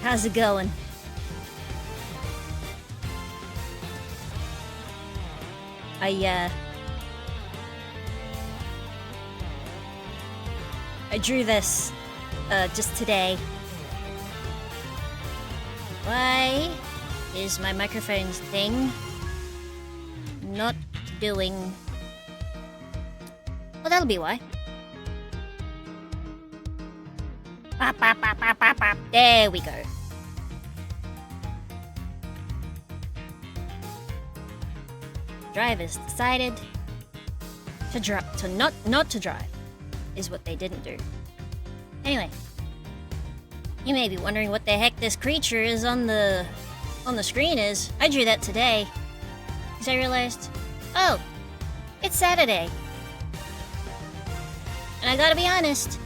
How's it going? I drew this just today. Why is my microphone thing not doing? Well, that'll be why. Pop, pop, pop, pop, pop, pop. There we go. Drivers decided to not to drive, is what they didn't do. Anyway, you may be wondering what the heck this creature is on the screen is. I drew that today because I realized, oh, it's Saturday, and I gotta be honest,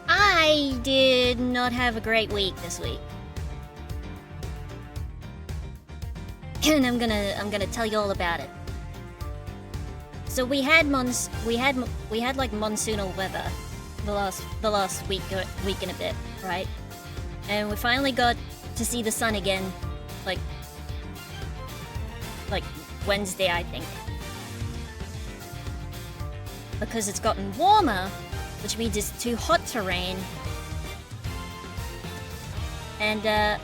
I did not have a great week this week. And I'm gonna tell you all about it. So we had like monsoonal weather the last week and a bit, right? And we finally got to see the sun again, like Wednesday, I think. Because it's gotten warmer, which means it's too hot to rain. And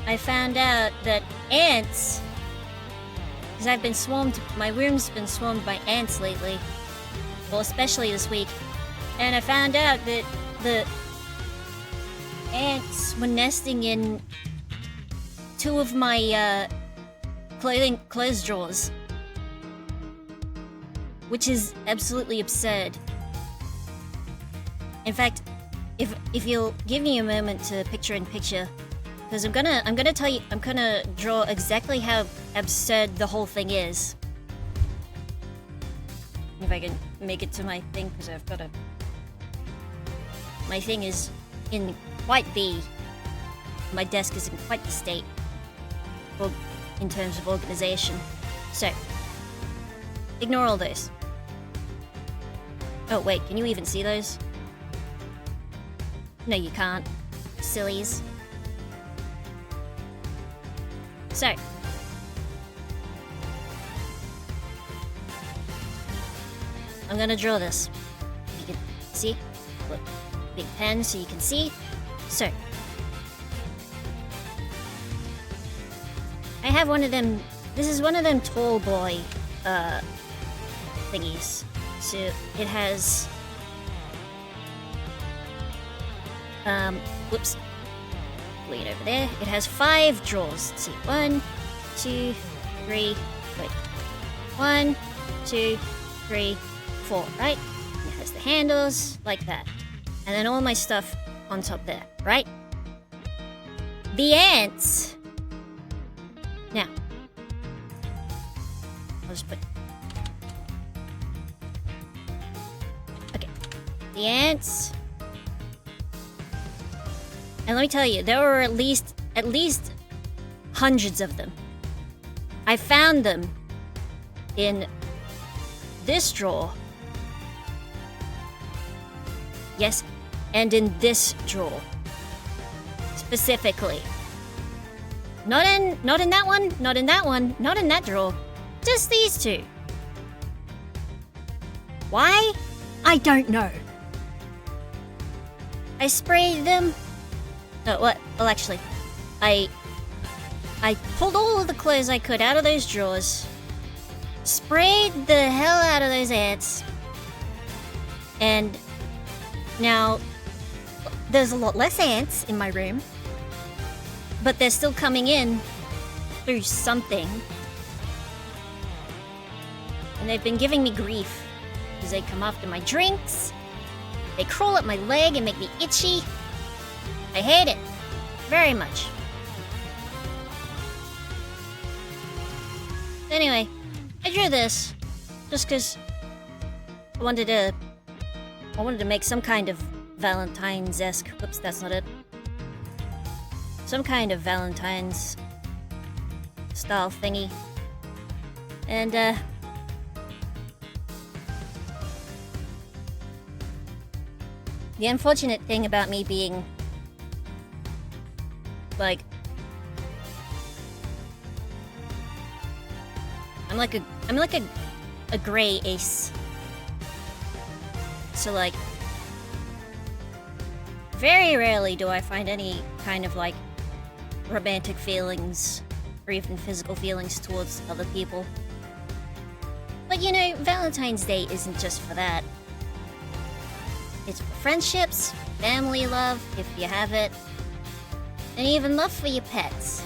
I found out that ants, because my room's been swarmed by ants lately, well, especially this week, and I found out that the ants were nesting in two of my clothes drawers, which is absolutely absurd. In fact, if you'll give me a moment to picture in picture, because I'm gonna draw exactly how absurd the whole thing is. If I can make it to my thing, because my thing is in my desk is in quite the state, in terms of organization. So, ignore all those. Oh wait, can you even see those? No, you can't. Sillies. So, I'm gonna draw this. You can see? Look, big pen so you can see. So, I have one of them. This is one of them tall boy thingies. So it has whoops. Wait, over there. It has 5 drawers. Let's see. 1, 2, 3. Wait. 1, 2, 3, 4. Right? And it has the handles like that, and then all my stuff on top there. Right? The ants. Now, I'll just put. Okay. The ants. And let me tell you, there were at least hundreds of them. I found them in this drawer. Yes, and in this drawer. Specifically. Not in that one, not in that one, not in that drawer. Just these two. Why? I don't know. I sprayed them. Oh, what? Well, actually, I pulled all of the clothes I could out of those drawers, sprayed the hell out of those ants, and now there's a lot less ants in my room, but they're still coming in through something, and they've been giving me grief because they come after my drinks, they crawl up my leg and make me itchy. I hate it very much. Anyway, I drew this just because I wanted to make some kind of Valentine's-esque. Whoops, that's not it. Some kind of Valentine's style thingy. And the unfortunate thing about me being Like, I'm like a gray ace. So like, very rarely do I find any kind of like romantic feelings or even physical feelings towards other people. But you know, Valentine's Day isn't just for that. It's for friendships, family love, if you have it, and even love for your pets.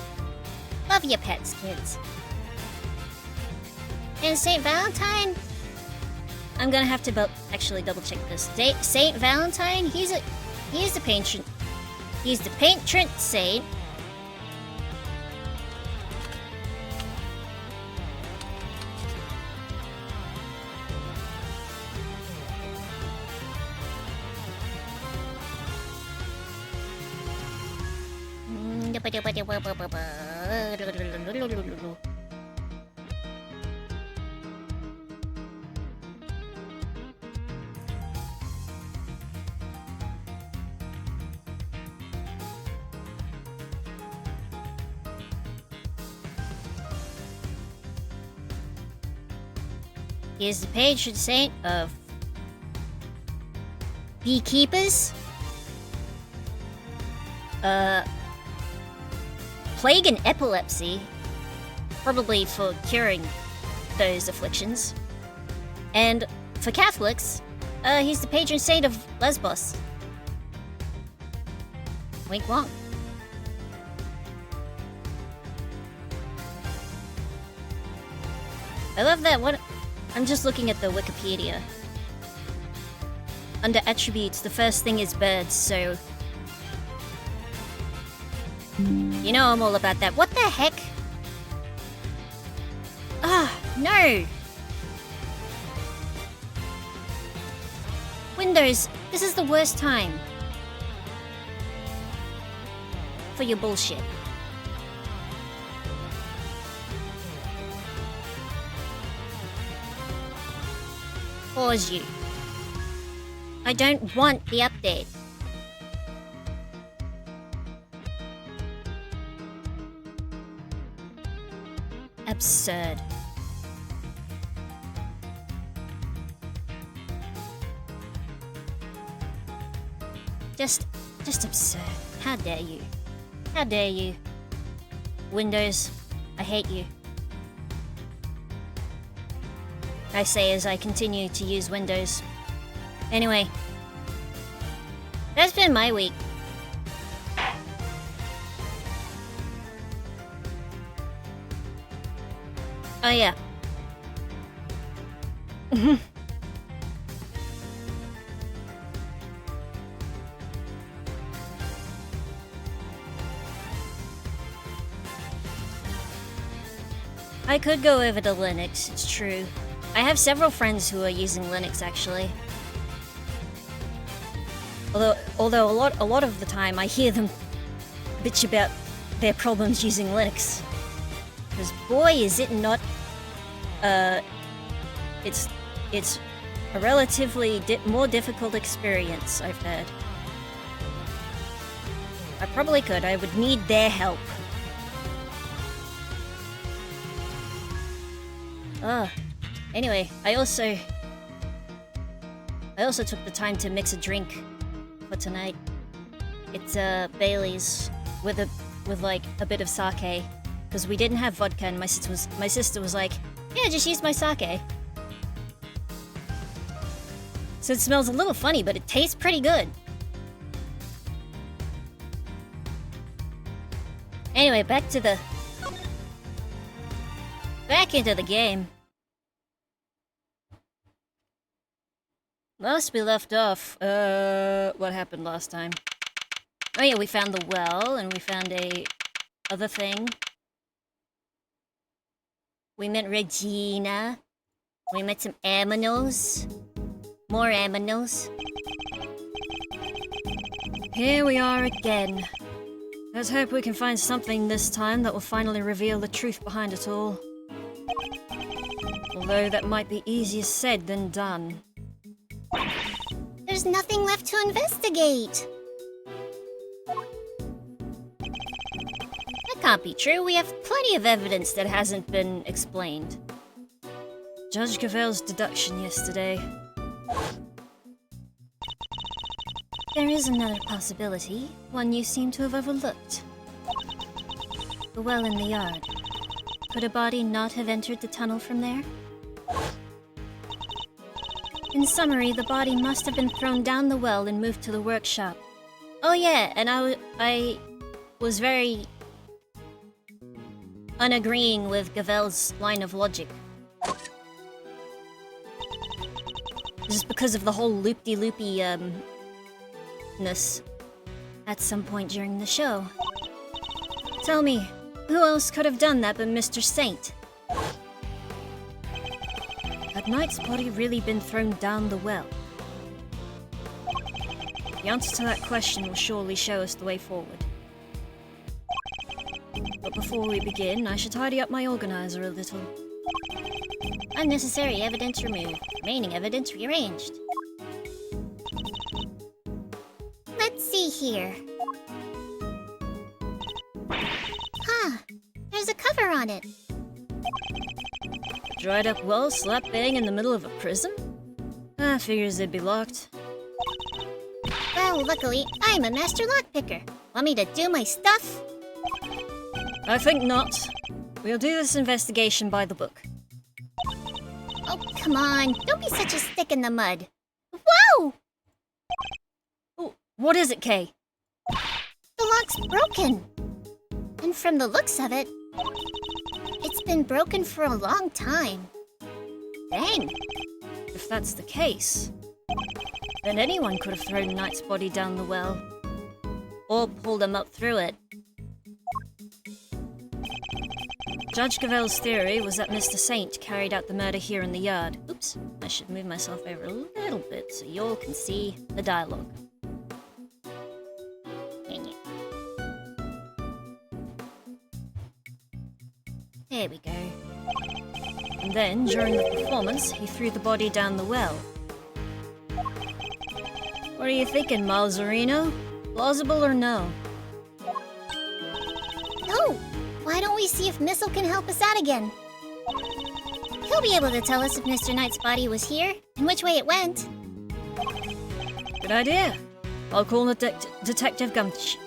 Love your pets, kids. And St. Valentine, I'm gonna have to actually double check this. St. Valentine, he's the patron. He's the patron saint. He is the patron saint of beekeepers, plague and epilepsy, probably for curing those afflictions, and for Catholics, he's the patron saint of Lesbos. Wink wonk. I love that one. I'm just looking at the Wikipedia. Under attributes, the first thing is birds, so... You know I'm all about that. What the heck? Ah, no! Windows, this is the worst time for your bullshit. Pause you. I don't want the update. Absurd. Just absurd. How dare you? How dare you? Windows, I hate you. I say as I continue to use Windows. Anyway, that's been my week. Oh yeah. I could go over to Linux, it's true. I have several friends who are using Linux actually. Although a lot of the time I hear them bitch about their problems using Linux. Because boy is it not it's a relatively more difficult experience, I've heard. I probably could, I would need their help. Anyway, I also took the time to mix a drink for tonight. It's Bailey's with like a bit of sake, because we didn't have vodka, and my sister was like, "Yeah, just use my sake." So it smells a little funny, but it tastes pretty good. Anyway, back into the game. Last we left off, what happened last time? Oh yeah, we found the well, and we found a other thing. We met Regina. We met some aminos. More aminos. Here we are again. Let's hope we can find something this time that will finally reveal the truth behind it all. Although that might be easier said than done. There's nothing left to investigate. can't be true. We have plenty of evidence that hasn't been explained. Judge Gavel's deduction yesterday. There is another possibility, one you seem to have overlooked. The well in the yard. Could a body not have entered the tunnel from there? In summary, the body must have been thrown down the well and moved to the workshop. Oh yeah, and I was very unagreeing with Gavel's line of logic. Just because of the whole loop-de-loopy, ness at some point during the show. Tell me, who else could have done that but Mr. Saint? Had Knight's body really been thrown down the well? The answer to that question will surely show us the way forward. But before we begin, I should tidy up my organizer a little. Unnecessary evidence removed. Remaining evidence rearranged. Let's see here. Huh. There's a cover on it. A dried up well slap bang in the middle of a prison? Figures they'd be locked. Well, luckily, I'm a master lockpicker. Want me to do my stuff? I think not. We'll do this investigation by the book. Oh, come on. Don't be such a stick in the mud. Whoa! Oh, what is it, Kay? The lock's broken. And from the looks of it, it's been broken for a long time. Dang. If that's the case, then anyone could have thrown Knight's body down the well. Or pulled him up through it. Judge Gavel's theory was that Mr. Saint carried out the murder here in the yard. Oops, I should move myself over a little bit so y'all can see the dialogue. There we go. And then, during the performance, he threw the body down the well. What are you thinking, Malzarino? Plausible or no? No! Why don't we see if Missile can help us out again? He'll be able to tell us if Mr. Knight's body was here, and which way it went. Good idea. I'll call Detective Gumshoe.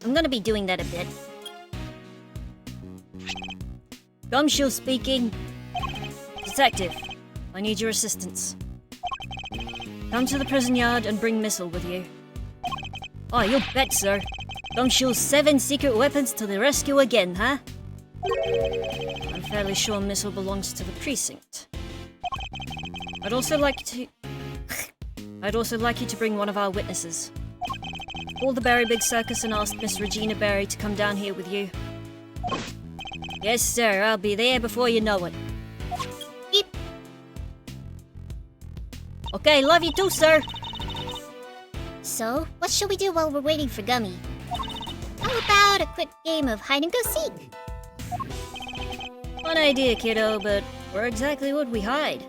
I'm gonna be doing that a bit. Gumshoe speaking. Detective, I need your assistance. Come to the prison yard and bring Missile with you. Oh, you bet, sir. Gumshoe's 7 secret weapons to the rescue again, huh? I'm fairly sure Missile belongs to the precinct. I'd also like you to bring one of our witnesses. Call the Berry Big Circus and ask Miss Regina Berry to come down here with you. Yes, sir. I'll be there before you know it. Beep. Okay, love you too, sir. So, what should we do while we're waiting for Gummy? How about a quick game of hide-and-go-seek? Fun idea, kiddo, but where exactly would we hide?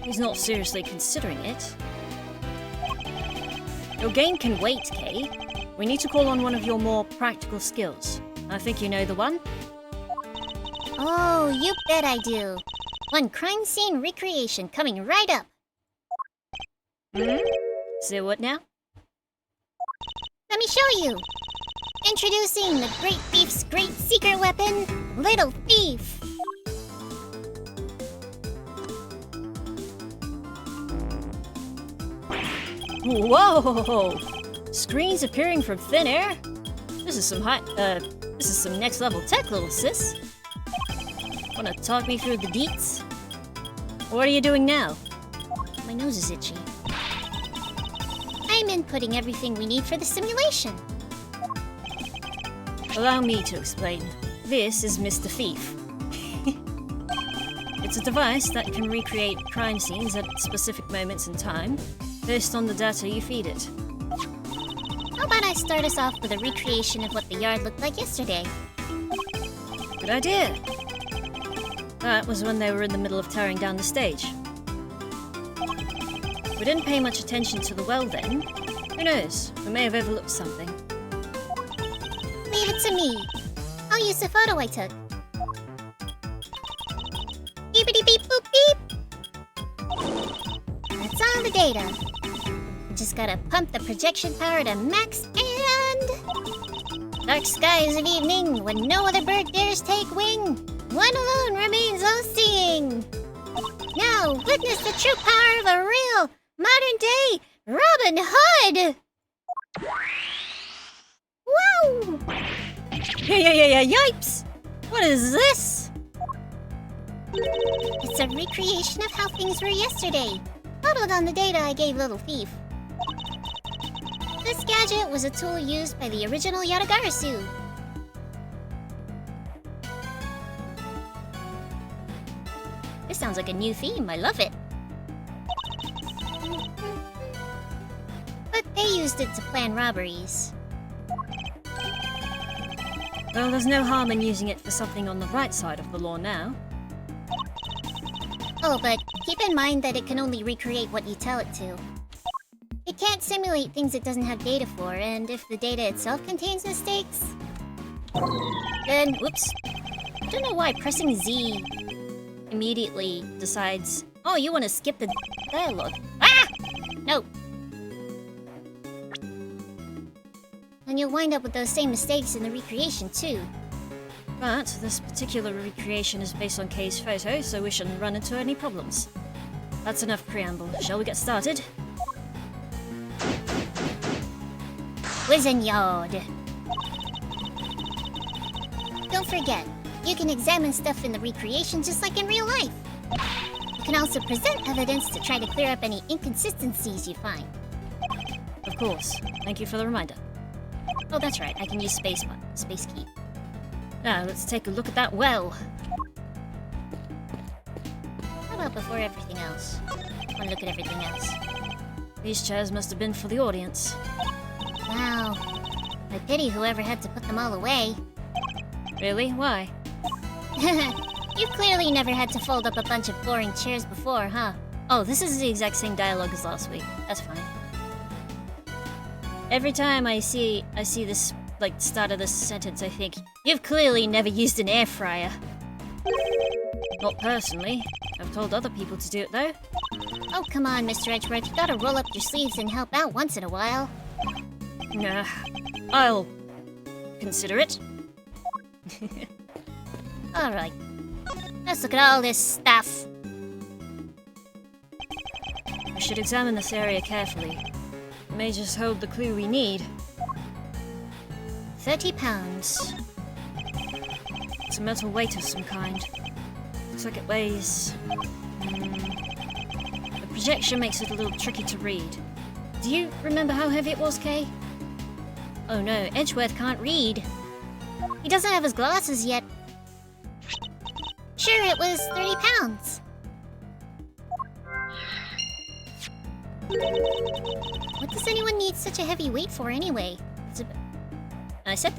He's not seriously considering it. Your game can wait, Kay. We need to call on one of your more practical skills. I think you know the one. Oh, you bet I do. One crime scene recreation coming right up. Say what now? Let me show you. Introducing the Great Thief's great secret weapon, Little Thief. Whoa! Screens appearing from thin air? This is some next level tech, little sis. Wanna talk me through the deets? What are you doing now? My nose is itchy. I'm inputting everything we need for the simulation. Allow me to explain. This is Mr. Thief. It's a device that can recreate crime scenes at specific moments in time, based on the data you feed it. How about I start us off with a recreation of what the yard looked like yesterday? Good idea. That was when they were in the middle of tearing down the stage. We didn't pay much attention to the well then, Who knows? We may have overlooked something. Leave it to me. I'll use the photo I took. Beepity beep boop beep! That's all the data. Just gotta pump the projection power to max and... Dark skies of evening, when no other bird dares take wing. One alone remains all-seeing. Now, witness the true power of a real, modern-day Robin Hood! Whoa! Yeah, yipes! What is this? It's a recreation of how things were yesterday, modeled on the data I gave Little Thief. This gadget was a tool used by the original Yatagarasu. This sounds like a new theme, I love it. But they used it to plan robberies. Well, there's no harm in using it for something on the right side of the law now. Oh, but keep in mind that it can only recreate what you tell it to. It can't simulate things it doesn't have data for, and if the data itself contains mistakes, then whoops. I don't know why pressing Z immediately decides, oh, you want to skip the dialogue. Ah! No. And you'll wind up with those same mistakes in the recreation, too. But this particular recreation is based on Kay's photo, so we shouldn't run into any problems. That's enough preamble. Shall we get started? Wizenard. Don't forget, you can examine stuff in the recreation just like in real life. You can also present evidence to try to clear up any inconsistencies you find. Of course. Thank you for the reminder. Oh, that's right, I can use space key. Now, let's take a look at that well. How about before everything else? I want to look at everything else. These chairs must have been for the audience. Wow. I pity whoever had to put them all away. Really? Why? You clearly never had to fold up a bunch of boring chairs before, huh? Oh, this is the exact same dialogue as last week. That's fine. Every time I see this, like, start of this sentence, I think, you've clearly never used an air fryer. Not personally. I've told other people to do it, though. Oh, come on, Mr. Edgeworth. You gotta roll up your sleeves and help out once in a while. Nah, I'll consider it. Alright. Let's look at all this stuff. We should examine this area carefully. It may just hold the clue we need. 30 pounds. It's a metal weight of some kind. Looks like it weighs... The projection makes it a little tricky to read. Do you remember how heavy it was, Kay? Oh no, Edgeworth can't read. He doesn't have his glasses yet. Sure, it was 30 pounds. What does anyone need such a heavy weight for anyway? I also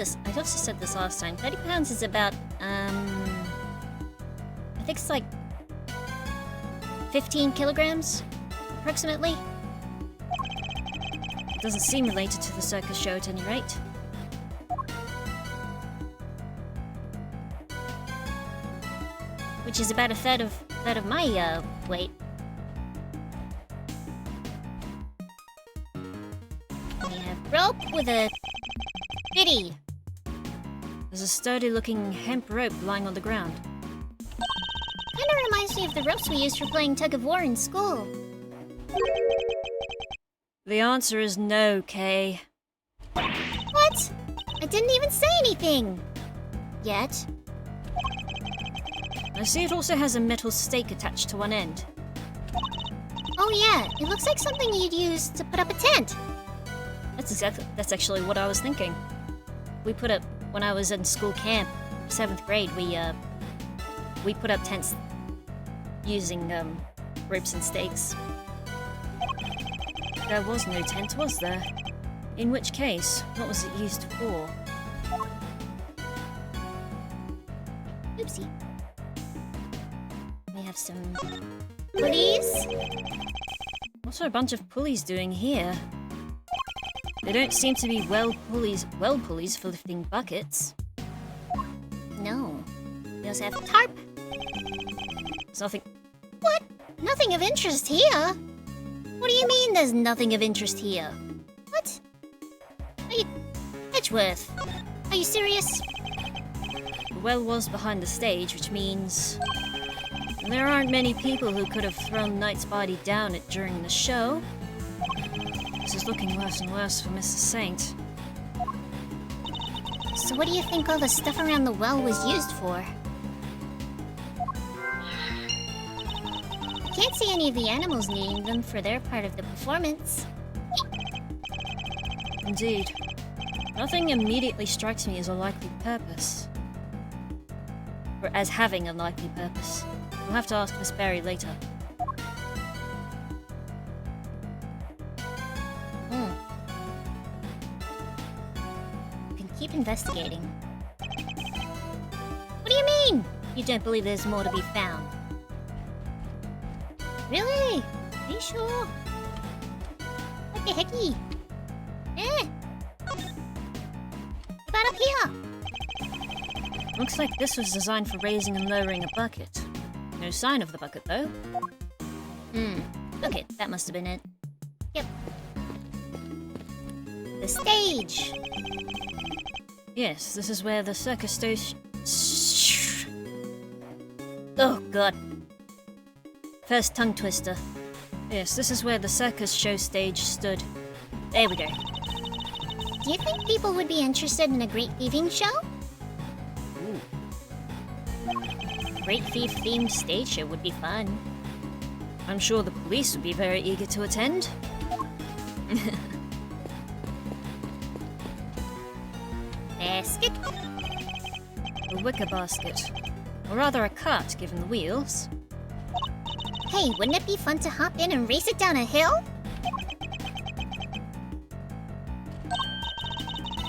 said this last time. 30 pounds is about, I think it's like 15 kilograms, approximately. It doesn't seem related to the circus show at any rate. Which is about a third of my weight. We have rope with a bitty. There's a sturdy-looking hemp rope lying on the ground. Kinda reminds me of the ropes we used for playing tug-of-war in school. The answer is no, Kay. What? I didn't even say anything! Yet. I see it also has a metal stake attached to one end. Oh yeah, it looks like something you'd use to put up a tent. That's actually what I was thinking. We put up, when I was in school camp, 7th grade, we put up tents using ropes and stakes. There was no tent, was there? In which case, what was it used for? Oopsie. We have some pulleys. What are a bunch of pulleys doing here? They don't seem to be well pulleys for lifting buckets. No. We also have tarp. There's nothing. What? Nothing of interest here? What do you mean there's nothing of interest here? What? Are you... Edgeworth, are you serious? The well was behind the stage, which means there aren't many people who could have thrown Knight's body down it during the show. This is looking worse and worse for Mr. Saint. So what do you think all the stuff around the well was used for? I can't see any of the animals needing them for their part of the performance. Indeed. Nothing immediately strikes me as a likely purpose. Or as having a likely purpose. We'll have to ask Miss Berry later. You can keep investigating. What do you mean? You don't believe there's more to be found? Really? Are you sure? What the hecky? What about up here? Looks like this was designed for raising and lowering a bucket. No sign of the bucket, though. Okay, that must have been it. Yep. The stage! Yes, this is where the circus station... Oh, God. First tongue twister. Yes, this is where the circus show stage stood. There we go. Do you think people would be interested in a Great Thieving show? Ooh. Great Thief themed stage show would be fun. I'm sure the police would be very eager to attend. Basket. A wicker basket. Or rather a cart, given the wheels. Hey, wouldn't it be fun to hop in and race it down a hill?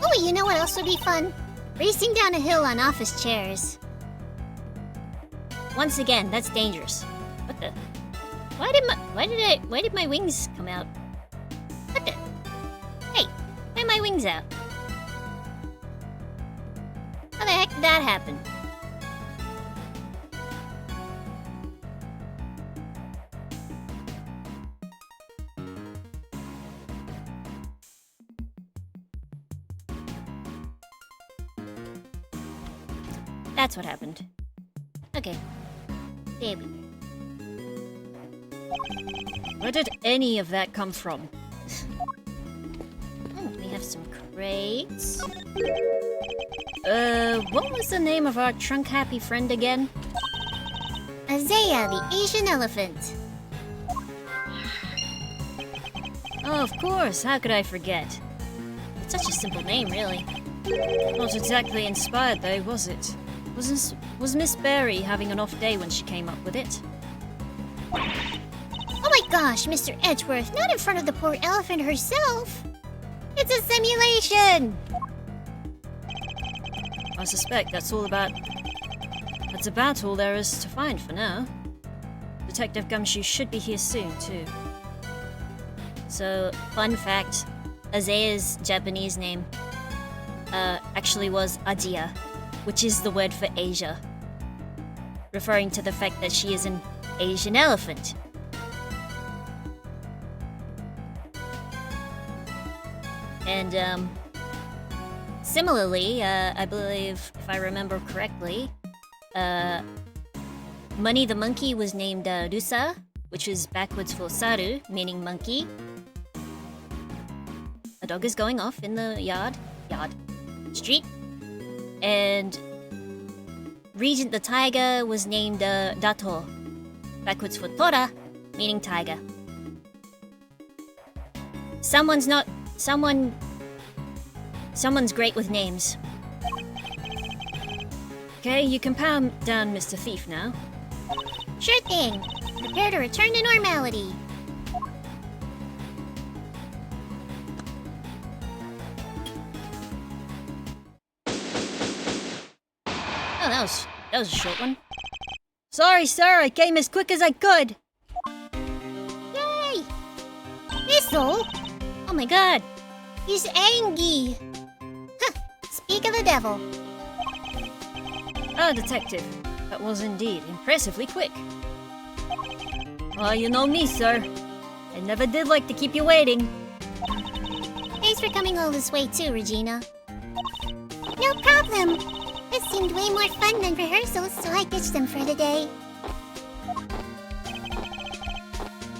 Oh, you know what else would be fun? Racing down a hill on office chairs. Once again, that's dangerous. What the? Why did my wings come out? What the? Hey, why are my wings out? How the heck did that happen? That's what happened. Okay. There we go. Where did any of that come from? We have some crates. What was the name of our trunk-happy friend again? Isaiah, the Asian elephant. Oh, of course, how could I forget? It's such a simple name, really. Not exactly inspired, though, was it? Was Miss Berry having an off day when she came up with it? Oh my gosh, Mr. Edgeworth, not in front of the poor elephant herself! It's a simulation! I suspect that's about all there is to find for now. Detective Gumshoe should be here soon, too. So, fun fact, Isaiah's Japanese name actually was Adia, which is the word for Asia, referring to the fact that she is an Asian elephant. And, similarly, I believe, if I remember correctly, Money the monkey was named Rusa, which is backwards for Saru, meaning monkey. A dog is going off in the street. And Regent the tiger was named Dato, backwards for Tora, meaning tiger. Someone's great with names. Okay, you can pound down Mr. Thief now. Sure thing. Prepare to return to normality. Oh, that was a short one. Sorry, sir, I came as quick as I could. Yay! Missile? Oh my god. He's angry. Huh, speak of the devil. Ah, Detective. That was indeed impressively quick. Ah, you know me, sir. I never did like to keep you waiting. Thanks for coming all this way too, Regina. No problem. This seemed way more fun than rehearsals, so I ditched them for the day.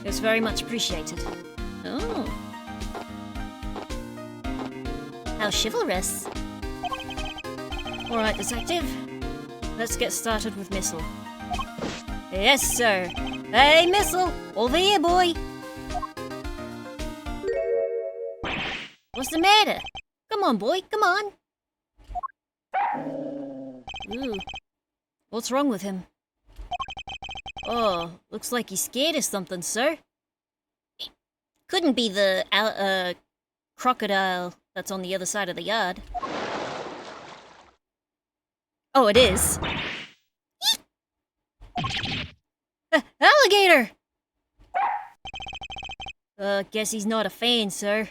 It's very much appreciated. Oh. How chivalrous. Alright, Detective. Let's get started with Missile. Yes, sir. Hey, Missile! Over here, boy! What's the matter? Come on, boy, come on! Ooh. What's wrong with him? Oh, looks like he's scared of something, sir. Couldn't be the crocodile that's on the other side of the yard. Oh, it is. Alligator! Guess he's not a fan, sir.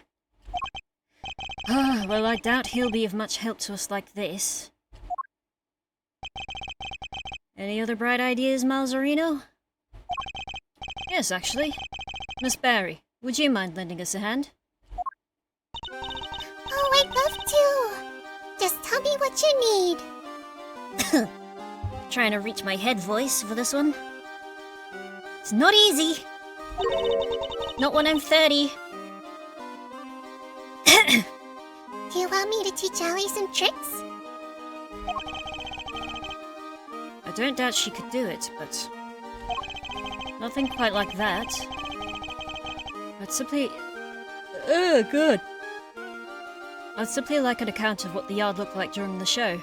Well, I doubt he'll be of much help to us like this. Any other bright ideas, Malzarino? Yes, actually. Miss Barry, would you mind lending us a hand? Oh, I'd love to! Just tell me what you need. Trying to reach my head voice for this one. It's not easy. Not when I'm 30. Do you want me to teach Allie some tricks? I don't doubt she could do it, but... nothing quite like that. I'd simply... good. I'd simply like an account of what the yard looked like during the show.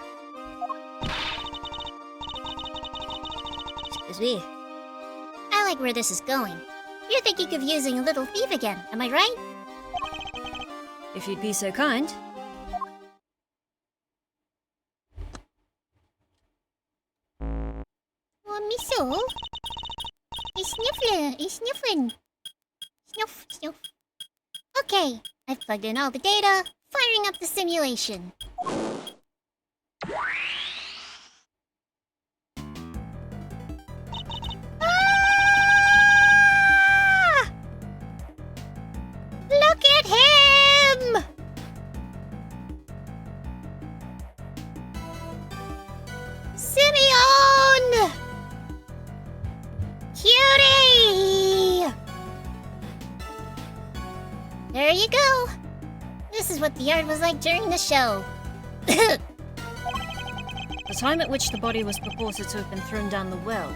Excuse me. I like where this is going. You're thinking of using a little thief again, am I right? If you'd be so kind. Oh, Miso. He's sniffling. Snuff, snuff. Okay, I've plugged in all the data, firing up the simulation. Ah! Look at him! Simeon! Cutie! There you go. This is what the yard was like during the show. The time at which the body was purported to have been thrown down the well.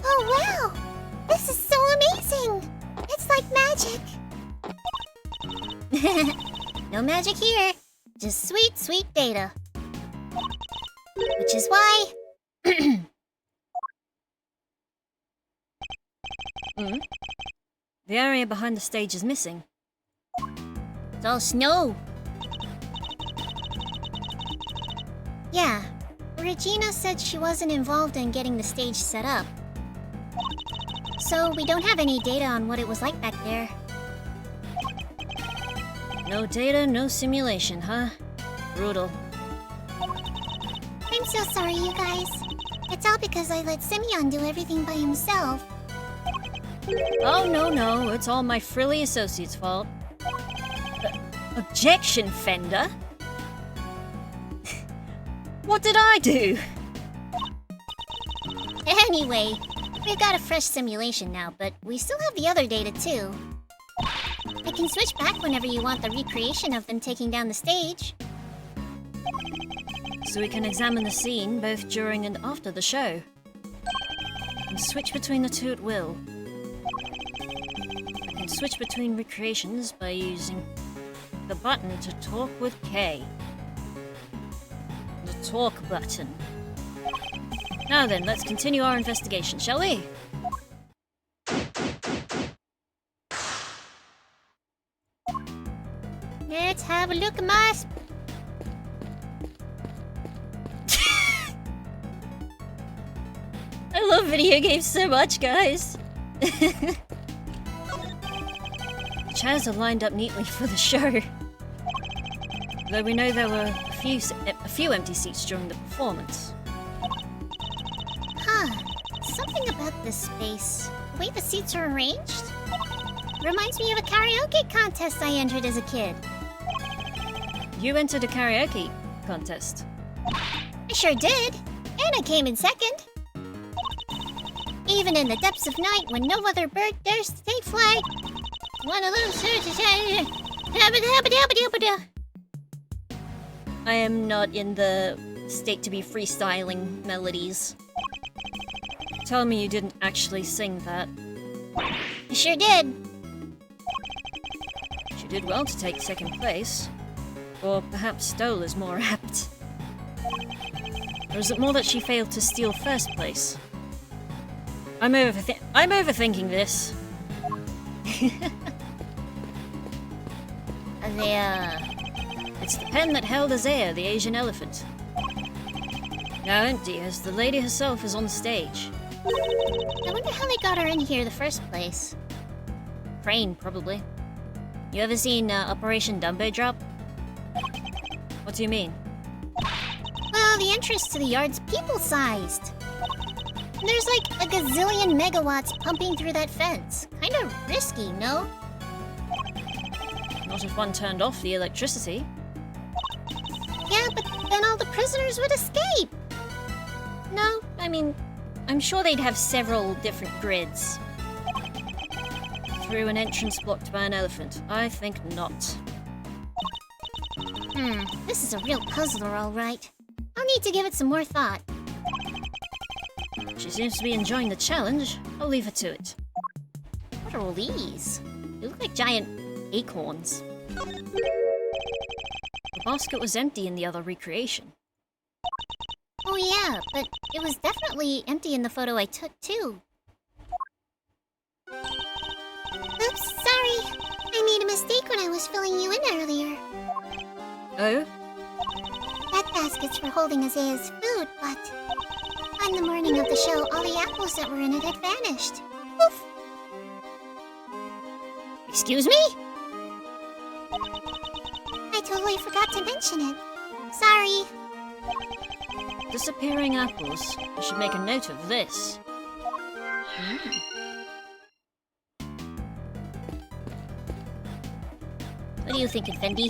Oh wow! This is so amazing! It's like magic. No magic here. Just sweet, sweet data. Which is why... The area behind the stage is missing. It's all snow. Yeah, Regina said she wasn't involved in getting the stage set up. So we don't have any data on what it was like back there. No data, no simulation, huh? Brutal. I'm so sorry, you guys. It's all because I let Simeon do everything by himself. Oh, no, it's all my frilly associate's fault. Objection, Fender? What did I do? Anyway, we've got a fresh simulation now, but we still have the other data too. I can switch back whenever you want the recreation of them taking down the stage. So we can examine the scene both during and after the show. And switch between the two at will. I can switch between recreations by using the button to talk with K. The talk button. Now then, let's continue our investigation, shall we? Let's have a look, Mas. I love video games so much, guys. The chairs are lined up neatly for the show. Though we know there were a few empty seats during the performance. Huh. Something about this space. The way the seats are arranged? Reminds me of a karaoke contest I entered as a kid. You entered a karaoke contest. I sure did. And I came in second. Even in the depths of night when no other bird dares to take flight. One of those... I am not in the state to be freestyling melodies. Tell me you didn't actually sing that. I sure did. She did well to take second place. Or perhaps stole is more apt. Or is it more that she failed to steal first place? I'm overthinking this. It's the pen that held Azea, the Asian elephant. Now empty, as the lady herself is on stage. I wonder how they got her in here the first place. Crane, probably. You ever seen Operation Dumbo Drop? What do you mean? Well, the entrance to the yard's people-sized. There's like a gazillion megawatts pumping through that fence. Kinda risky, no? Not if one turned off the electricity. Yeah, but then all the prisoners would escape. No, I mean, I'm sure they'd have several different grids. Through an entrance blocked by an elephant? I think not. This is a real puzzler, all right. I'll need to give it some more thought. She seems to be enjoying the challenge. I'll leave her to it. What are all these? They look like giant acorns. The basket was empty in the other recreation. Oh yeah, but it was definitely empty in the photo I took, too. Oops, sorry. I made a mistake when I was filling you in earlier. Oh? That basket's for holding Azea's food, but... on the morning of the show, all the apples that were in it had vanished. Oof! Excuse me? I totally forgot to mention it. Sorry. Disappearing apples. I should make a note of this. What do you think, Fendi?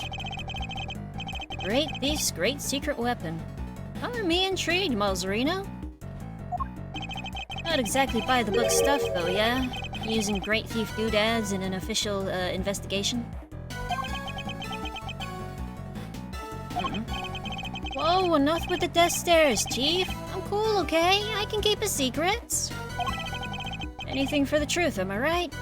Great beast, great secret weapon. Color me intrigued, Malzarino. Not exactly by the book stuff, though, yeah? Using Great Thief doodads in an official investigation. Whoa, enough with the death stares, Chief. I'm cool, okay? I can keep a secret. Anything for the truth, am I right?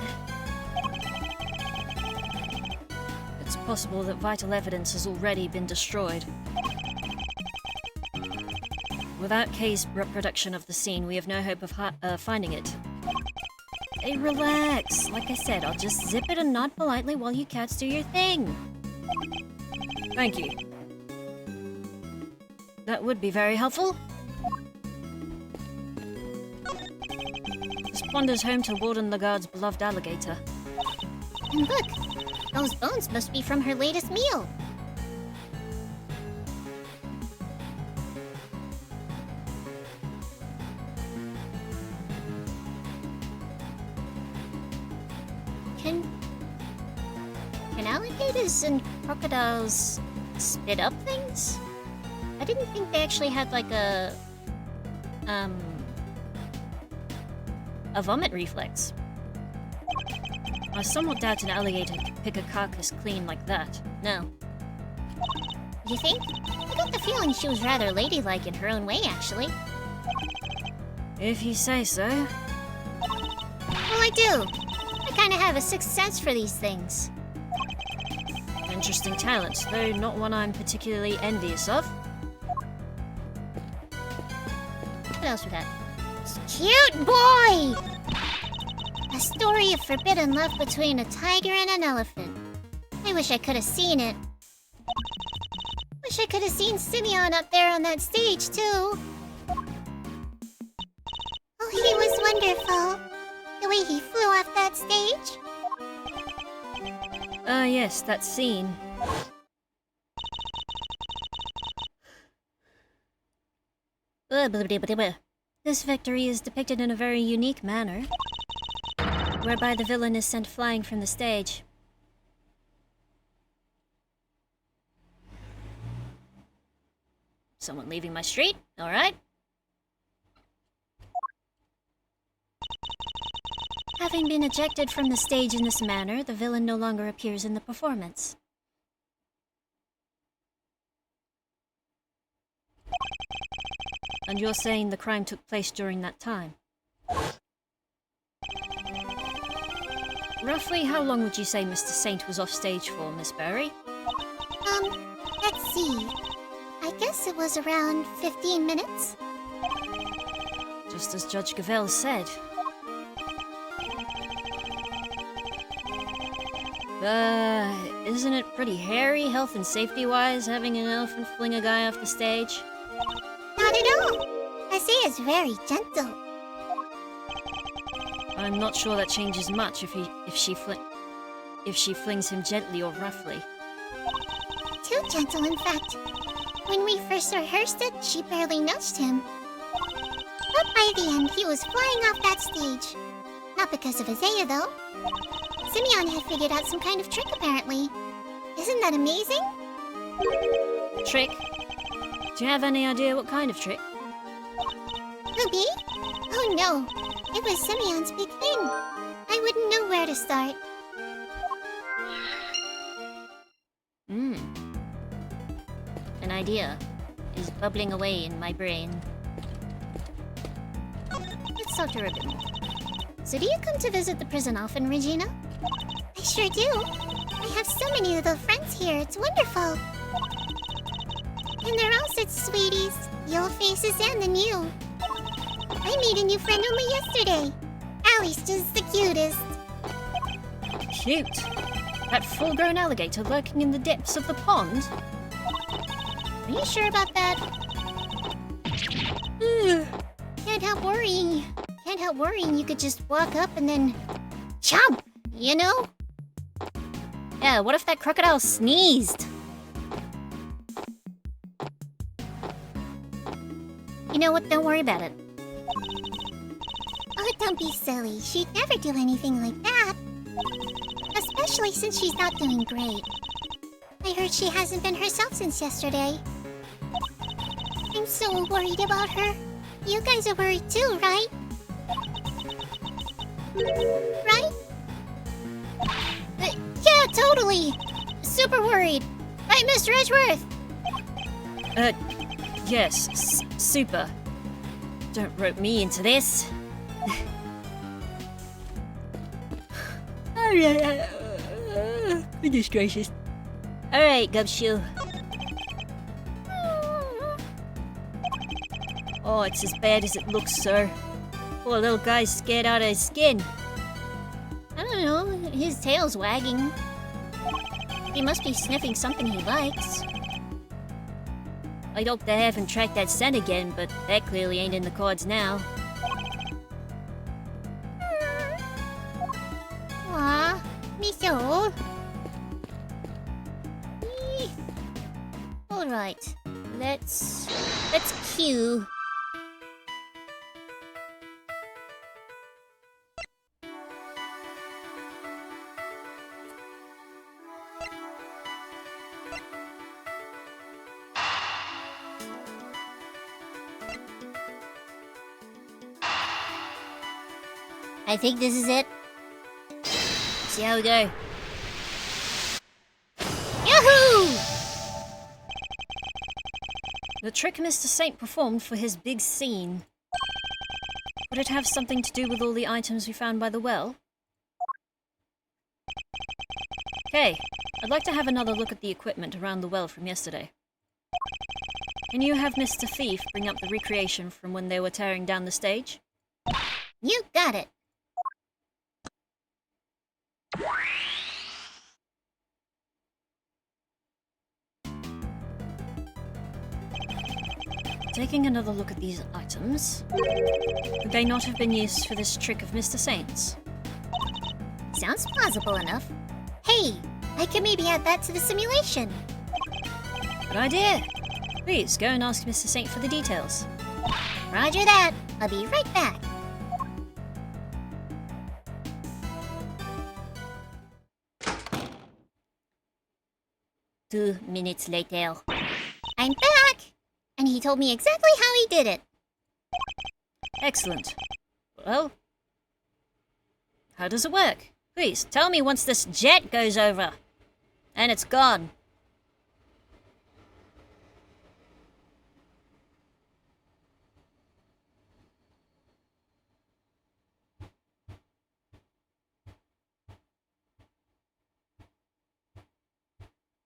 It's possible that vital evidence has already been destroyed. Without Kay's reproduction of the scene, we have no hope of finding it. Hey, relax. Like I said, I'll just zip it and nod politely while you cats do your thing. Thank you. That would be very helpful. This wanders home to Warden Lagarde's beloved alligator. And look, those bones must be from her latest meal. Can alligators and crocodiles spit up things? I didn't think they actually had like a vomit reflex. I somewhat doubt an alligator could pick a carcass clean like that. No. You think? I got the feeling she was rather ladylike in her own way, actually. If you say so. Well, I do. I kinda have a sixth sense for these things. Interesting talent, though not one I'm particularly envious of. What else we got? Cute boy! A story of forbidden love between a tiger and an elephant. I wish I could have seen it. Wish I could have seen Simeon up there on that stage, too. Oh, he was wonderful. The way he flew off that stage. Ah, yes, that scene. This victory is depicted in a very unique manner, whereby the villain is sent flying from the stage. Someone leaving my street? Alright. Having been ejected from the stage in this manner, the villain no longer appears in the performance. And you're saying the crime took place during that time? Roughly how long would you say Mr. Saint was off stage for, Miss Berry? Let's see. I guess it was around 15 minutes. Just as Judge Gavelle said. Isn't it pretty hairy, health and safety-wise, having an elephant fling a guy off the stage? Not at all. I say it's very gentle. I'm not sure that changes much if she flings him gently or roughly. Too gentle, in fact. When we first rehearsed it, she barely nudged him. But by the end, he was flying off that stage. Not because of Isaiah, though. Simeon had figured out some kind of trick, apparently. Isn't that amazing? Trick? Do you have any idea what kind of trick? Who, me? Oh no, it was Simeon's big thing. I wouldn't know where to start. An idea is bubbling away in my brain. Let's talk to her a bit more. So do you come to visit the prison often, Regina? I sure do. I have so many little friends here, it's wonderful. And they're all such sweeties, the old faces and the new. I made a new friend only yesterday. Allie's just the cutest. Cute. That full-grown alligator lurking in the depths of the pond? Are you sure about that? Can't help worrying. Can't help worrying you could just walk up and then... chomp! You know? Yeah, what if that crocodile sneezed? You know what? Don't worry about it. Oh, don't be silly. She'd never do anything like that. Especially since she's not doing great. I heard she hasn't been herself since yesterday. I'm so worried about her. You guys are worried too, right? Right? Yeah, totally! Super worried! Right, Mr. Edgeworth? Yes, super. Don't rope me into this. Goodness gracious. Alright, Gumshoe. Oh, it's as bad as it looks, sir. Poor little guy's scared out of his skin. I don't know, his tail's wagging. He must be sniffing something he likes. I'd hope they haven't tracked that scent again, but that clearly ain't in the cards now. Aw, me so. Alright, let's cue. I think this is it. See how we go. Yahoo! The trick Mr. Saint performed for his big scene. Would it have something to do with all the items we found by the well? Okay, I'd like to have another look at the equipment around the well from yesterday. Can you have Mr. Thief bring up the recreation from when they were tearing down the stage? You got it. Taking another look at these items, would they not have been used for this trick of Mr. Saint's? Sounds plausible enough. Hey, I could maybe add that to the simulation. Good idea. Please go and ask Mr. Saint for the details. Roger that. I'll be right back. Two minutes later. I'm back! And he told me exactly how he did it. Excellent. Well, how does it work? Please, tell me once this jet goes over. And it's gone.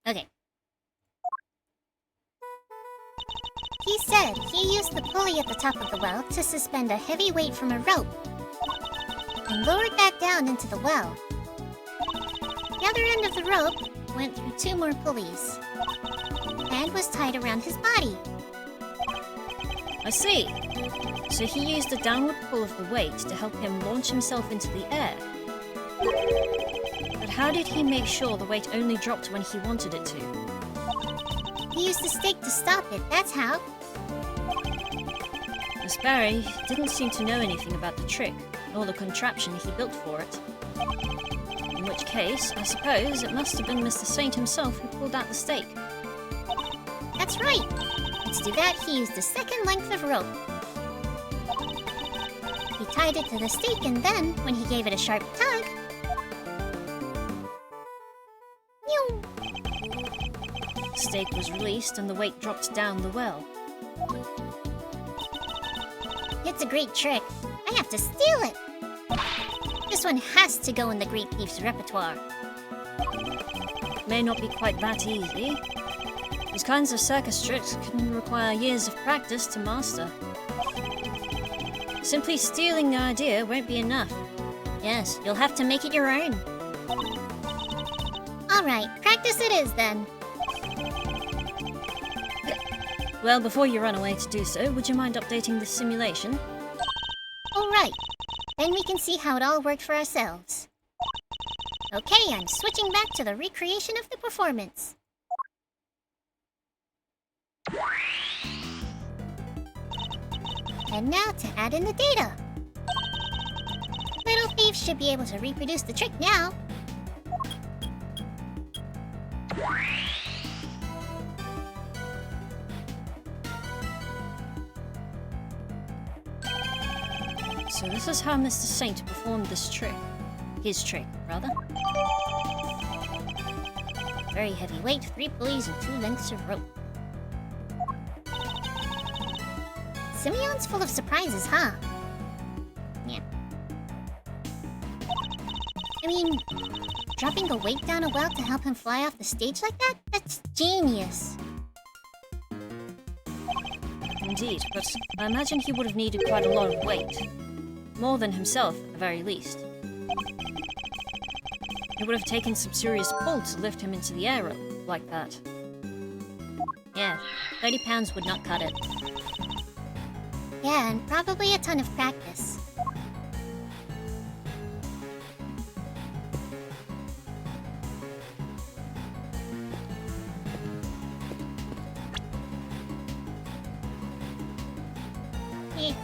Okay. He said he used the pulley at the top of the well to suspend a heavy weight from a rope and lowered that down into the well. The other end of the rope went through 2 more pulleys and was tied around his body. I see. So he used the downward pull of the weight to help him launch himself into the air. But how did he make sure the weight only dropped when he wanted it to? He used the stake to stop it, that's how. Miss Barry didn't seem to know anything about the trick, nor the contraption he built for it. In which case, I suppose it must have been Mr. Saint himself who pulled out the stake. That's right. And to do that, he used the second length of rope. He tied it to the stake, and then, when he gave it a sharp tug... Meow. The stake was released and the weight dropped down the well. It's a great trick. I have to steal it. This one has to go in the Great Thief's repertoire. It may not be quite that easy. These kinds of circus tricks can require years of practice to master. Simply stealing the idea won't be enough. Yes, you'll have to make it your own. Alright, practice it is then. Well, before you run away to do so, would you mind updating the simulation? Alright, then we can see how it all worked for ourselves. Okay, I'm switching back to the recreation of the performance. And now to add in the data. Little Thief should be able to reproduce the trick now. So this is how Mr. Saint performed this trick. His trick, rather. Very heavy weight, 3 pulleys and 2 lengths of rope. Simeon's full of surprises, huh? Yeah. I mean, dropping a weight down a well to help him fly off the stage like that? That's genius. Indeed, but I imagine he would have needed quite a lot of weight. More than himself, at the very least. It would have taken some serious pull to lift him into the air like that. Yeah, 30 pounds would not cut it. Yeah, and probably a ton of practice. Yes.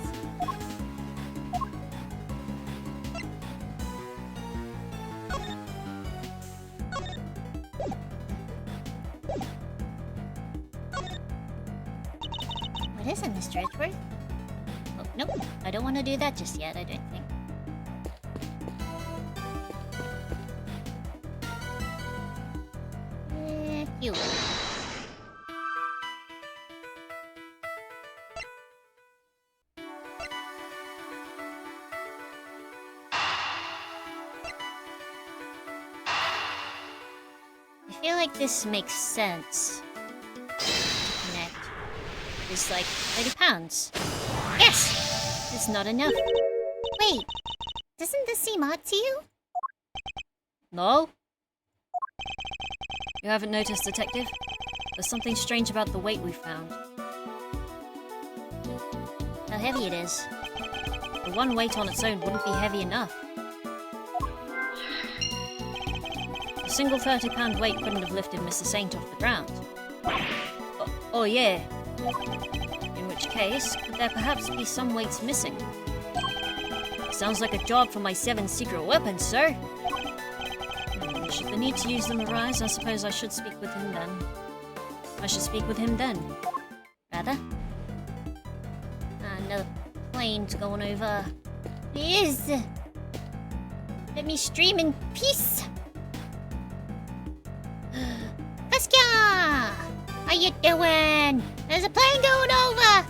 What is it, Mr. Edgeworth? Oh, nope. I don't want to do that just yet, I don't think. You. I feel like this makes sense. To connect. It's like 30 pounds. Yes! It's not enough. Wait, doesn't this seem odd to you? No? You haven't noticed, Detective? There's something strange about the weight we found. How heavy it is. The one weight on its own wouldn't be heavy enough. single 30-pound weight couldn't have lifted Mr. Saint off the ground. Oh yeah. In which case, could there perhaps be some weights missing? Sounds like a job for my 7 secret weapons, sir. Should the need to use them arise, I suppose I should speak with him then. I should speak with him then. Rather? Another plane's going over. Please! Let me stream in peace! Kaska! How you doing? There's a plane going over!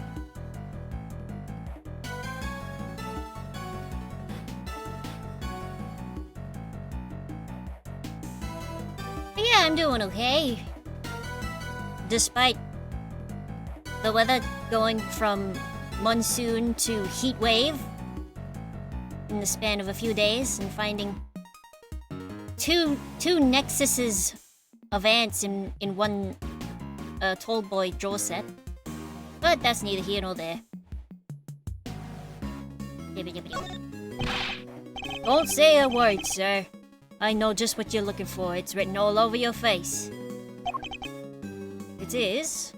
Yeah, I'm doing okay. Despite the weather going from monsoon to heat wave in the span of a few days, and finding two nexuses of ants in one tall boy draw set. But that's neither here nor there. Don't say a word, sir. I know just what you're looking for. It's written all over your face. It is.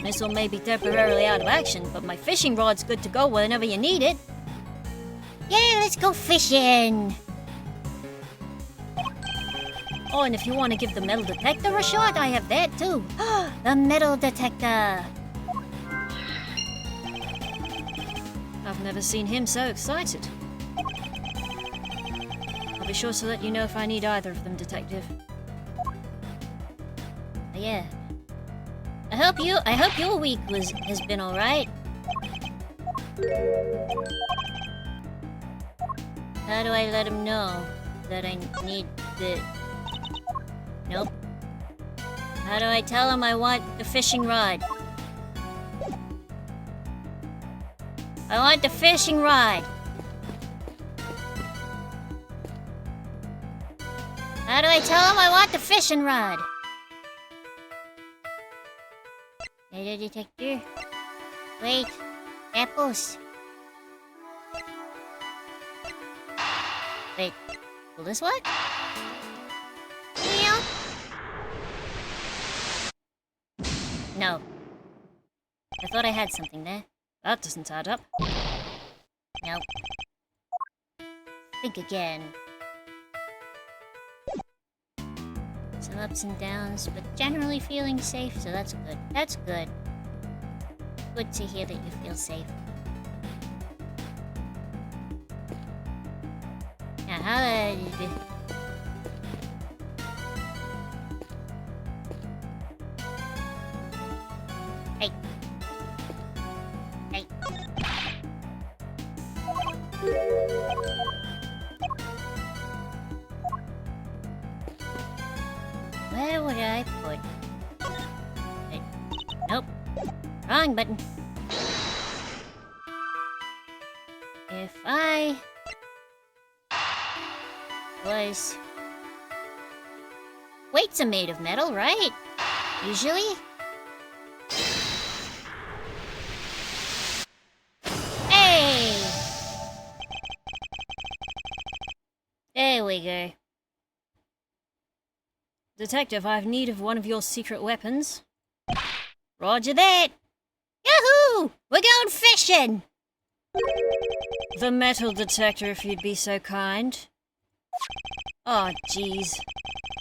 Missile may be temporarily out of action, but my fishing rod's good to go whenever you need it. Yeah, let's go fishing! Oh, and if you want to give the metal detector a shot, I have that too. The metal detector! I've never seen him so excited. I'll be sure to let you know if I need either of them, Detective. Yeah. I hope your week has been alright. How do I let him know that I need the... Nope. How do I tell him I want the fishing rod? I want the fishing rod! How do I tell him I want the fishing rod? Metal detector. Wait. Apples. Wait. Will this work? Yeah. No. I thought I had something there. That doesn't add up. Nope. Think again. Some ups and downs, but generally feeling safe, so that's good. That's good. Good to hear that you feel safe. Now, how Hey. Hey. Where would I put... Wait. Nope. Wrong button. If I... was... Weights are made of metal, right? Usually? Hey! There we go. Detective, I have need of one of your secret weapons. Roger that! Yahoo! We're going fishing! The metal detector, if you'd be so kind. Oh, jeez.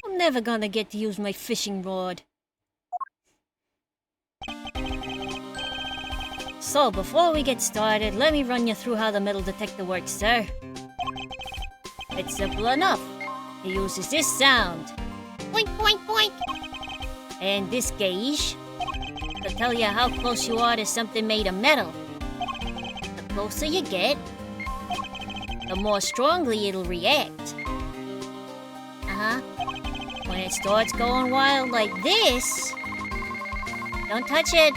I'm never gonna get to use my fishing rod. So, before we get started, let me run you through how the metal detector works, sir. It's simple enough. It uses this sound. Boink, boink, boink! And this gauge to tell you how close you are to something made of metal. The closer you get, the more strongly it'll react. Uh-huh. When it starts going wild like this, don't touch it.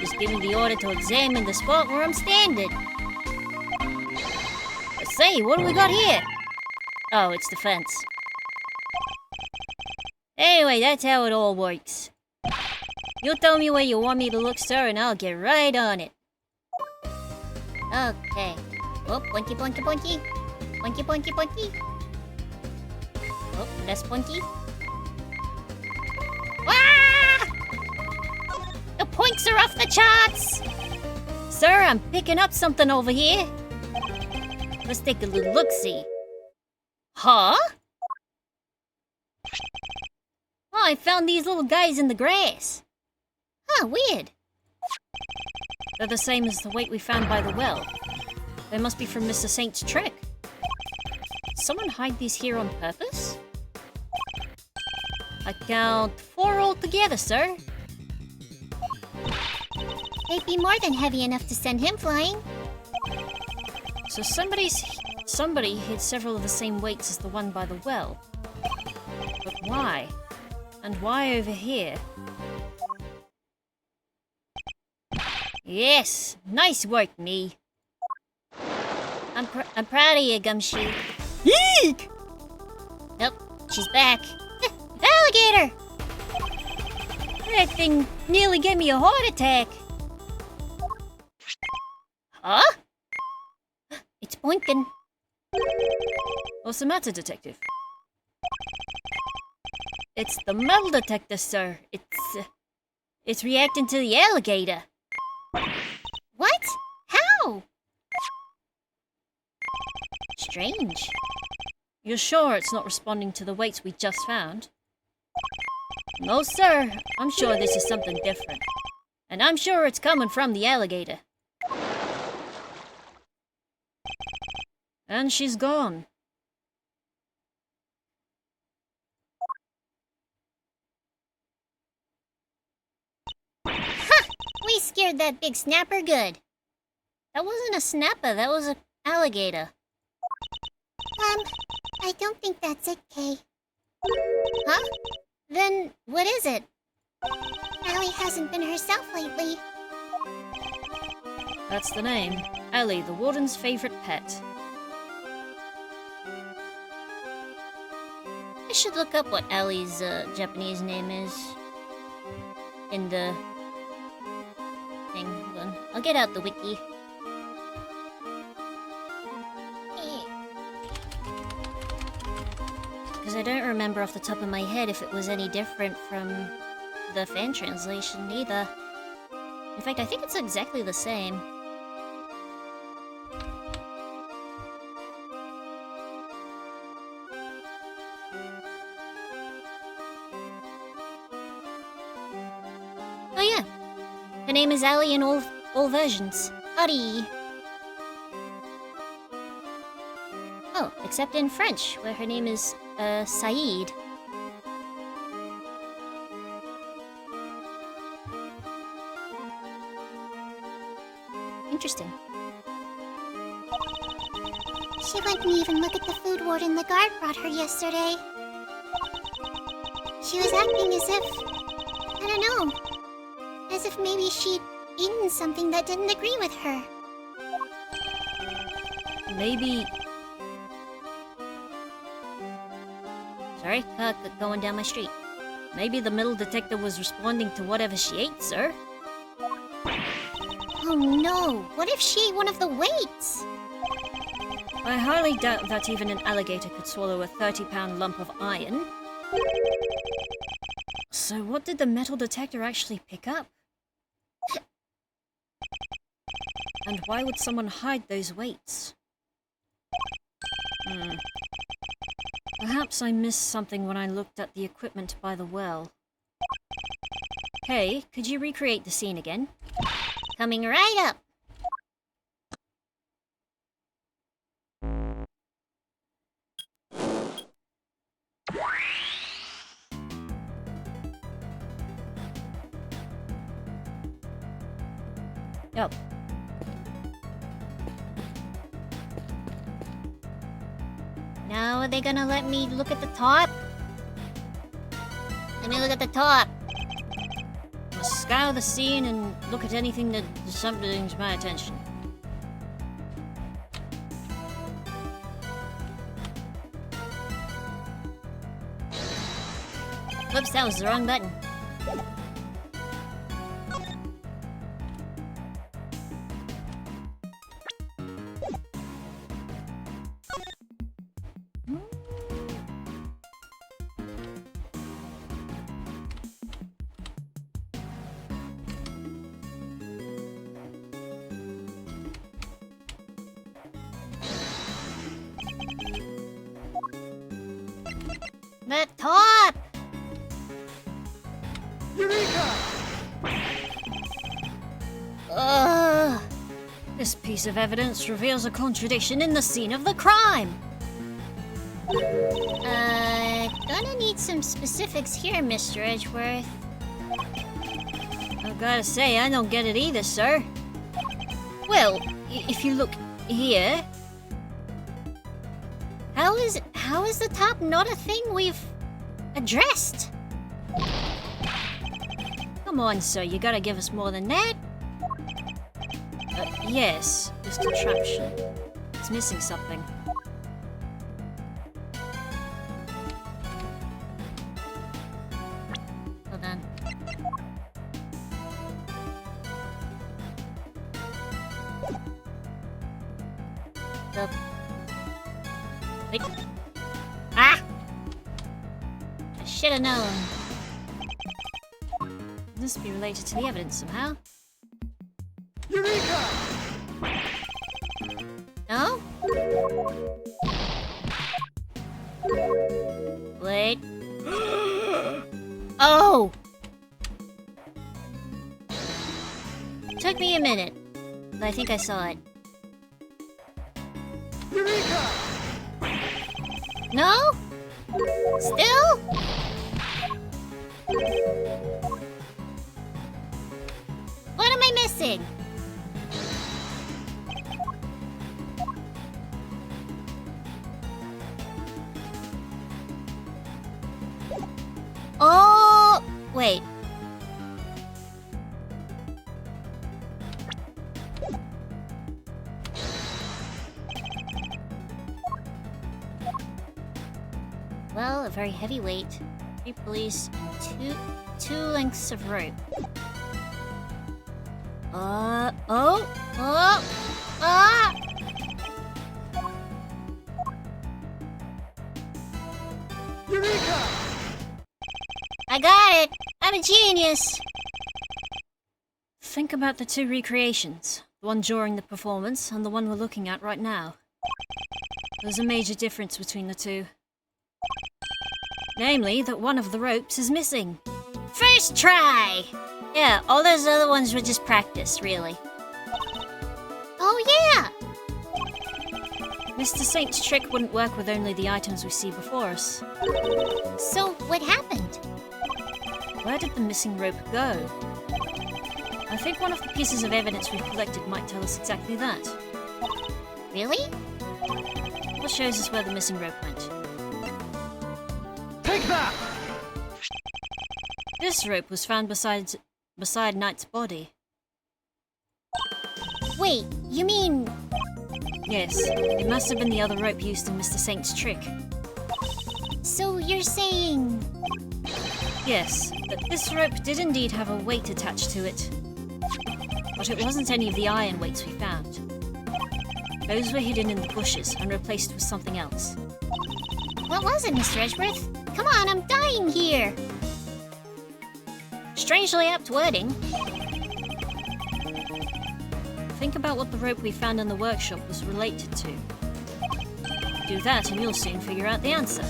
Just give me the order to examine the spot where I'm standing. But say, what do we got here? Oh, it's the fence. Anyway, that's how it all works. You tell me where you want me to look, sir, and I'll get right on it. Okay. Oh, boinky, boinky, boinky. Boinky, boinky, boinky. Oh, less pointy. Ah! The points are off the charts! Sir, I'm picking up something over here. Let's take a little look-see. Huh? Oh, I found these little guys in the grass. Huh, weird. They're the same as the weight we found by the well. They must be from Mr. Saint's trick. Did someone hide these here on purpose? I count 4 altogether, sir. They'd be more than heavy enough to send him flying. So somebody hid several of the same weights as the one by the well. But why? And why over here? Yes, nice work, me. I'm proud of you, Gumshoe. Yeek! Nope, she's back. Alligator! That thing nearly gave me a heart attack. Huh? It's pointing. What's the matter, detective? It's the metal detector, sir. It's reacting to the alligator. What? How? Strange. You're sure it's not responding to the weights we just found? No, sir. I'm sure this is something different. And I'm sure it's coming from the alligator. And she's gone. We scared that big snapper good. That wasn't a snapper, that was an alligator. I don't think that's it, Kay. Huh? Then what is it? Allie hasn't been herself lately. That's the name. Ellie, the warden's favorite pet. I should look up what Ellie's Japanese name is. In the thing. Hold on. I'll get out the wiki. Because I don't remember off the top of my head if it was any different from the fan translation either. In fact, I think it's exactly the same. Oh yeah, her name is Allie in all versions. Buddy. Oh, except in French, where her name is Saïd. Interesting. She wouldn't even look at the food warden the guard brought her yesterday. She was acting as if... I don't know. As if maybe she'd eaten something that didn't agree with her. Maybe... Sorry, going down my street. Maybe the metal detector was responding to whatever she ate, sir. Oh no! What if she ate one of the weights? I highly doubt that even an alligator could swallow a 30-pound lump of iron. So what did the metal detector actually pick up? And why would someone hide those weights? Perhaps I missed something when I looked at the equipment by the well. Hey, could you recreate the scene again? Coming right up. Yep. Now are they gonna let me look at the top? Let me look at the top. Must scour the scene and look at anything that something's my attention. Whoops, that was the wrong button. This piece of evidence reveals a contradiction in the scene of the crime. Gonna need some specifics here, Mr. Edgeworth. I've gotta say, I don't get it either, sir. Well, if you look here... How is the top not a thing we've addressed? Come on, sir, you gotta give us more than that. Yes, this contraption. It's missing something. Hold on. Wait. Ah! I should have known. This be related to the evidence somehow. Eureka! No? Wait. Oh! Took me a minute, but I think I saw it. Eureka! No? Still? What am I missing? Oh, wait. Well, a very heavy weight, 3 pulleys, and two lengths of rope. Eureka! I got it! I'm a genius! Think about the 2 recreations. The one during the performance and the one we're looking at right now. There's a major difference between the 2. Namely, that one of the ropes is missing. First try! Yeah, all those other ones were just practice, really. Oh yeah! Mr. Saint's trick wouldn't work with only the items we see before us. So what happened? Where did the missing rope go? I think one of the pieces of evidence we've collected might tell us exactly that. Really? What shows us where the missing rope went? Take that! This rope was found beside Knight's body. Wait, you mean... Yes, it must have been the other rope used in Mr. Saint's trick. So you're saying... Yes, that this rope did indeed have a weight attached to it. But it wasn't any of the iron weights we found. Those were hidden in the bushes and replaced with something else. What was it, Mr. Edgeworth? Come on, I'm dying here! Strangely apt wording. Think about what the rope we found in the workshop was related to. Do that and you'll soon figure out the answer.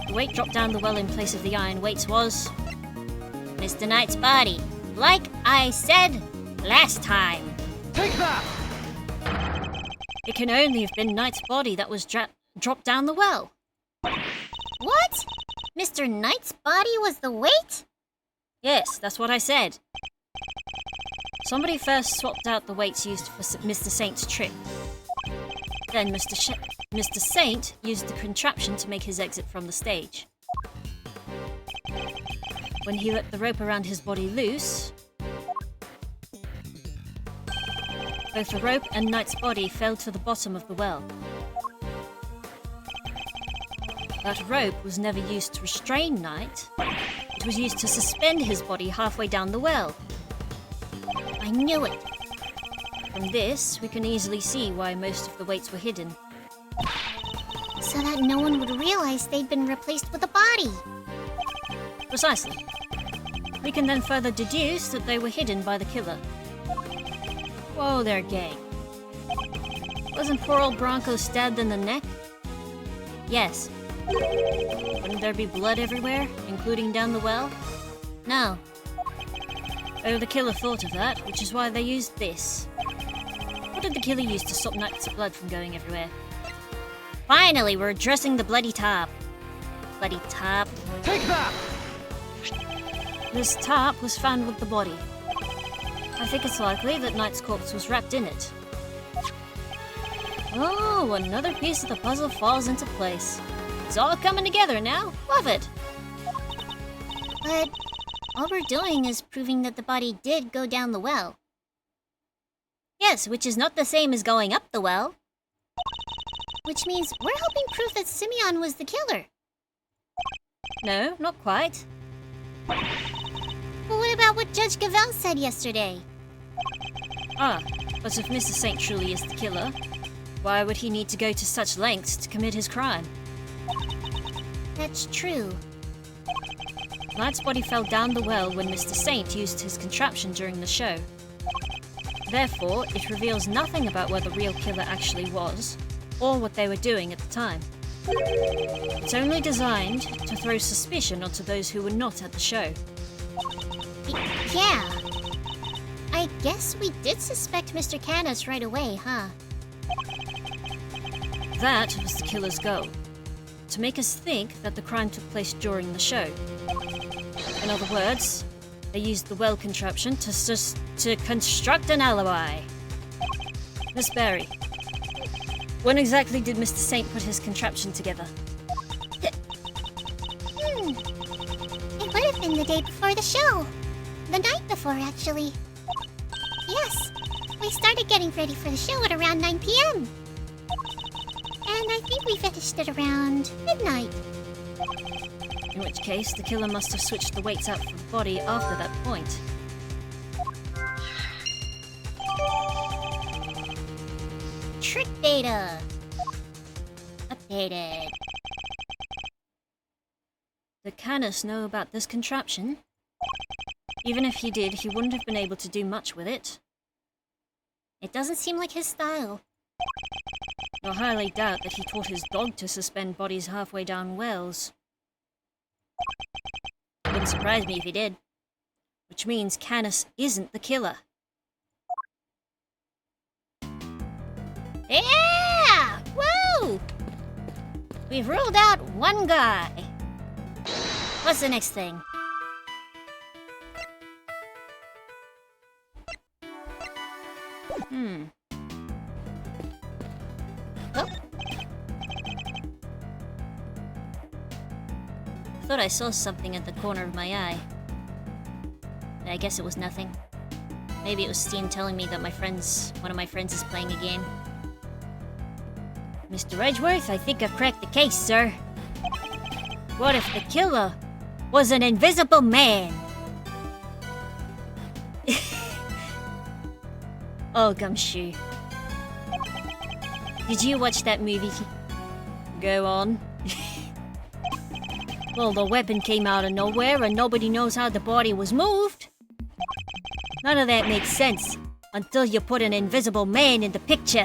The weight dropped down the well in place of the iron weights was... Mr. Knight's body. Like I said last time. Take that! It can only have been Knight's body that was dropped down the well. What? Mr. Knight's body was the weight? Yes, that's what I said. Somebody first swapped out the weights used for Mr. Saint's trick. Then Mr. Saint used the contraption to make his exit from the stage. When he let the rope around his body loose, both the rope and Knight's body fell to the bottom of the well. That rope was never used to restrain Knight. It was used to suspend his body halfway down the well. I knew it. From this, we can easily see why most of the weights were hidden. So that no one would realize they'd been replaced with a body. Precisely. We can then further deduce that they were hidden by the killer. Whoa there, gang. Wasn't poor old Bronco stabbed in the neck? Yes. Wouldn't there be blood everywhere, including down the well? No. Oh, the killer thought of that, which is why they used this. What did the killer use to stop Knight's blood from going everywhere? Finally, we're addressing the bloody top. Bloody top. Take that! This tarp was found with the body. I think it's likely that Knight's corpse was wrapped in it. Oh, another piece of the puzzle falls into place. It's all coming together now. Love it. But all we're doing is proving that the body did go down the well. Yes, which is not the same as going up the well. Which means we're helping prove that Simeon was the killer. No, not quite. But what about what Judge Gavelle said yesterday? Ah, but if Mr. Saint truly is the killer, why would he need to go to such lengths to commit his crime? That's true. Knight's body fell down the well when Mr. Saint used his contraption during the show. Therefore, it reveals nothing about where the real killer actually was, or what they were doing at the time. It's only designed to throw suspicion onto those who were not at the show. Yeah. I guess we did suspect Mr. Canis right away, huh? That was the killer's goal. To make us think that the crime took place during the show. In other words, they used the well contraption to construct an alibi. Miss Barry, when exactly did Mr. Saint put his contraption together? It would have been the day before the show. The night before, actually. Yes, we started getting ready for the show at around 9 p.m. And I think we finished at around midnight. In which case, the killer must have switched the weights out for the body after that point. Trick data. Updated. Did Canis know about this contraption? Even if he did, he wouldn't have been able to do much with it. It doesn't seem like his style. I highly doubt that he taught his dog to suspend bodies halfway down wells. Wouldn't surprise me if he did. Which means Canis isn't the killer. Yeah! Woo! We've ruled out one guy. What's the next thing? Oh. I thought I saw something at the corner of my eye. But I guess it was nothing. Maybe it was Steam telling me that one of my friends is playing a game. Mr. Edgeworth, I think I've cracked the case, sir. What if the killer was an invisible man? Oh, gumshoe. Did you watch that movie? Go on. Well, the weapon came out of nowhere and nobody knows how the body was moved. None of that makes sense until you put an invisible man in the picture.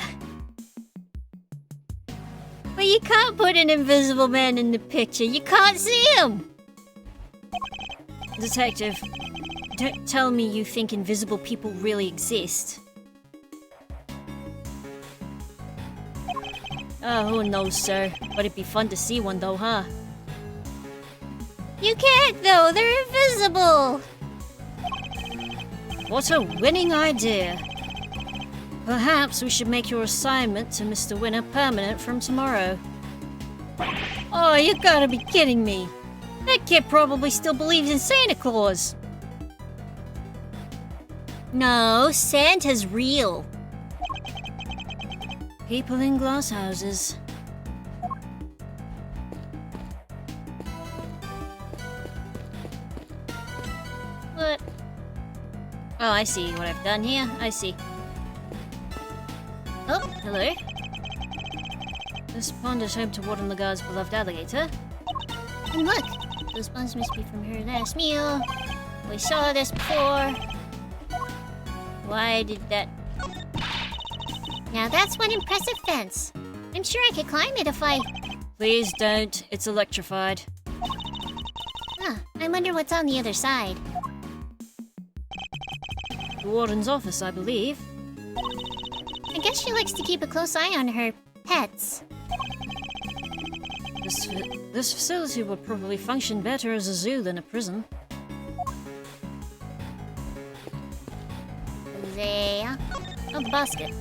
But you can't put an invisible man in the picture. You can't see him. Detective, don't tell me you think invisible people really exist. Oh, who knows, sir. But it'd be fun to see one though, huh? You can't, though. They're invisible. What a winning idea. Perhaps we should make your assignment to Mr. Winner permanent from tomorrow. Oh, you gotta be kidding me. That kid probably still believes in Santa Claus. No, Santa's real. People in glass houses. What? Oh, I see what I've done here. I see. Oh, hello. This pond is home to Warden Lagarde's beloved alligator. And look, those buns must be from her last meal. We saw this before. Why did that... Now that's one impressive fence. I'm sure I could climb it if I... Please don't. It's electrified. Huh, I wonder what's on the other side. The warden's office, I believe. I guess she likes to keep a close eye on her pets. This facility would probably function better as a zoo than a prison. There. Oh, the basket.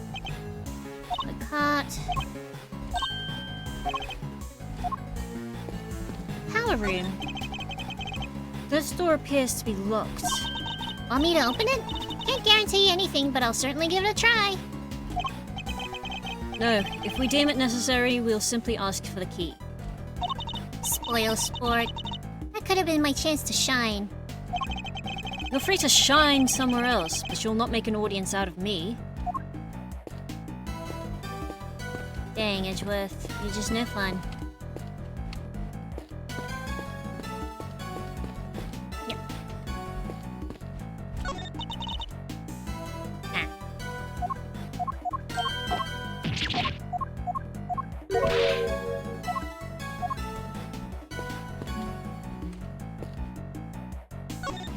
The cot. Power room. This door appears to be locked. Want me to open it? Can't guarantee anything, but I'll certainly give it a try. No, if we deem it necessary, we'll simply ask for the key. Spoil sport. That could have been my chance to shine. You're free to shine somewhere else, but you'll not make an audience out of me. Dang, Edgeworth, you're just no fun. Yep. Ah.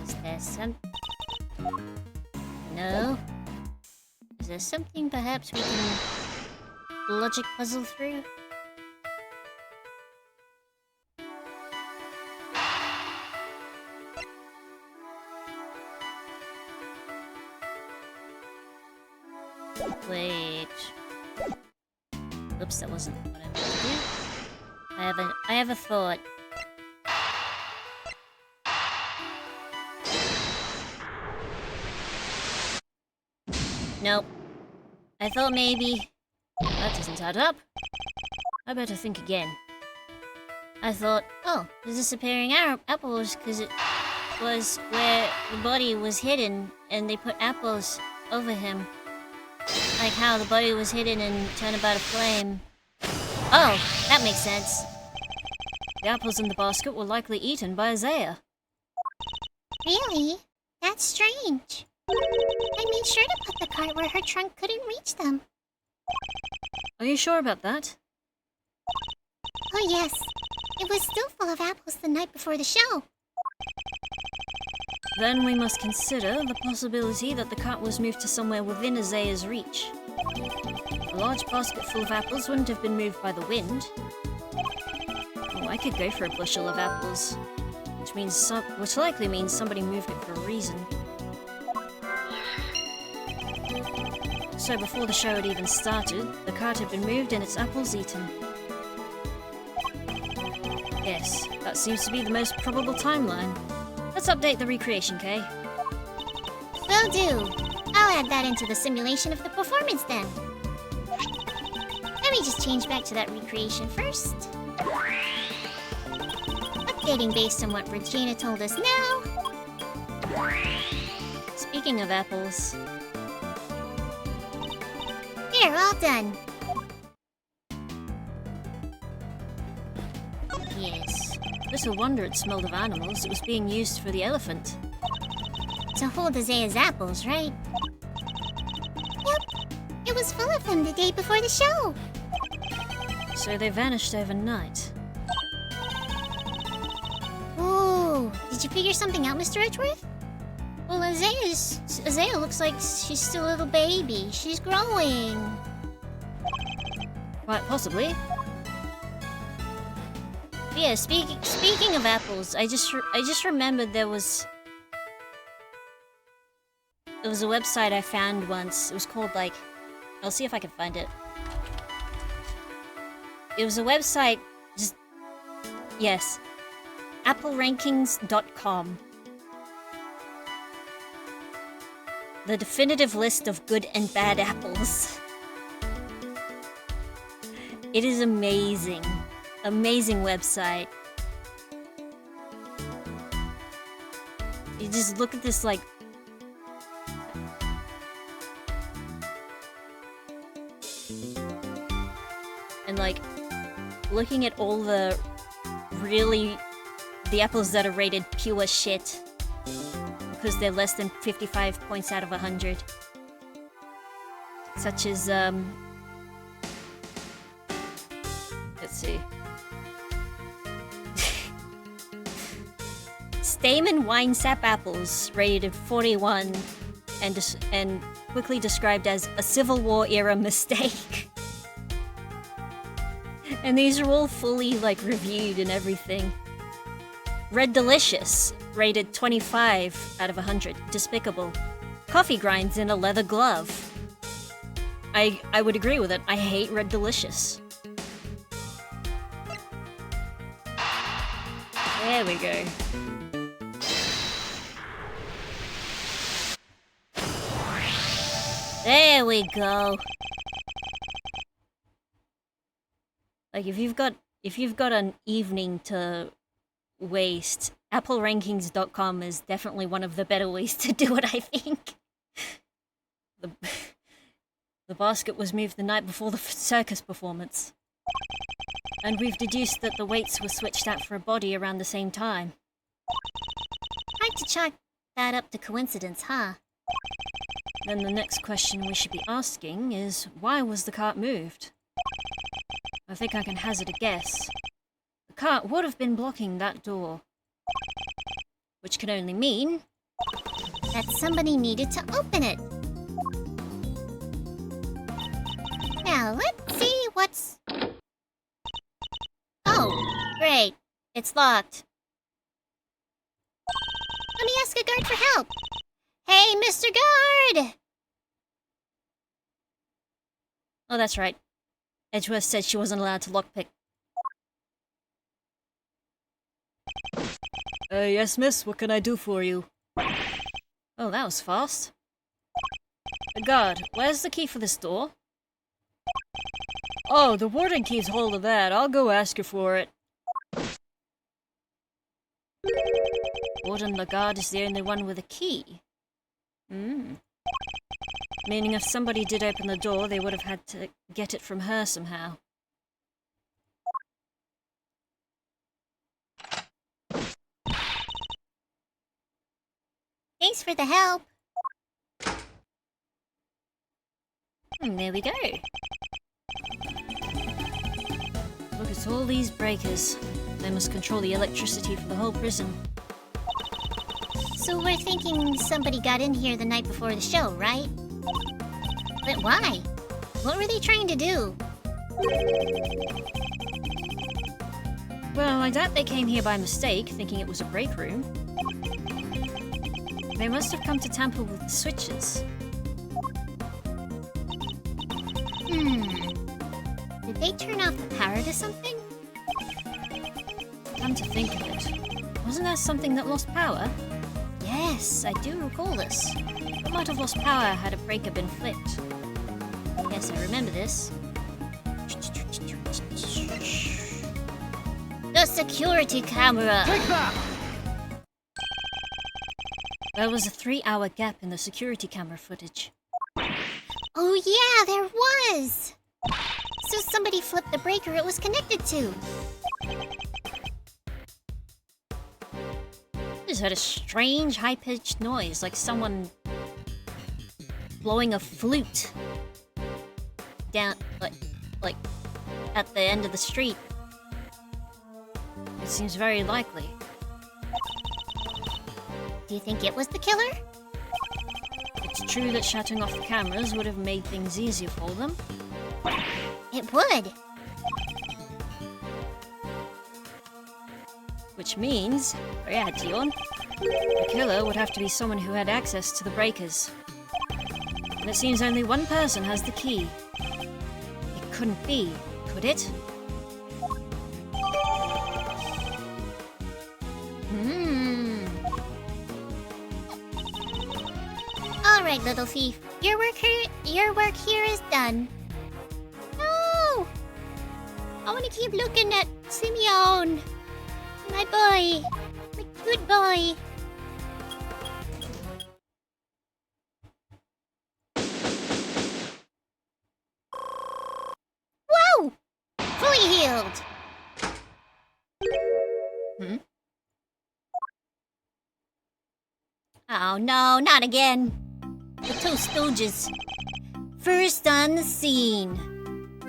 Is there some... No? Is there something perhaps we can logic puzzle through? Wait. Oops, that wasn't what I meant to do. I have a thought. Nope. I thought maybe... That doesn't add up. I better think again. I thought, oh, the disappearing apples, because it was where the body was hidden, and they put apples over him. Like how the body was hidden in Turnabout of Flame. Oh, that makes sense. The apples in the basket were likely eaten by Isaiah. Really? That's strange. I made sure to put the cart where her trunk couldn't reach them. Are you sure about that? Oh yes. It was still full of apples the night before the show. Then we must consider the possibility that the cart was moved to somewhere within Isaiah's reach. A large basket full of apples wouldn't have been moved by the wind. Oh, I could go for a bushel of apples, which likely means somebody moved it for a reason. So before the show had even started, the cart had been moved and its apples eaten. Yes, that seems to be the most probable timeline. Let's update the recreation, Kay. Will do. I'll add that into the simulation of the performance then. Let me just change back to that recreation first. Updating based on what Regina told us now. Speaking of apples... Here, all done. Yes. Little wonder it smelled of animals. It was being used for the elephant. To hold Isaiah's apples, right? Yep. It was full of them the day before the show. So they vanished overnight. Ooh, did you figure something out, Mr. Edgeworth? Well, Isaiah looks like she's still a little baby. She's growing. Quite possibly. Yeah, speaking of apples, I just remembered there was a website I found once. It was called like, I'll see if I can find it. It was a website, just yes, applerankings.com. The definitive list of good and bad apples. It is amazing. Amazing website. You just look at this like... And like, looking at all the apples that are rated pure shit. Because they're less than 55 points out of 100. Such as, let's see. Stamen wine sap apples, rated 41. and quickly described as a Civil War era mistake. And these are all fully like reviewed and everything. Red Delicious, rated 25 out of 100. Despicable. Coffee grinds in a leather glove. I would agree with it. I hate Red Delicious. There we go. There we go. Like if you've got an evening to waste, applerankings.com is definitely one of the better ways to do it, I think. The basket was moved the night before the circus performance. And we've deduced that the weights were switched out for a body around the same time. Hard to chalk that up to coincidence, huh? Then the next question we should be asking is, why was the cart moved? I think I can hazard a guess. The cart would have been blocking that door. Which can only mean... that somebody needed to open it. Now, let's see what's... Oh, great. It's locked. Let me ask a guard for help. Hey, Mr. Guard! Oh, that's right. Edgeworth said she wasn't allowed to lockpick. Yes, miss. What can I do for you? Oh, that was fast. Guard, where's the key for this door? Oh, the warden keeps hold of that. I'll go ask her for it. Warden Lagarde is the only one with a key. Meaning if somebody did open the door, they would have had to get it from her somehow. Thanks for the help. There we go. Look at all these breakers. They must control the electricity for the whole prison. So we're thinking somebody got in here the night before the show, right? But why? What were they trying to do? Well, I doubt they came here by mistake, thinking it was a break room. They must have come to tamper with the switches. Did they turn off the power to something? Come to think of it, wasn't there something that lost power? Yes, I do recall this. It might have lost power had a breaker been flipped. Yes, I remember this. The security camera! Take that! There was a 3-hour gap in the security camera footage. Oh yeah, there was! So somebody flipped the breaker it was connected to. Just heard a strange high-pitched noise, like someone blowing a flute down, like at the end of the street. It seems very likely. Do you think it was the killer? It's true that shutting off the cameras would have made things easier for them. It would. Which means, Adjourned, the killer would have to be someone who had access to the breakers. And it seems only one person has the key. It couldn't be, could it? Alright, little thief. Your work here is done. No! I want to keep looking at Simeon. My boy. My good boy. Whoa! Fully healed. Oh no, not again. The two stooges. First on the scene.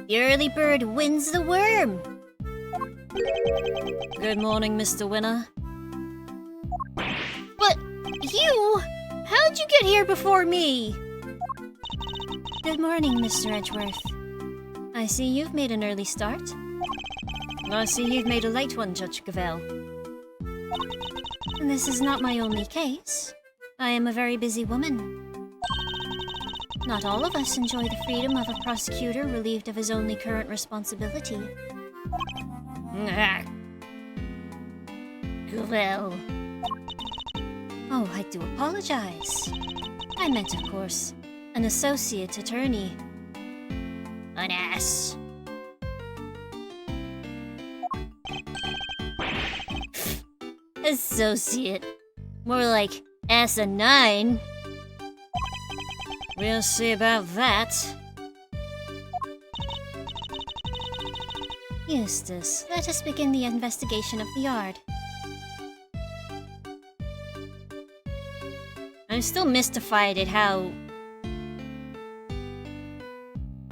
The early bird wins the worm. Good morning, Mr. Winner. But you... How'd you get here before me? Good morning, Mr. Edgeworth. I see you've made an early start. I see you've made a late one, Judge Gavel. This is not my only case. I am a very busy woman. Not all of us enjoy the freedom of a prosecutor relieved of his only current responsibility. Well, Oh, I do apologize. I meant, of course, an associate attorney. an ass. Associate. More like asinine. We'll see about that. Eustace, let us begin the investigation of the yard. I'm still mystified at how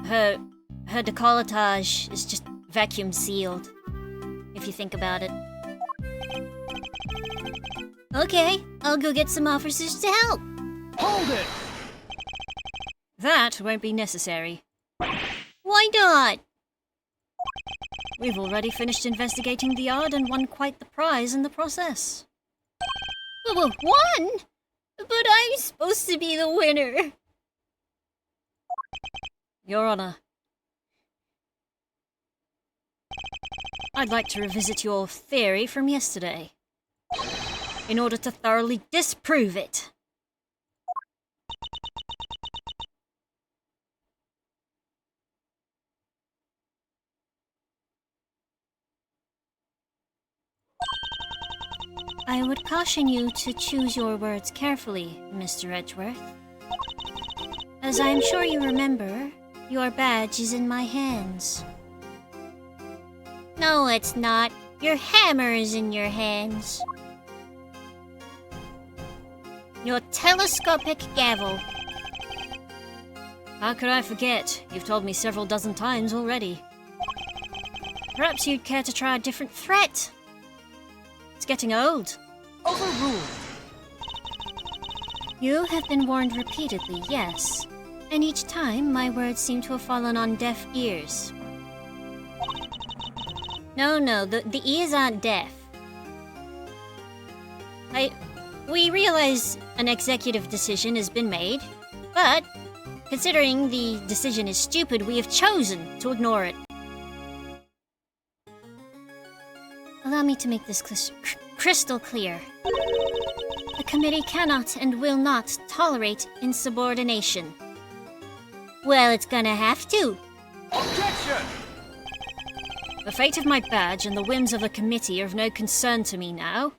her decolletage is just vacuum sealed, if you think about it. Okay, I'll go get some officers to help. Hold it! That won't be necessary. Why not? We've already finished investigating the yard and won quite the prize in the process. Won? But I'm supposed to be the winner. Your Honor, I'd like to revisit your theory from yesterday, in order to thoroughly disprove it. I would caution you to choose your words carefully, Mr. Edgeworth. As I am sure you remember, your badge is in my hands. No, it's not. Your hammer is in your hands. Your telescopic gavel. How could I forget? You've told me several dozen times already. Perhaps you'd care to try a different threat? It's getting old. Overruled. You have been warned repeatedly, yes. And each time, my words seem to have fallen on deaf ears. No, the ears aren't deaf. We realize an executive decision has been made, but considering the decision is stupid, we have chosen to ignore it. Allow me to make this crystal clear. The committee cannot and will not tolerate insubordination. Well, it's gonna have to. Objection! The fate of my badge and the whims of the committee are of no concern to me now.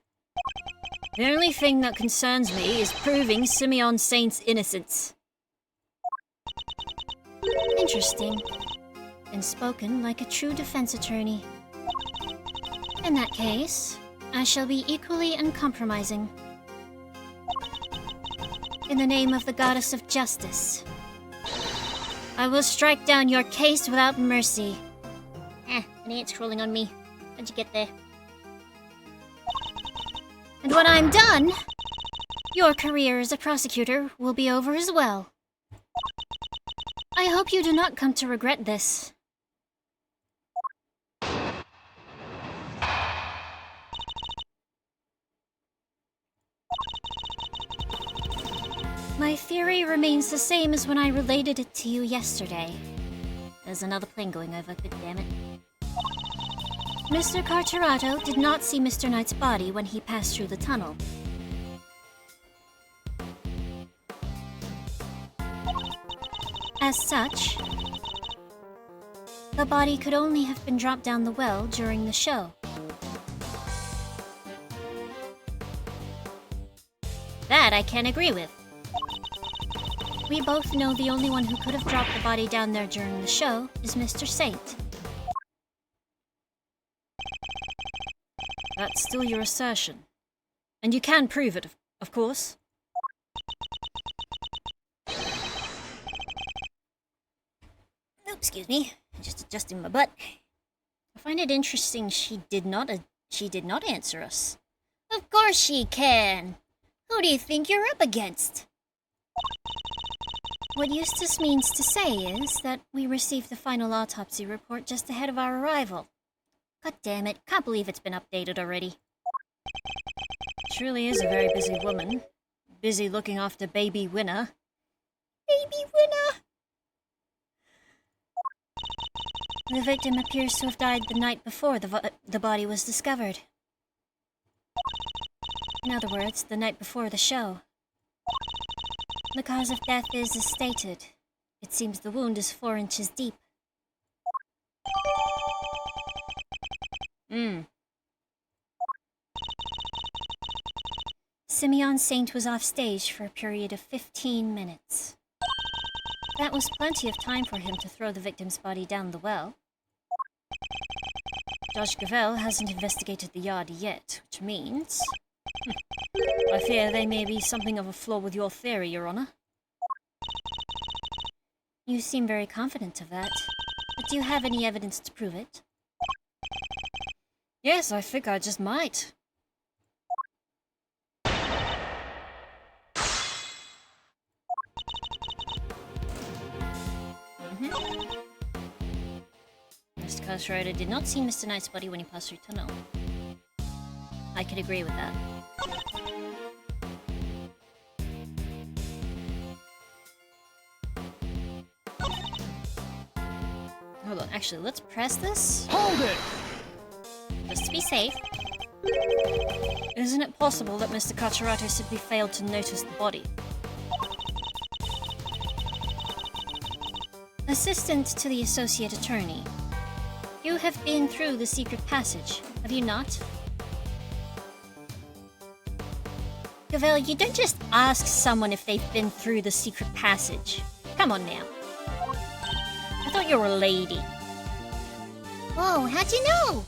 The only thing that concerns me is proving Simeon Saint's innocence. Interesting. And spoken like a true defense attorney. In that case, I shall be equally uncompromising. In the name of the goddess of justice, I will strike down your case without mercy. An ant's crawling on me. How'd you get there? And when I'm done, your career as a prosecutor will be over as well. I hope you do not come to regret this. My theory remains the same as when I related it to you yesterday. there's another plane going over, good damn it. Mr. Carterato did not see Mr. Knight's body when he passed through the tunnel. As such, the body could only have been dropped down the well during the show. That I can agree with. We both know the only one who could have dropped the body down there during the show is Mr. Saint. That's still your assertion. And you can prove it, of course. Excuse me, just adjusting my butt. I find it interesting she did not answer us. Of course she can. Who do you think you're up against? What Eustace means to say is that we received the final autopsy report just ahead of our arrival. God damn it, can't believe it's been updated already. Truly is a very busy woman. Busy looking after baby Winner. Baby Winner! The victim appears to have died the night before the body was discovered. In other words, the night before the show. The cause of death is as stated. It seems the wound is 4 inches deep. Simeon Saint was off stage for a period of 15 minutes. That was plenty of time for him to throw the victim's body down the well. Judge Gavel hasn't investigated the yard yet, which means... I fear there may be something of a flaw with your theory, Your Honor. You seem very confident of that, but do you have any evidence to prove it? Yes, I think I just might. Mr. Cartwright did not see Mr. Knight's body when he passed through tunnel. I could agree with that. Hold on, actually, let's press this. Hold it! Just to be safe. Isn't it possible that Mr. Cartwright simply failed to notice the body? Assistant to the Associate Attorney. You have been through the secret passage, have you not? Gavel, you don't just ask someone if they've been through the secret passage. Come on now. I thought you were a lady. Whoa, how'd you know?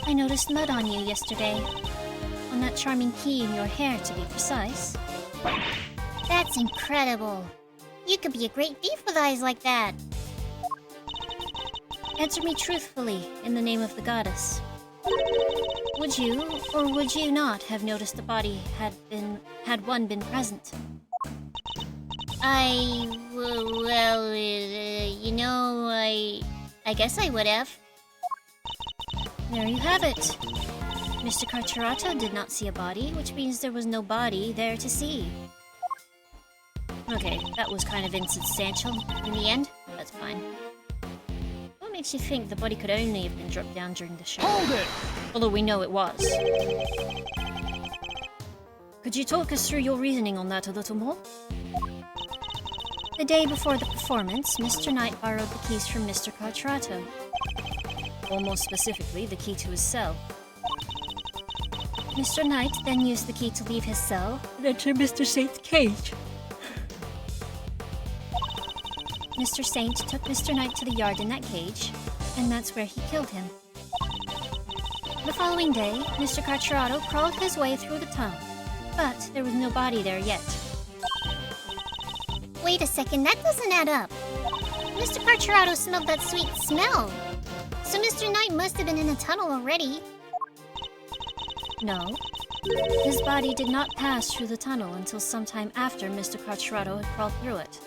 I noticed mud on you yesterday. On that charming key in your hair, to be precise. That's incredible. You could be a great thief with eyes like that. Answer me truthfully, in the name of the goddess. Would you, or would you not, have noticed the body had one been present? I guess I would have. There you have it. Mr. Cartwright did not see a body, which means there was no body there to see. Okay, that was kind of insubstantial in the end. That's fine. What makes you think the body could only have been dropped down during the show? Hold it! Although we know it was. Could you talk us through your reasoning on that a little more? The day before the performance, Mr. Knight borrowed the keys from Mr. Cartwright. Or more specifically, the key to his cell. Mr. Knight then used the key to leave his cell and enter Mr. Saint's cage. Mr. Saint took Mr. Knight to the yard in that cage, and that's where he killed him. The following day, Mr. Cartwright crawled his way through the tunnel, but there was no body there yet. Wait a second, that doesn't add up. Mr. Cartwright smelled that sweet smell. So Mr. Knight must have been in a tunnel already. No. His body did not pass through the tunnel until sometime after Mr. Cartwright had crawled through it.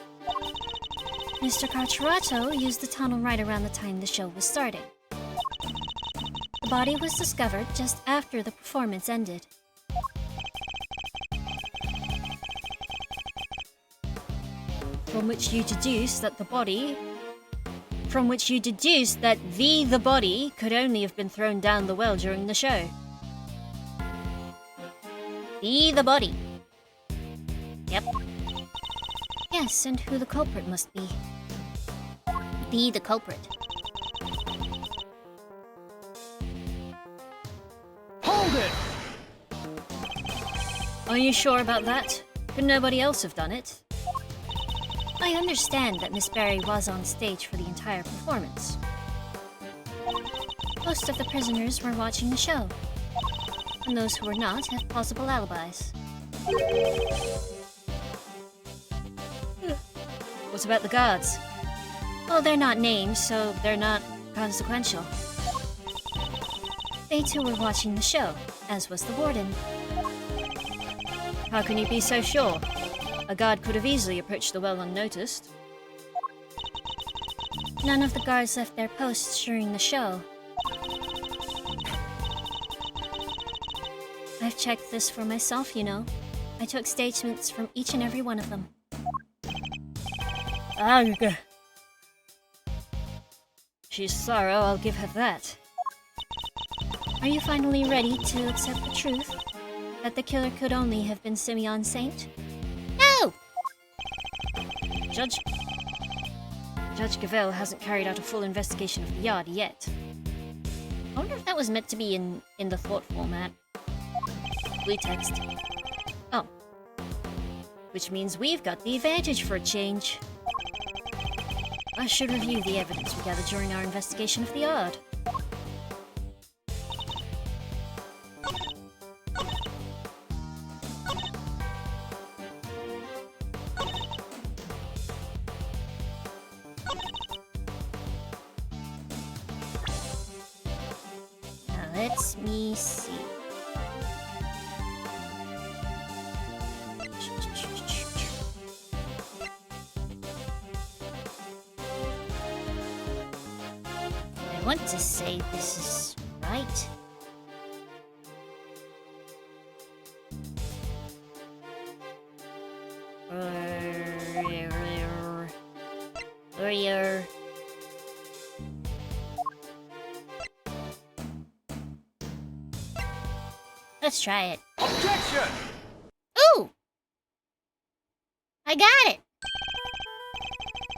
Mr. Cartwright used the tunnel right around the time the show was starting. The body was discovered just after the performance ended. From which you deduce that the body could only have been thrown down the well during the show. The body. Yep. Yes, and who the culprit must be. The culprit. Hold it! Are you sure about that? Could nobody else have done it? I understand that Miss Barry was on stage for the entire performance. Most of the prisoners were watching the show, and those who were not have plausible alibis. What about the guards? Well, they're not named, so they're not consequential. They too were watching the show, as was the warden. How can you be so sure? A guard could have easily approached the well unnoticed. None of the guards left their posts during the show. I've checked this for myself, you know. I took statements from each and every one of them. Ugh. She's thorough, I'll give her that. Are you finally ready to accept the truth? That the killer could only have been Simeon Saint? No! Judge Gavel hasn't carried out a full investigation of the yard yet. I wonder if that was meant to be in the thought format. We text. Oh. Which means we've got the advantage for a change. I should review the evidence we gathered during our investigation of the yard. Now let me see. I want to say this is right. Let's try it. Objection! Ooh! I got it!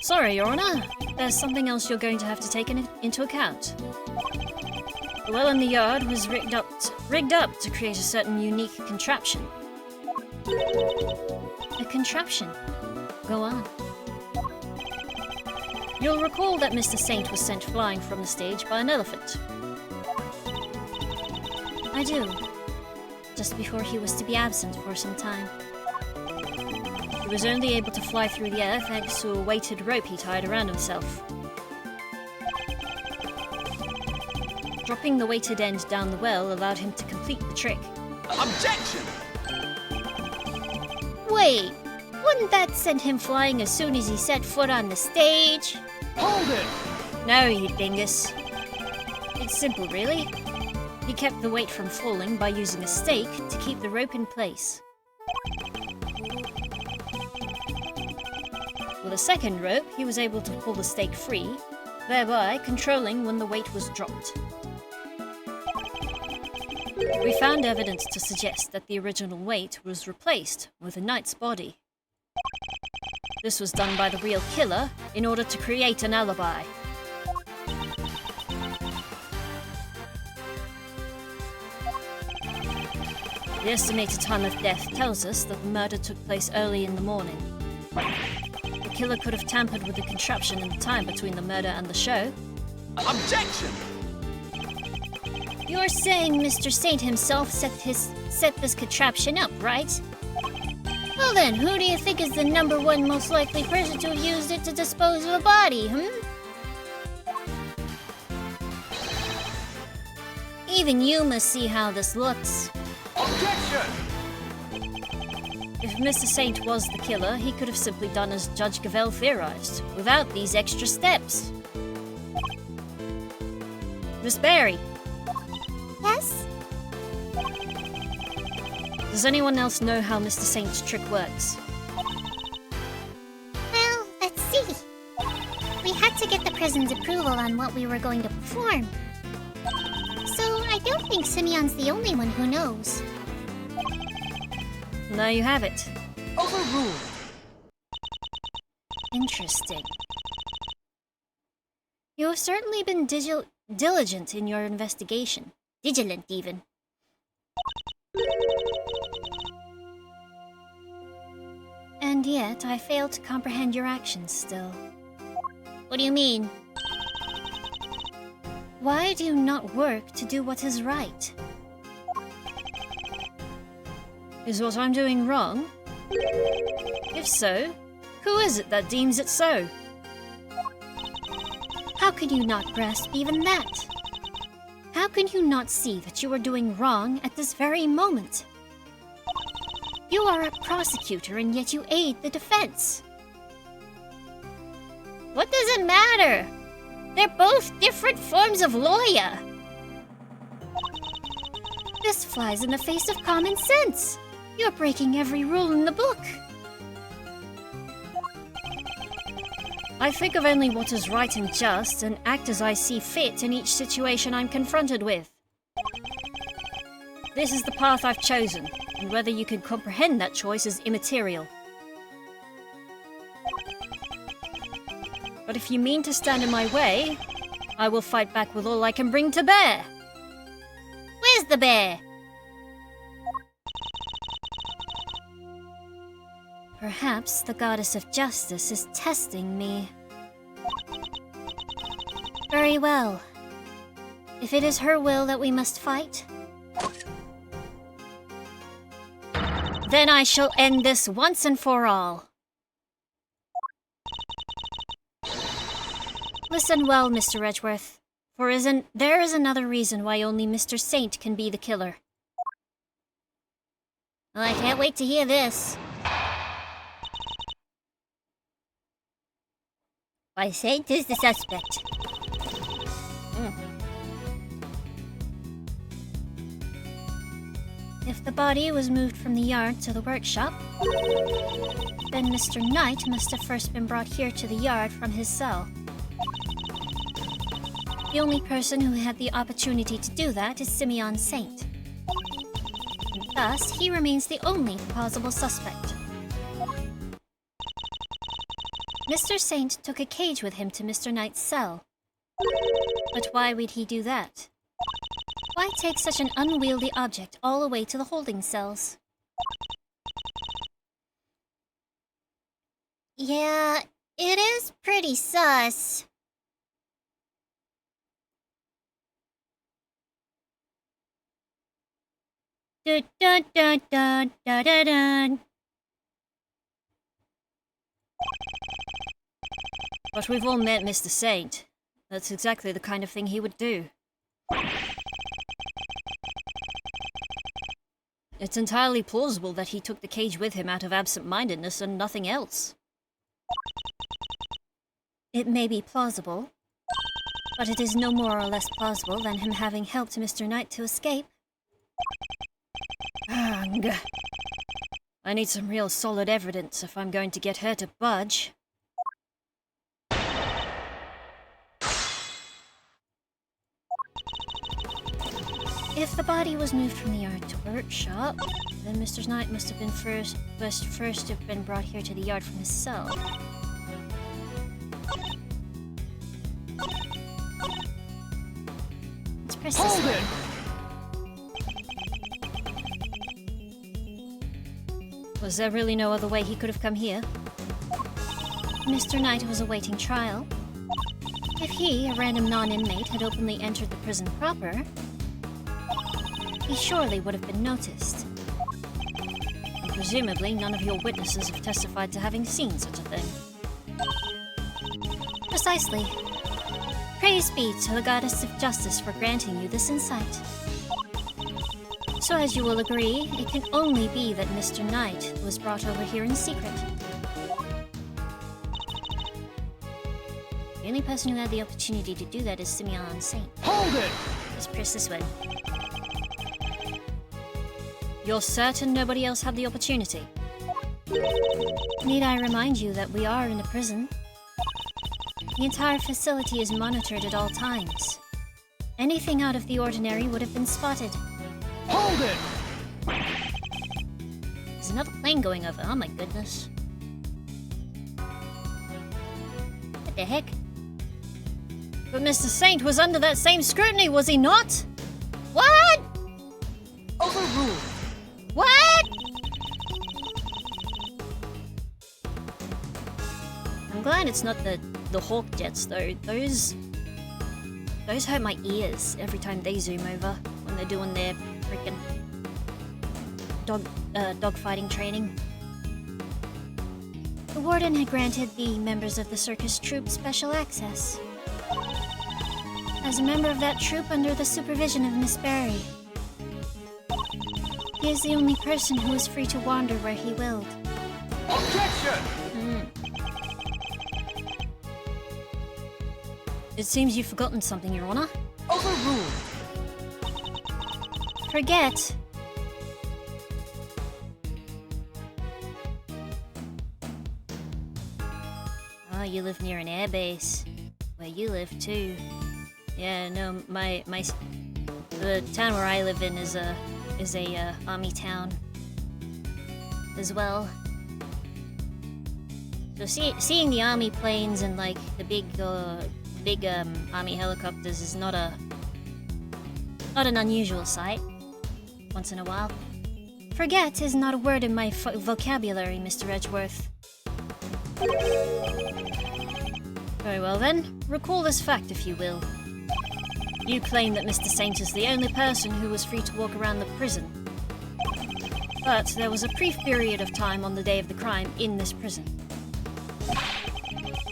Sorry, Your Honor. There's something else you're going to have to take into account. The well in the yard was rigged up to create a certain unique contraption. A contraption. Go on. You'll recall that Mr. Saint was sent flying from the stage by an elephant. I do. Just before he was to be absent for some time. He was only able to fly through the air thanks to a weighted rope he tied around himself. Dropping the weighted end down the well allowed him to complete the trick. Objection! Wait, wouldn't that send him flying as soon as he set foot on the stage? Hold it! No, you dingus. It's simple, really. He kept the weight from falling by using a stake to keep the rope in place. With a second rope, he was able to pull the stake free, thereby controlling when the weight was dropped. We found evidence to suggest that the original weight was replaced with a knight's body. This was done by the real killer in order to create an alibi. The estimated time of death tells us that the murder took place early in the morning. The killer could have tampered with the contraption in the time between the murder and the show. Objection! You're saying Mr. Saint himself set this contraption up, right? Well then, who do you think is the #1 most likely person to have used it to dispose of a body, Even you must see how this looks. Objection! If Mr. Saint was the killer, he could have simply done as Judge Gavel theorized, without these extra steps. Miss Barry, Yes? does anyone else know how Mr. Saint's trick works? Well, let's see. We had to get the prison's approval on what we were going to perform. So I don't think Simeon's the only one who knows. There you have it. Overruled! Interesting. You have certainly been diligent in your investigation. Vigilant, even. And yet, I fail to comprehend your actions still. What do you mean? Why do you not work to do what is right? Is what I'm doing wrong? If so, who is it that deems it so? How can you not grasp even that? How can you not see that you are doing wrong at this very moment? You are a prosecutor and yet you aid the defense. What does it matter? They're both different forms of lawyer. This flies in the face of common sense. You're breaking every rule in the book. I think of only what is right and just, and act as I see fit in each situation I'm confronted with. This is the path I've chosen, and whether you can comprehend that choice is immaterial. But if you mean to stand in my way, I will fight back with all I can bring to bear. Where's the bear? Perhaps the goddess of justice is testing me. Very well. If it is her will that we must fight, Then I shall end this once and for all. listen well, Mr. Edgeworth, for there is another reason why only Mr. Saint can be the killer. Well, I can't wait to hear this. Why, Saint is the suspect. If the body was moved from the yard to the workshop, then Mr. Knight must have first been brought here to the yard from his cell. The only person who had the opportunity to do that is Simeon Saint. And thus, he remains the only plausible suspect. Mr. Saint took a cage with him to Mr. Knight's cell. But why would he do that? Why take such an unwieldy object all the way to the holding cells? Yeah, it is pretty sus. Dun dun dun dun dun dun dun. But we've all met Mr. Saint. That's exactly the kind of thing he would do. It's entirely plausible that he took the cage with him out of absent-mindedness and nothing else. It may be plausible, but it is no more or less plausible than him having helped Mr. Knight to escape. Ugh. I need some real solid evidence if I'm going to get her to budge. If the body was moved from the yard to workshop, then Mr. Knight must have been first have been brought here to the yard from his cell. Let's press this Hold button. it! Was there really no other way he could have come here? Mr. Knight was awaiting trial. If he, a random non-inmate, had openly entered the prison proper, he surely would have been noticed. And presumably none of your witnesses have testified to having seen such a thing. Precisely. Praise be to the goddess of justice for granting you this insight. So as you will agree, it can only be that Mr. Knight was brought over here in secret. The only person who had the opportunity to do that is Simeon Saint. Hold it! Let's press this one. You're certain nobody else had the opportunity? Need I remind you that we are in a prison? The entire facility is monitored at all times. Anything out of the ordinary would have been spotted. Hold it! There's another plane going over. Oh my goodness. What the heck? But Mr. Saint was under that same scrutiny, was he not? What? Overruled! What? I'm glad it's not the Hawk jets though. Those hurt my ears every time they zoom over when they're doing their freaking dogfighting training. The warden had granted the members of the circus troupe special access. As a member of that troupe under the supervision of Miss Barry, he He is the only person who is free to wander where he willed. Objection! It seems you've forgotten something, Your Honor. Overruled. Forget. Oh, you live near an airbase. Where you live too. Yeah, no, the town where I live in is a army town As well. So seeing the army planes and like the big army helicopters is not an unusual sight. Once in a while. Forget is not a word in my vocabulary, Mr. Edgeworth. Very well then, recall this fact if you will. You claim that Mr. Saint is the only person who was free to walk around the prison. But there was a brief period of time on the day of the crime in this prison.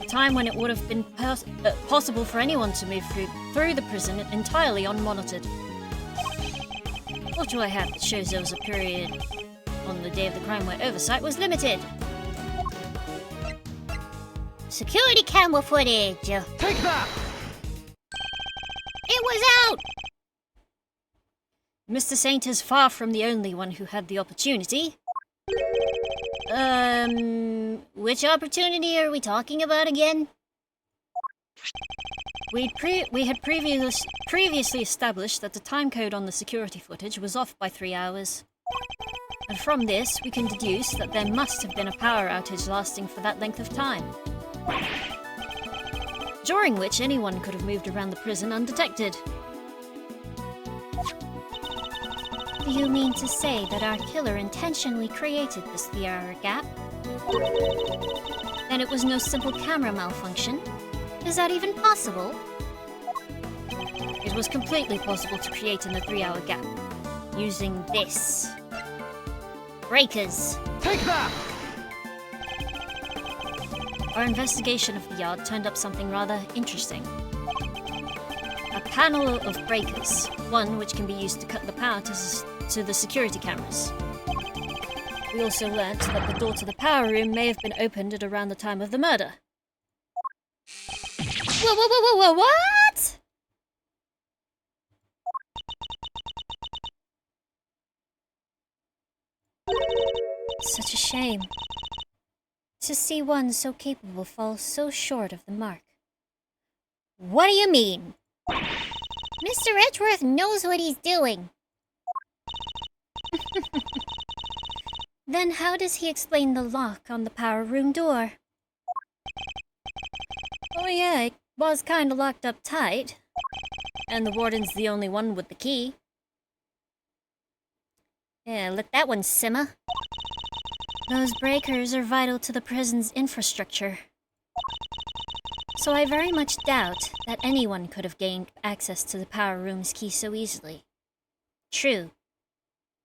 A time when it would have been possible for anyone to move through the prison entirely unmonitored. What do I have that shows there was a period on the day of the crime where oversight was limited? Security camera footage! Take that! It was out! Mr. Saint is far from the only one who had the opportunity. Which opportunity are we talking about again? We had previously established that the time code on the security footage was off by 3 hours. And from this, we can deduce that there must have been a power outage lasting for that length of time. During which anyone could have moved around the prison undetected. Do you mean to say that our killer intentionally created this 3-hour gap? Then it was no simple camera malfunction? Is that even possible? It was completely possible to create in the 3-hour gap. Using this. Breakers. Take that! Our investigation of the yard turned up something rather interesting. A panel of breakers, one which can be used to cut the power to the security cameras. We also learnt that the door to the power room may have been opened at around the time of the murder. What? Such a shame. To see one so capable fall so short of the mark. What do you mean? Mr. Edgeworth knows what he's doing. Then how does he explain the lock on the power room door? Oh yeah, it was kinda locked up tight. And the warden's the only one with the key. Yeah, let that one simmer. Those breakers are vital to the prison's infrastructure. So I very much doubt that anyone could have gained access to the power room's key so easily. True.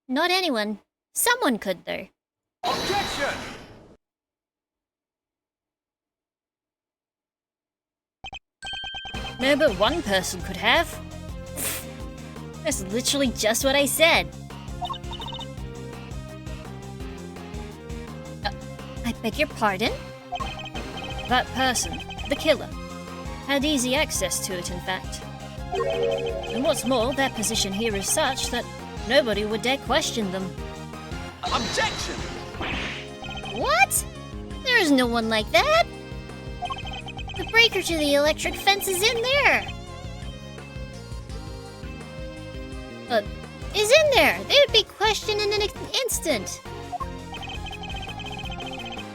Not anyone. Someone could, though. Objection! No, but one person could have. That's literally just what I said. I beg your pardon? That person, the killer, had easy access to it, in fact. And what's more, their position here is such that nobody would dare question them. Objection! What? There is no one like that. The breaker to the electric fence is in there. Is in there. They would be questioned in an instant.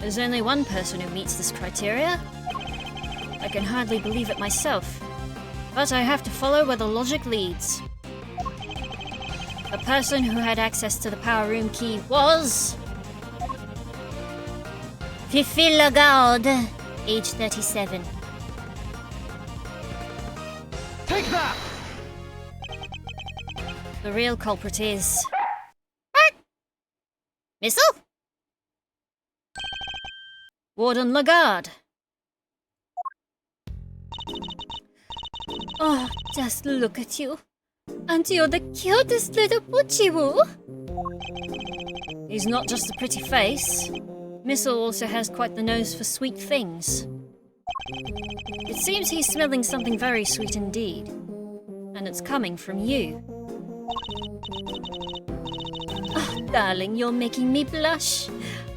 There's only one person who meets this criteria. I can hardly believe it myself. But I have to follow where the logic leads. A person who had access to the power room key was... Fifi Lagarde, age 37. Take that! The real culprit is... Missile? Warden Lagarde. Oh, just look at you. And you're the cutest little Poochie-woo. He's not just a pretty face. Missile also has quite the nose for sweet things. It seems he's smelling something very sweet indeed. And it's coming from you. Oh, darling, you're making me blush.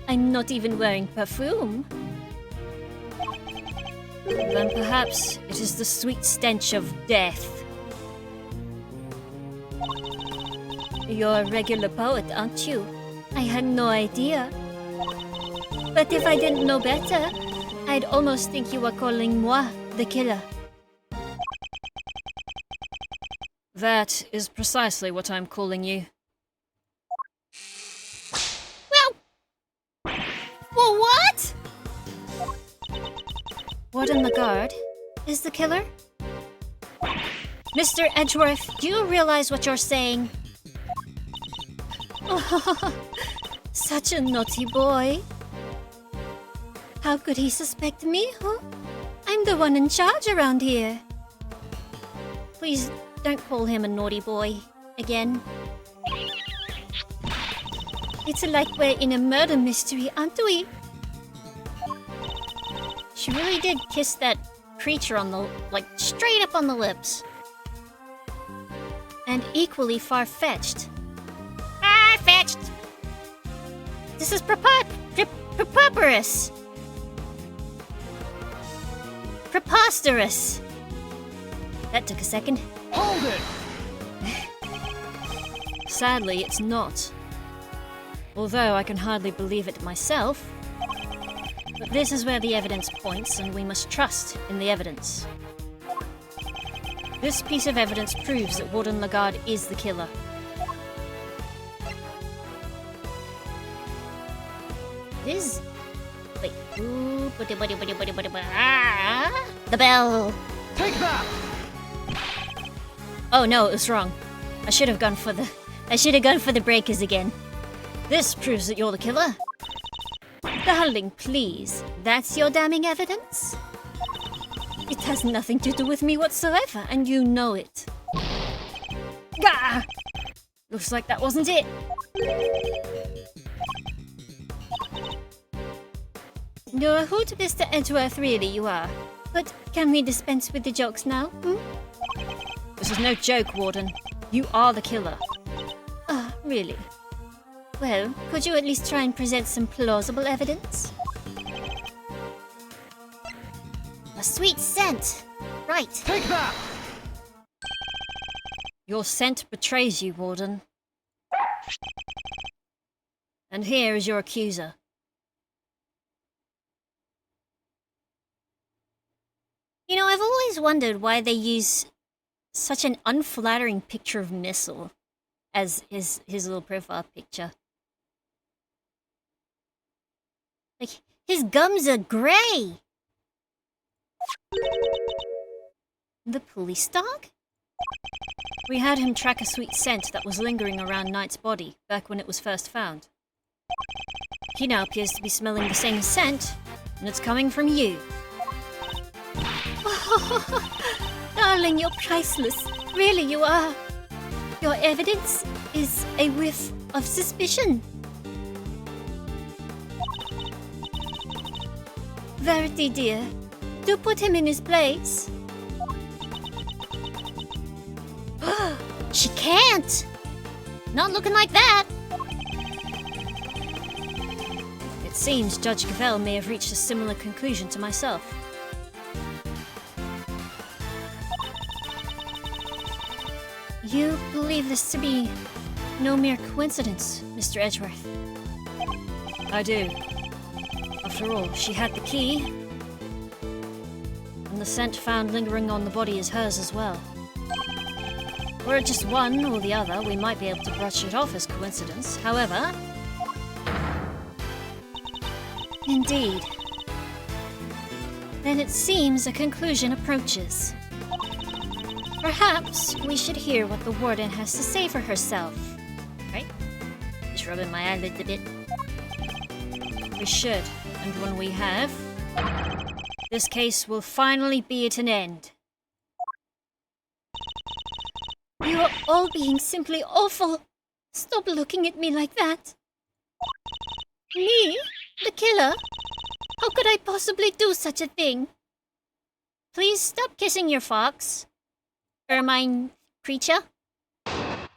I'm not even wearing perfume. Then perhaps it is the sweet stench of death. You're a regular poet, aren't you? I had no idea. But if I didn't know better, I'd almost think you were calling moi the killer. That is precisely what I'm calling you. Well, what? Warden Lagarde is the killer? Mr. Edgeworth, do you realize what you're saying? Oh, such a naughty boy. How could he suspect me, huh? I'm the one in charge around here. Please don't call him a naughty boy again. It's like we're in a murder mystery, aren't we? She really did kiss that creature on the, straight up on the lips. And equally far-fetched. Far-fetched! This is preposterous! Preposterous! That took a second. Hold it! Sadly, it's not. Although I can hardly believe it myself. But this is where the evidence points, and we must trust in the evidence. This piece of evidence proves that Warden Lagarde is the killer. This... Wait. The bell! Take that! Oh no, it was wrong. I should have gone for the breakers again. This proves that you're the killer. Darling, please. That's your damning evidence? It has nothing to do with me whatsoever, and you know it. Gah! Looks like that wasn't it. You're a hoot, Mr. Edgeworth, really you are. But can we dispense with the jokes now, hmm? This is no joke, Warden. You are the killer. Ah, really? Well, could you at least try and present some plausible evidence? A sweet scent! Right. Take that! Your scent betrays you, Warden. And here is your accuser. You know, I've always wondered why they use such an unflattering picture of Missile as his little profile picture. Like, his gums are grey! The police dog? We had him track a sweet scent that was lingering around Knight's body back when it was first found. He now appears to be smelling the same scent, and it's coming from you. Darling, you're priceless. Really, you are. Your evidence is a whiff of suspicion. Verity, dear, do put him in his place. She can't! Not looking like that! It seems Judge Cavell may have reached a similar conclusion to myself. You believe this to be no mere coincidence, Mr. Edgeworth? I do. After all, she had the key, and the scent found lingering on the body is hers as well. Were it just one or the other, we might be able to brush it off as coincidence. However... Indeed. Then it seems a conclusion approaches. Perhaps we should hear what the warden has to say for herself. Right? Just rubbing my eyelid a bit. We should, and when we have, this case will finally be at an end. You are all being simply awful. Stop looking at me like that. Me? The killer? How could I possibly do such a thing? Please stop kissing your fox. Ermine creature. I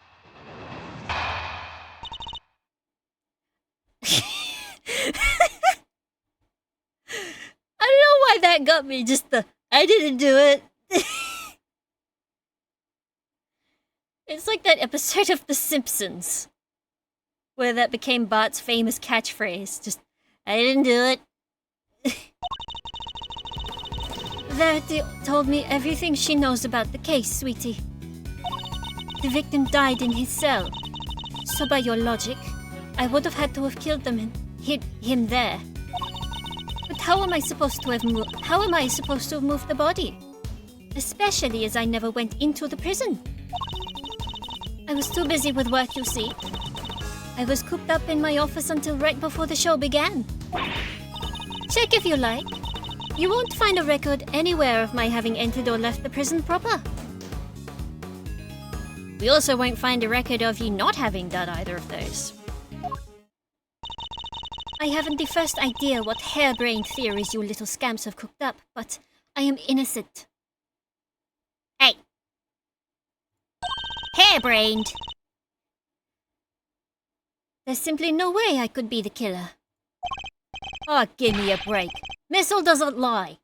don't know why that got me, just the I didn't do it. It's like that episode of The Simpsons where that became Bart's famous catchphrase. Just, I didn't do it. Verity told me everything she knows about the case, sweetie. The victim died in his cell. So by your logic, I would have had to have killed them and hid him there. But how am I supposed to have moved the body? Especially as I never went into the prison. I was too busy with work, you see. I was cooped up in my office until right before the show began. Check if you like. You won't find a record anywhere of my having entered or left the prison proper. We also won't find a record of you not having done either of those. I haven't the first idea what harebrained theories you little scamps have cooked up, but I am innocent. Hey! Harebrained! There's simply no way I could be the killer. Oh, give me a break. Missile doesn't lie.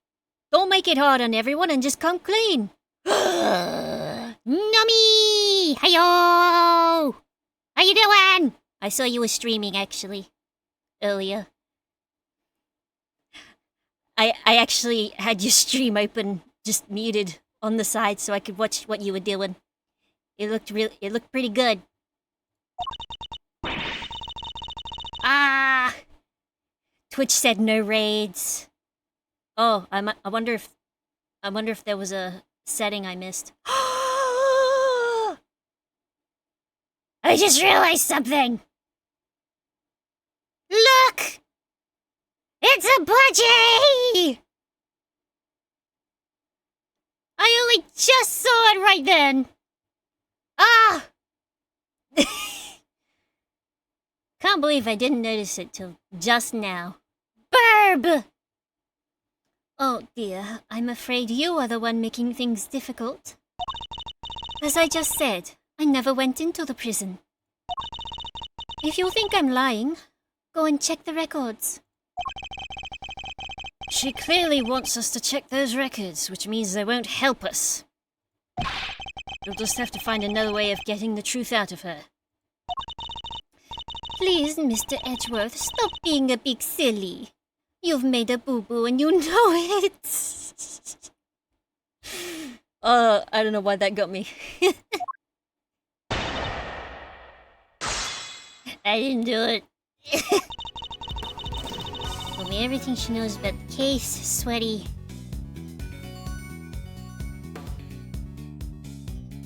Don't make it hard on everyone and just come clean. Nummy! Hiyo! How you doing? I saw you were streaming, actually. Earlier. I actually had your stream open, just muted on the side so I could watch what you were doing. It looked pretty good. Ah! Twitch said no raids. Oh, I wonder if there was a setting I missed. I just realized something. Look! It's a budgie! I only just saw it right then. Ah! Can't believe I didn't notice it till just now. Birb! Oh dear, I'm afraid you are the one making things difficult. As I just said, I never went into the prison. If you think I'm lying, go and check the records. She clearly wants us to check those records, which means they won't help us. We'll just have to find another way of getting the truth out of her. Please, Mr. Edgeworth, stop being a big silly. You've made a boo-boo and you know it. I don't know why that got me. I didn't do it. Told me everything she knows about the case, sweaty.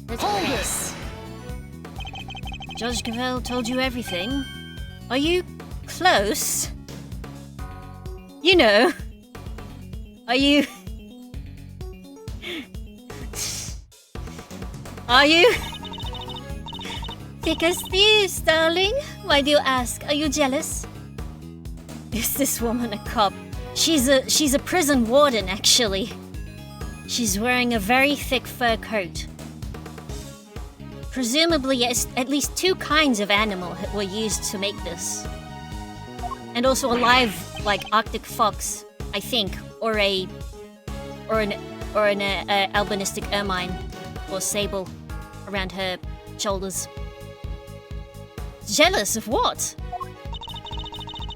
Let's press. Judge Cavell told you everything. Are you close? You know. Are you... Are you? Thick as thieves, darling. Why do you ask? Are you jealous? Is this woman a cop? She's a prison warden, actually. She's wearing a very thick fur coat. Presumably, at least 2 kinds of animal were used to make this. And also a live, like, Arctic fox, I think, or an albinistic ermine or sable around her shoulders. Jealous of what?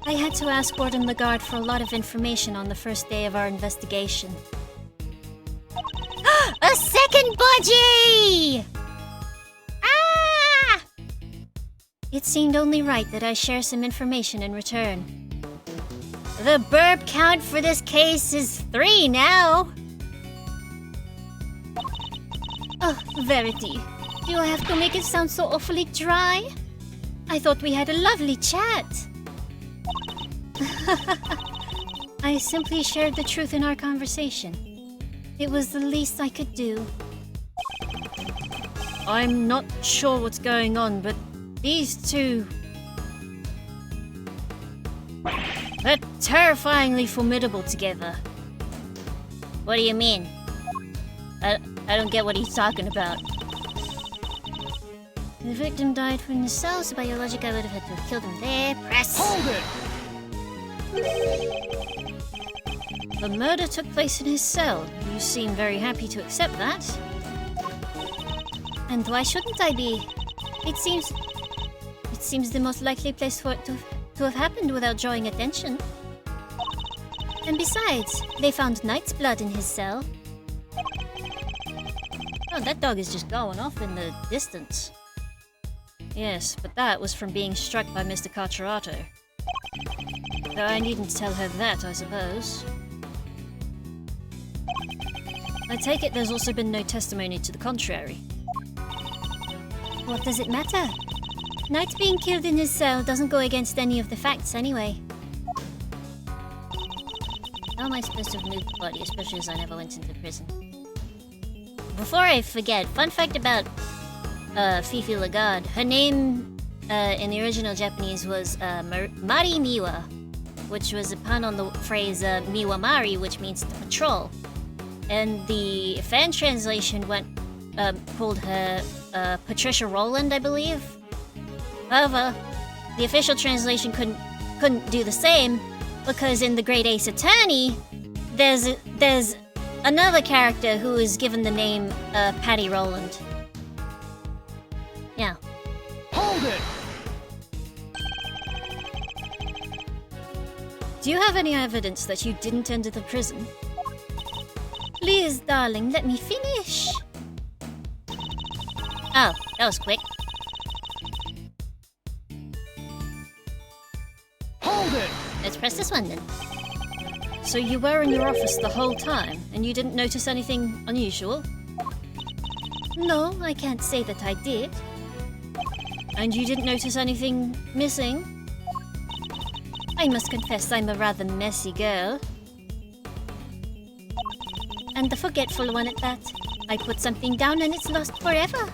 I had to ask Warden Lagarde for a lot of information on the first day of our investigation. A second budgie! Ah! It seemed only right that I share some information in return. The burp count for this case is 3 now. Oh, Verity, do I have to make it sound so awfully dry? I thought we had a lovely chat. I simply shared the truth in our conversation. It was the least I could do. I'm not sure what's going on, but These two... They're terrifyingly formidable together. What do you mean? I don't get what he's talking about. The victim died from the cell, so by your logic I would have had to have killed him there. Press! Hold it! The murder took place in his cell. You seem very happy to accept that. And why shouldn't I be? It seems the most likely place for it to have happened without drawing attention. And besides, they found Knight's blood in his cell. Oh, that dog is just going off in the distance. Yes, but that was from being struck by Mr. Carcerato. Though I needn't tell her that, I suppose. I take it there's also been no testimony to the contrary. What does it matter? Knight being killed in his cell doesn't go against any of the facts anyway. How am I supposed to have moved the body, especially as I never went into prison? Before I forget, fun fact about Fifi Lagarde. Her name in the original Japanese was Mari Miwa, which was a pun on the phrase Miwa Mari, which means to patrol. And the fan translation called her Patricia Rowland, I believe. However, the official translation couldn't do the same because in The Great Ace Attorney, there's another character who is given the name Patty Rowland. Yeah. Hold it! Do you have any evidence that you didn't enter the prison? Please, darling, let me finish. Oh, that was quick. Hold it! Let's press this one then. So you were in your office the whole time, and you didn't notice anything unusual? No, I can't say that I did. And you didn't notice anything missing? I must confess I'm a rather messy girl. And the forgetful one at that. I put something down and it's lost forever.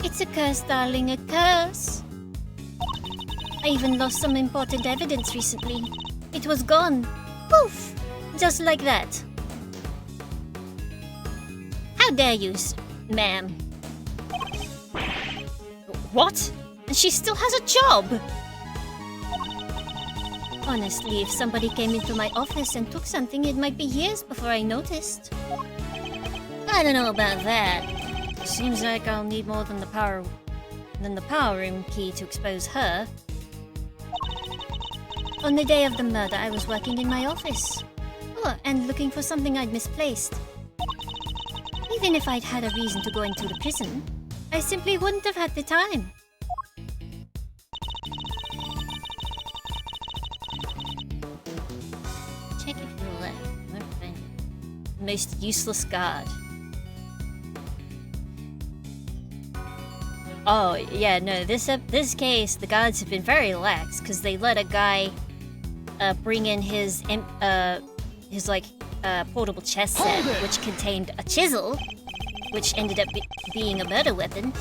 It's a curse, darling, a curse. I even lost some important evidence recently. It was gone. Poof! Just like that. How dare you, ma'am? What? And she still has a job! Honestly, if somebody came into my office and took something, it might be years before I noticed. I don't know about that. Seems like I'll need more than the power room key to expose her. On the day of the murder, I was working in my office. Oh, and looking for something I'd misplaced. Even if I'd had a reason to go into the prison, I simply wouldn't have had the time. Check if you left. Won't find it. Most useless guard. Oh, yeah, no, this case, the guards have been very lax, because they let a guy bring in his portable chess set, which contained a chisel, which ended up being a murder weapon.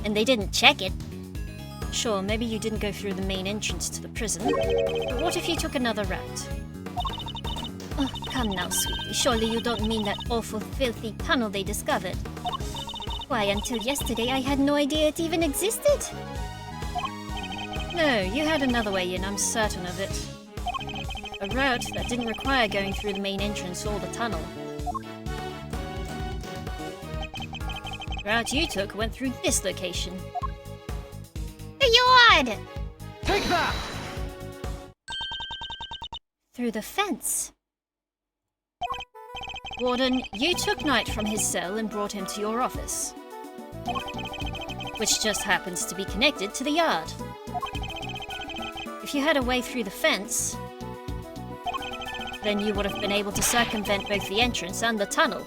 And they didn't check it. Sure, maybe you didn't go through the main entrance to the prison, but what if you took another route? Oh, come now, sweetie. Surely you don't mean that awful, filthy tunnel they discovered. Why, until yesterday I had no idea it even existed. No, you had another way in, I'm certain of it. A route that didn't require going through the main entrance or the tunnel. The route you took went through this location. The yard! Take that! Through the fence. Warden, you took Knight from his cell and brought him to your office, which just happens to be connected to the yard. If you had a way through the fence, then you would have been able to circumvent both the entrance and the tunnel.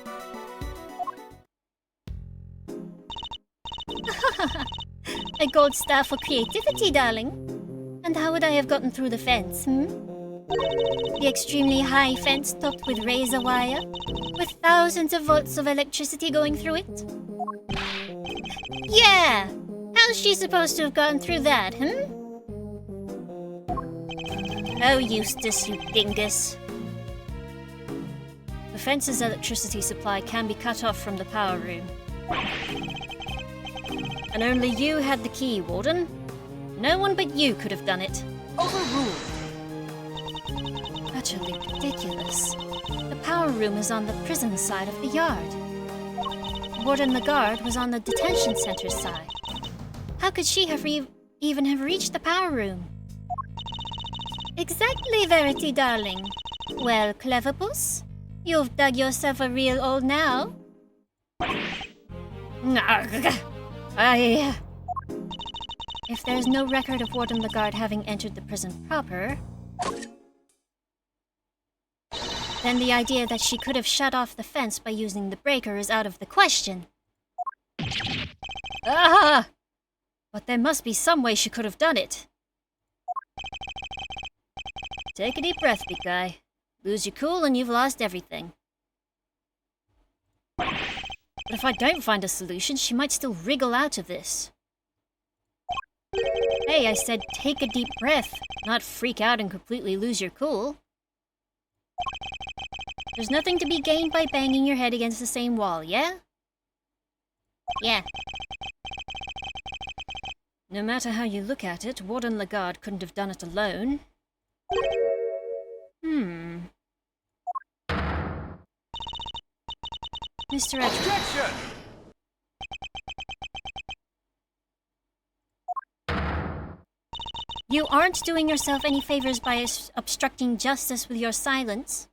A gold star for creativity, darling. And how would I have gotten through the fence, The extremely high fence topped with razor wire, with thousands of volts of electricity going through it? Yeah! How's she supposed to have gotten through that, Oh, Eustace, you dingus. The fence's electricity supply can be cut off from the power room. And only you had the key, Warden. No one but you could have done it. Overruled. Utterly ridiculous. The power room is on the prison side of the yard. Warden the guard was on the detention center's side. How could she have even have reached the power room? Exactly, Verity, darling. Well, Cleverpuss, you've dug yourself a real old now. If there's no record of Warden the guard having entered the prison proper, then the idea that she could have shut off the fence by using the breaker is out of the question. Ah! But there must be some way she could have done it. Take a deep breath, big guy. Lose your cool and you've lost everything. But if I don't find a solution, she might still wriggle out of this. Hey, I said take a deep breath, not freak out and completely lose your cool. There's nothing to be gained by banging your head against the same wall, yeah? Yeah. No matter how you look at it, Warden Lagarde couldn't have done it alone. Mr. Edgeworth. Objection! You aren't doing yourself any favors by obstructing justice with your silence.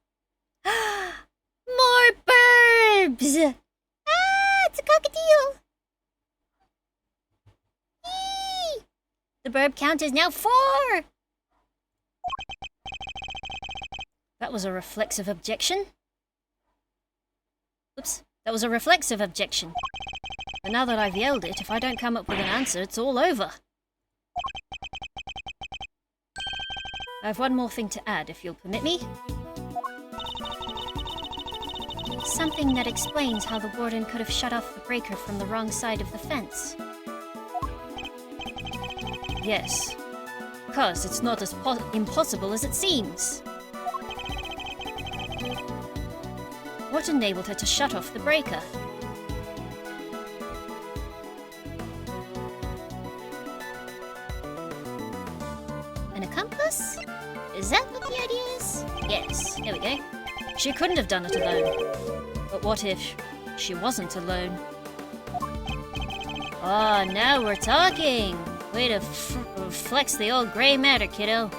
More Birbs! Ah, it's a crocodile! Eee! The Birb count is now 4! That was a reflexive objection. Oops, that was a reflexive objection. But now that I've yelled it, if I don't come up with an answer, it's all over. I have one more thing to add, if you'll permit me. Something that explains how the warden could have shut off the breaker from the wrong side of the fence. Yes, because it's not as impossible as it seems. What enabled her to shut off the breaker? An accomplice? Is that what the idea is? Yes, here we go. She couldn't have done it alone. But what if she wasn't alone? Ah, now we're talking! Way to flex the old grey matter, kiddo.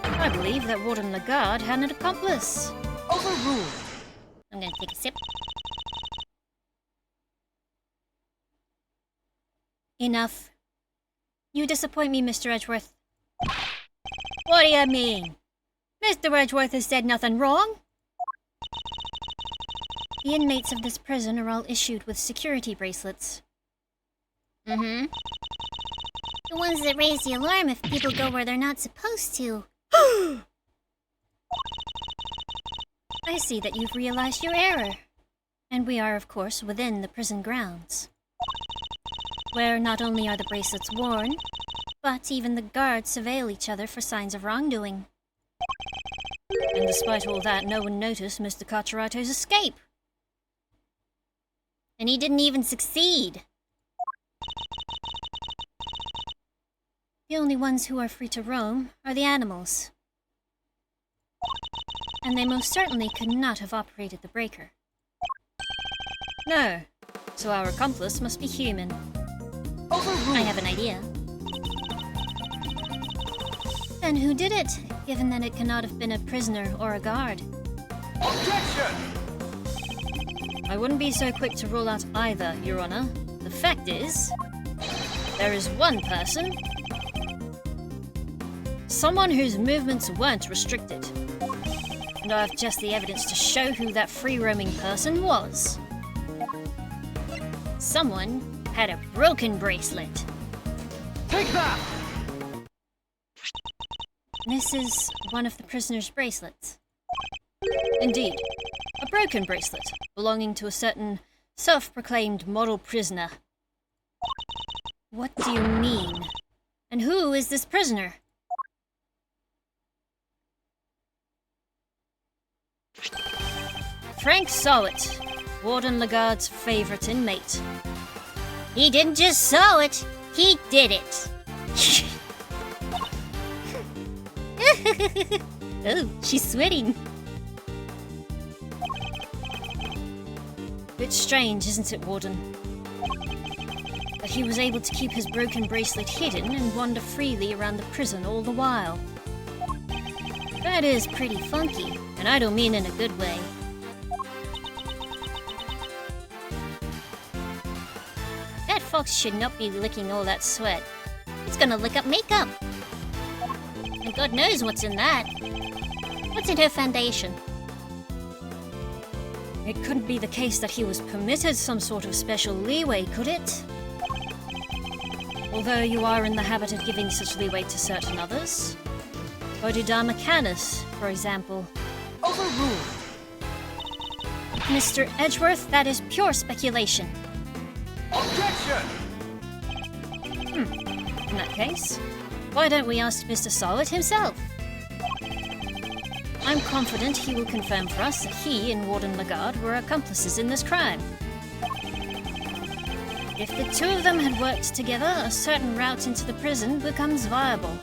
I believe that Warden Lagarde had an accomplice. Overruled. I'm gonna take a sip. Enough. You disappoint me, Mr. Edgeworth. What do you mean? Mr. Edgeworth has said nothing wrong. The inmates of this prison are all issued with security bracelets. The ones that raise the alarm if people go where they're not supposed to. I see that you've realized your error. And we are, of course, within the prison grounds, where not only are the bracelets worn, but even the guards surveil each other for signs of wrongdoing. And despite all that, no one noticed Mr. Carcerato's escape. And he didn't even succeed. The only ones who are free to roam are the animals. And they most certainly could not have operated the breaker. No. So our accomplice must be human. I have an idea. Then who did it, given that it cannot have been a prisoner or a guard? Objection! I wouldn't be so quick to rule out either, Your Honor. The fact is, there is one person. Someone whose movements weren't restricted. And I have just the evidence to show who that free-roaming person was. Someone had a broken bracelet. Take that! This is one of the prisoner's bracelets. Indeed, a broken bracelet belonging to a certain self-proclaimed model prisoner. What do you mean? And who is this prisoner? Frank Sowett, Warden Lagarde's favorite inmate. He didn't just sew it, he did it. Oh, she's sweating. Bit strange, isn't it, Warden? That he was able to keep his broken bracelet hidden and wander freely around the prison all the while. That is pretty funky, and I don't mean in a good way. That fox should not be licking all that sweat. It's gonna lick up makeup. And God knows what's in that. What's in her foundation? It couldn't be the case that he was permitted some sort of special leeway, could it? Although you are in the habit of giving such leeway to certain others. Bodhidharma Canis, for example. Overruled. Mr. Edgeworth, that is pure speculation. Objection! In that case, why don't we ask Mr. Sowett himself? I'm confident he will confirm for us that he and Warden Lagarde were accomplices in this crime. If the two of them had worked together, a certain route into the prison becomes viable.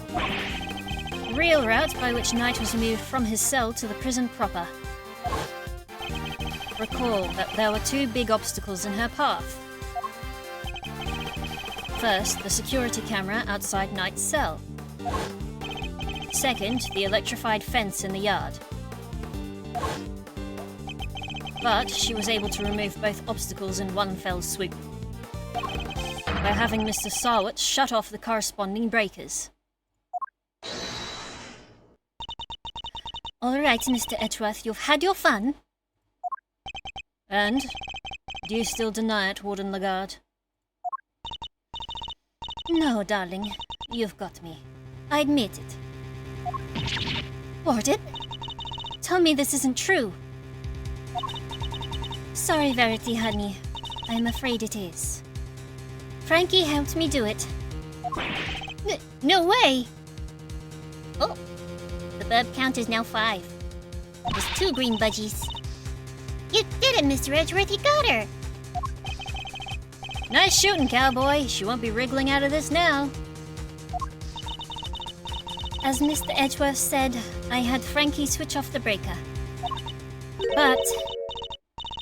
The real route by which Knight was removed from his cell to the prison proper. Recall that there were two big obstacles in her path. First, the security camera outside Knight's cell. Second, the electrified fence in the yard. But she was able to remove both obstacles in one fell swoop, by having Mr. Sowett shut off the corresponding breakers. All right, Mr. Edgeworth, you've had your fun. And? Do you still deny it, Warden Lagarde? No, darling. You've got me. I admit it. Warden? Tell me this isn't true. Sorry, Verity, honey. I'm afraid it is. Frankie helped me do it. No way! Oh, the Birb count is now 5. There's 2 green budgies. You did it, Mr. Edgeworth. You got her. Nice shooting, cowboy. She won't be wriggling out of this now. As Mr. Edgeworth said, I had Frankie switch off the breaker. But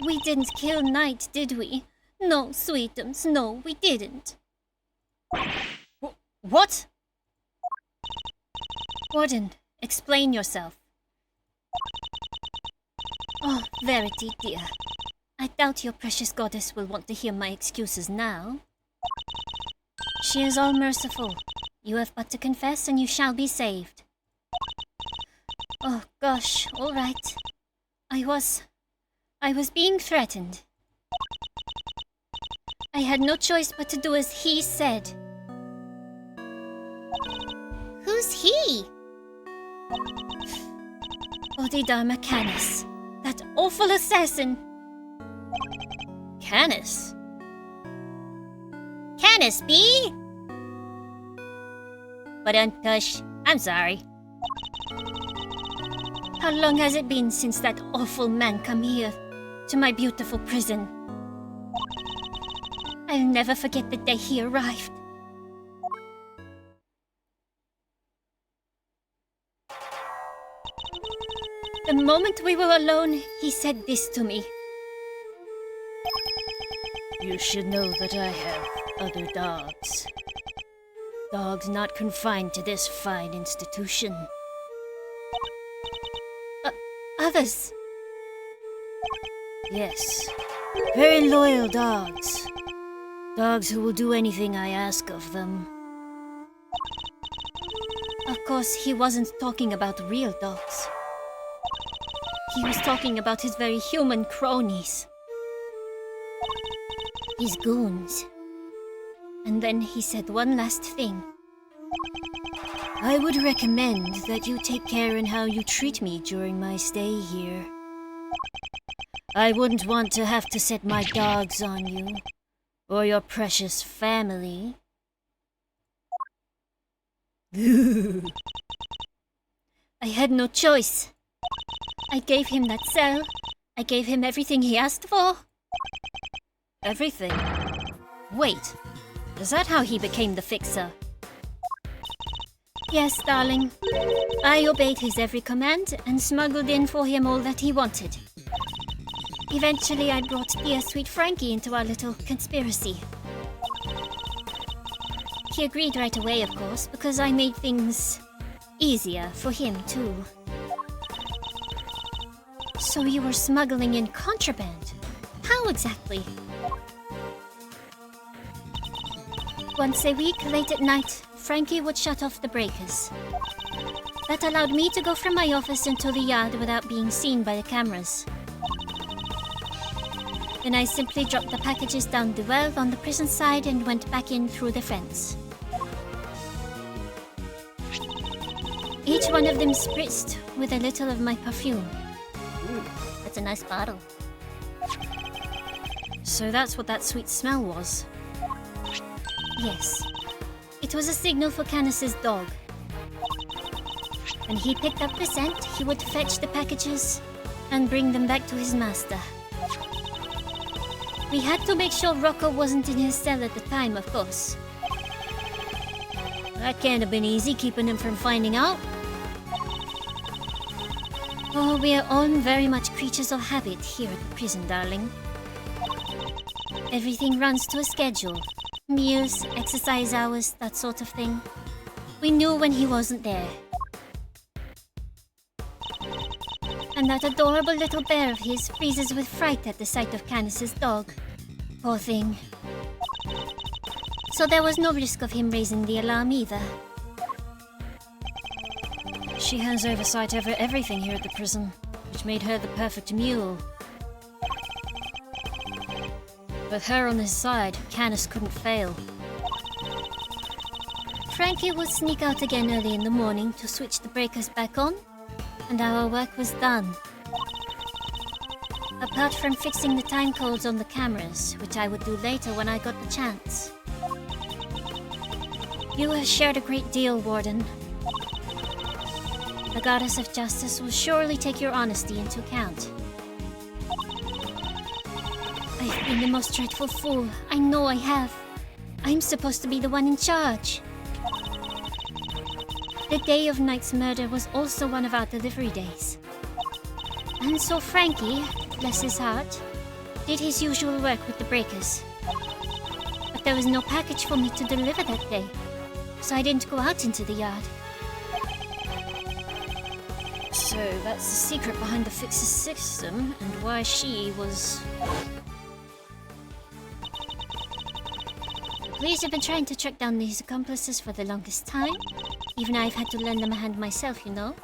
we didn't kill Knight, did we? No, sweetums, no, we didn't. What? Warden, explain yourself. Oh, Verity, dear. I doubt your precious goddess will want to hear my excuses now. She is all-merciful. You have but to confess and you shall be saved. Oh, gosh, all right. I was being threatened. I had no choice but to do as he said. Who's he? Bodhidharma Canis. That awful assassin. Canis? Canis, B? But Tush, I'm sorry. How long has it been since that awful man come here, to my beautiful prison? I'll never forget the day he arrived. The moment we were alone, he said this to me. You should know that I have other dogs. Dogs not confined to this fine institution. Others? Yes. Very loyal dogs. Dogs who will do anything I ask of them. Of course, he wasn't talking about real dogs. He was talking about his very human cronies. His goons. And then he said one last thing. I would recommend that you take care in how you treat me during my stay here. I wouldn't want to have to set my dogs on you, Or your precious family. I had no choice. I gave him that cell. I gave him everything he asked for. Everything? Wait, is that how he became the fixer? Yes, darling. I obeyed his every command and smuggled in for him all that he wanted. Eventually, I brought dear sweet Frankie into our little conspiracy. He agreed right away, of course, because I made things easier for him, too. So you were smuggling in contraband? How exactly? Once a week, late at night, Frankie would shut off the breakers. That allowed me to go from my office into the yard without being seen by the cameras. Then I simply dropped the packages down the well on the prison side and went back in through the fence. Each one of them spritzed with a little of my perfume. Ooh, that's a nice bottle. So that's what that sweet smell was. Yes. It was a signal for Canis's dog. When he picked up the scent, he would fetch the packages and bring them back to his master. We had to make sure Rocco wasn't in his cell at the time, of course. That can't have been easy, keeping him from finding out. Oh, we are all very much creatures of habit here at the prison, darling. Everything runs to a schedule. Meals, exercise hours, that sort of thing. We knew when he wasn't there. And that adorable little bear of his freezes with fright at the sight of Canis's dog. Poor thing. So there was no risk of him raising the alarm either. She has oversight over everything here at the prison, which made her the perfect mule. With her on his side, Canis couldn't fail. Frankie would sneak out again early in the morning to switch the breakers back on, and our work was done. Apart from fixing the time codes on the cameras, which I would do later when I got the chance. You have shared a great deal, Warden. The Goddess of Justice will surely take your honesty into account. I've been the most dreadful fool. I know I have. I'm supposed to be the one in charge. The day of Knight's murder was also one of our delivery days. And so Frankie, bless his heart, did his usual work with the breakers. But there was no package for me to deliver that day, so I didn't go out into the yard. So that's the secret behind the fix's system, and why she was... Police have been trying to track down these accomplices for the longest time. Even I've had to lend them a hand myself, you know.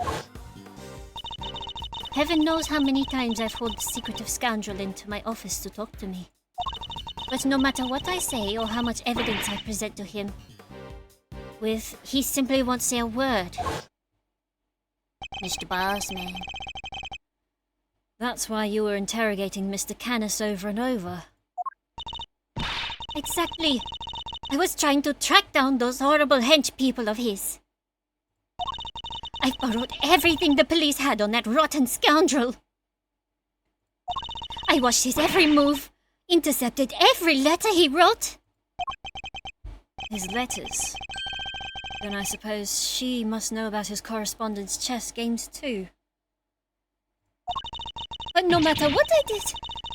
Heaven knows how many times I've hauled the secretive scoundrel into my office to talk to me. But no matter what I say or how much evidence I present to him, he simply won't say a word. Mr. Bossman. That's why you were interrogating Mr. Canis over and over. Exactly. I was trying to track down those horrible hench people of his. I borrowed everything the police had on that rotten scoundrel. I watched his every move, intercepted every letter he wrote. His letters? Then I suppose she must know about his correspondence chess games too. But no matter what I did,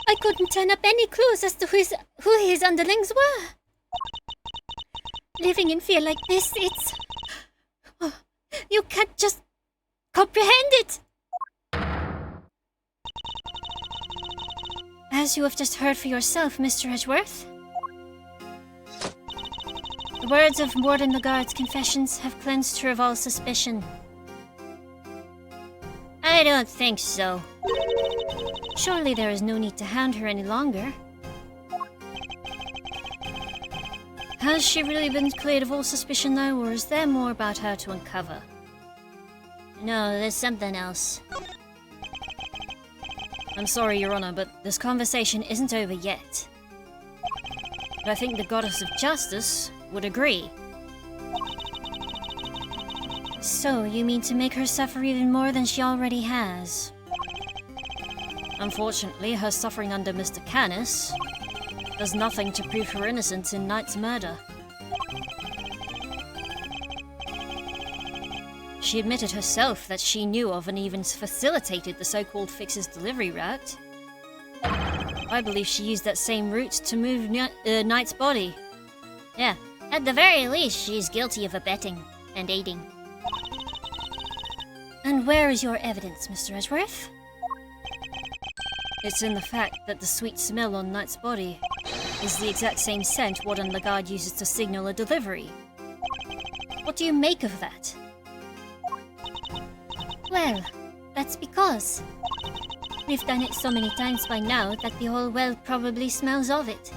I couldn't turn up any clues as to who his underlings were. Living in fear like this, it's... Oh, you can't just comprehend it! As you have just heard for yourself, Mr. Edgeworth, the words of Warden Lagarde's confessions have cleansed her of all suspicion. I don't think so. Surely there is no need to hound her any longer. Has she really been cleared of all suspicion though, or is there more about her to uncover? No, there's something else. I'm sorry, Your Honor, but this conversation isn't over yet. But I think the Goddess of Justice would agree. So, you mean to make her suffer even more than she already has? Unfortunately, her suffering under Mr. Canis does nothing to prove her innocence in Knight's murder. She admitted herself that she knew of and even facilitated the so-called Fix's delivery route. I believe she used that same route to move Knight's body. Yeah, at the very least, she's guilty of abetting and aiding. And where is your evidence, Mr. Edgeworth? It's in the fact that the sweet smell on Knight's body is the exact same scent Warden Lagarde uses to signal a delivery. What do you make of that? Well, that's because we've done it so many times by now that the whole well probably smells of it.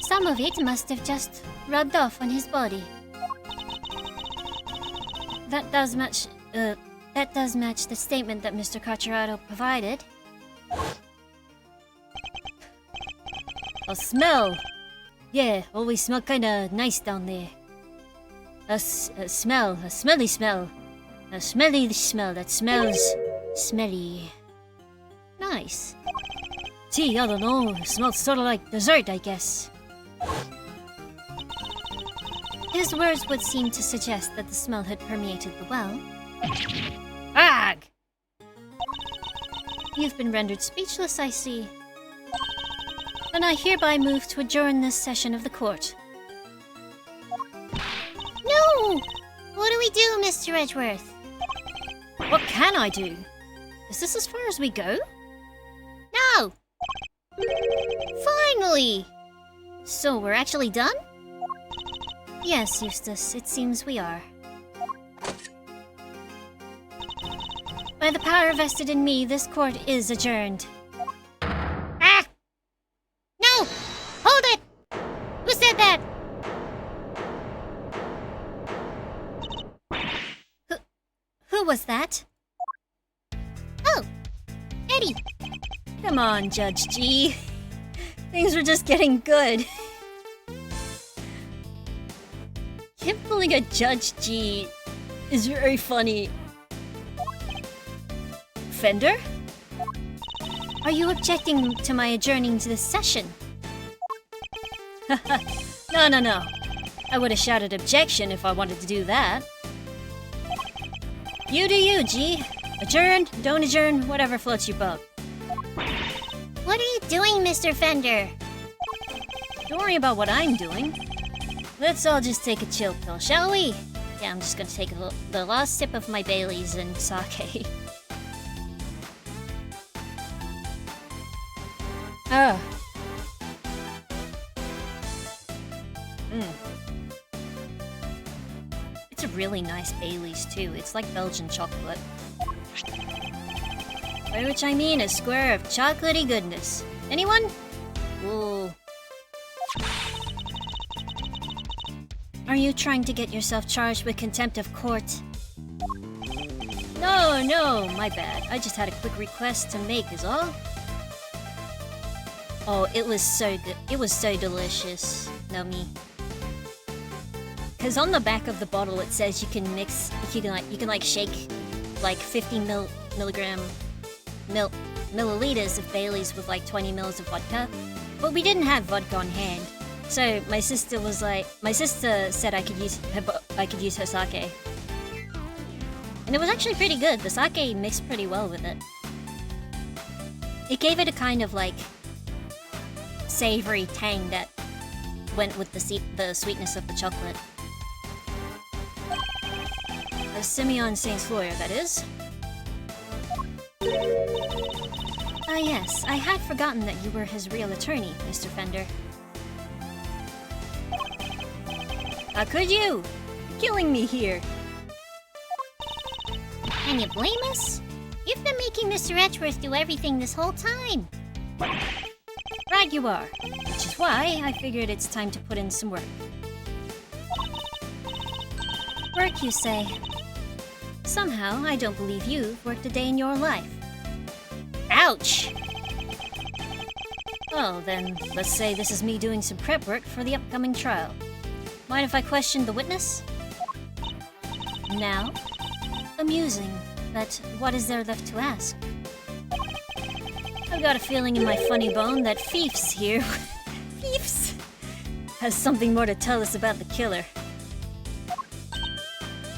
Some of it must have just rubbed off on his body. That does match the statement that Mr. Carcerado provided. A smell! Yeah, always smell kinda nice down there. A smelly smell. A smelly smell that smells smelly. Nice. Gee, I don't know, it smells sorta like dessert, I guess. His words would seem to suggest that the smell had permeated the well. Ag! You've been rendered speechless, I see. And I hereby move to adjourn this session of the court. No! What do we do, Mr. Edgeworth? What can I do? Is this as far as we go? No! Finally! So we're actually done? Yes, Eustace, it seems we are. By the power vested in me, this court is adjourned. Ah! No! Hold it! Who said that? Who was that? Oh! Eddie! Come on, Judge G. Things were just getting good. Him pulling a Judge G is very funny. Fender? Are you objecting to my adjourning to this session? No. I would have shouted objection if I wanted to do that. You do you, G. Adjourned, don't adjourn, whatever floats your boat. What are you doing, Mr. Fender? Don't worry about what I'm doing. Let's all just take a chill pill, shall we? Yeah, I'm just gonna take the last sip of my Baileys and sake. It's a really nice Baileys too. It's like Belgian chocolate. By which I mean a square of chocolatey goodness. Anyone? Ooh. Are you trying to get yourself charged with contempt of court? No, my bad. I just had a quick request to make is all. Oh, it was so good. It was so delicious. No me. Cause on the back of the bottle it says you can mix, you can shake like 50 milliliters of Baileys with like 20 mils of vodka. But we didn't have vodka on hand. So my sister said I could use her sake. And it was actually pretty good. The sake mixed pretty well with it. It gave it a kind of like savory tang that went with the sweetness of the chocolate. A Simeon Saint's lawyer, that is. Ah yes, I had forgotten that you were his real attorney, Mr. Fender. How could you? You're killing me here. Can you blame us? You've been making Mr. Edgeworth do everything this whole time. Right you are. Which is why I figured it's time to put in some work. Work, you say? Somehow, I don't believe you've worked a day in your life. Ouch! Oh, then let's say this is me doing some prep work for the upcoming trial. Mind if I question the witness? Now? Amusing, but what is there left to ask? I've got a feeling in my funny bone that Fiefs here Fiefs has something more to tell us about the killer.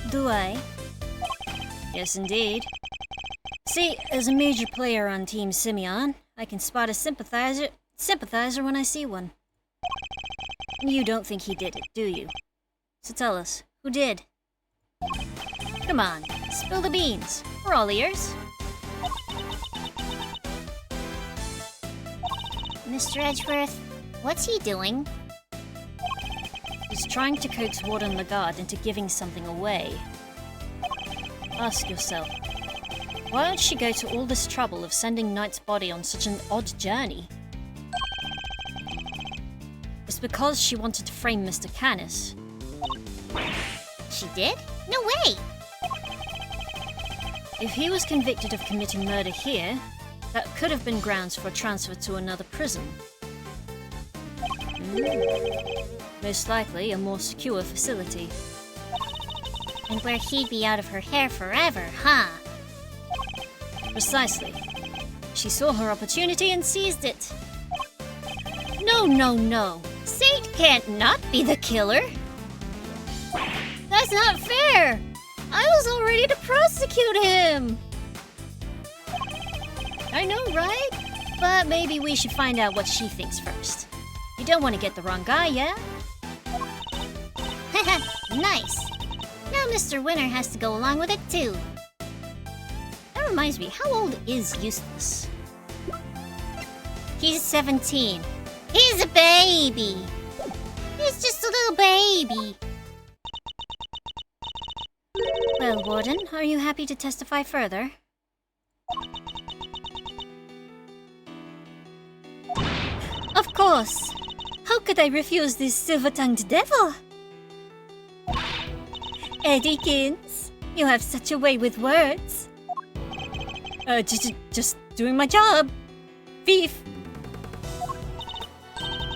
Do I? Yes, indeed. See, as a major player on Team Simeon, I can spot a sympathizer when I see one. You don't think he did it, do you? So tell us, who did? Come on, spill the beans. We're all ears. Mr. Edgeworth, what's he doing? He's trying to coax Warden Lagarde into giving something away. Ask yourself, why would she go to all this trouble of sending Knight's body on such an odd journey? It's because she wanted to frame Mr. Canis. She did? No way! If he was convicted of committing murder here, that could have been grounds for transfer to another prison. Most likely a more secure facility. And where he'd be out of her hair forever, huh? Precisely. She saw her opportunity and seized it. No, no, no. Saint can't not be the killer. That's not fair. I was all ready to prosecute him. I know, right? But maybe we should find out what she thinks first. You don't want to get the wrong guy, yeah? Nice. Now Mr. Winner has to go along with it too. That reminds me, how old is Eustace? He's 17. He's a baby. He's just a little baby. Well, Warden, are you happy to testify further? Of course! How could I refuse this silver-tongued devil? Eddykins, you have such a way with words. Just doing my job. Thief!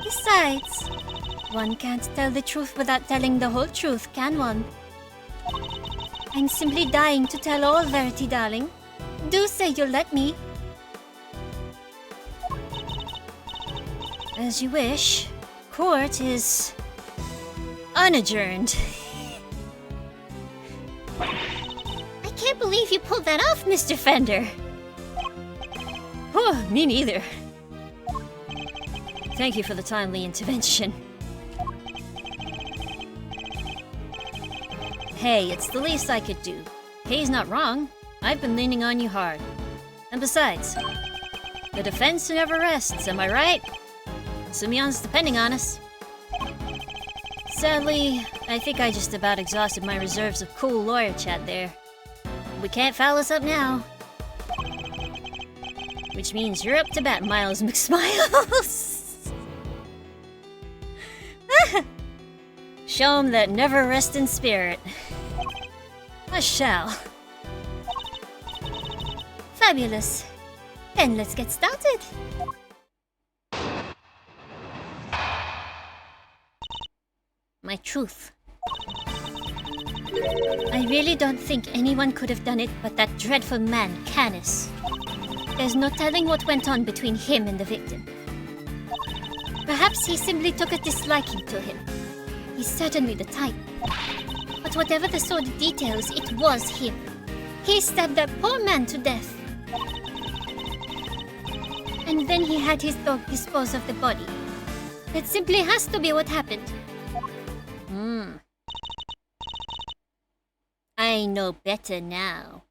Besides, one can't tell the truth without telling the whole truth, can one? I'm simply dying to tell all verity, darling. Do say you'll let me. As you wish. Court is unadjourned. I can't believe you pulled that off, Mr. Fender. Oh, me neither. Thank you for the timely intervention. Hey, it's the least I could do. Kay's not wrong. I've been leaning on you hard. And besides, the defense never rests, am I right? Simeon's depending on us. Sadly, I think I just about exhausted my reserves of cool lawyer chat there. We can't foul us up now. Which means you're up to bat, Miles McSmiles. Show 'em that never rest in spirit. I shall. Fabulous. Then let's get started. My truth. I really don't think anyone could have done it but that dreadful man, Canis. There's no telling what went on between him and the victim. Perhaps he simply took a disliking to him. He's certainly the type. But whatever the sordid details, it was him. He stabbed that poor man to death. And then he had his dog dispose of the body. That simply has to be what happened. I know better now.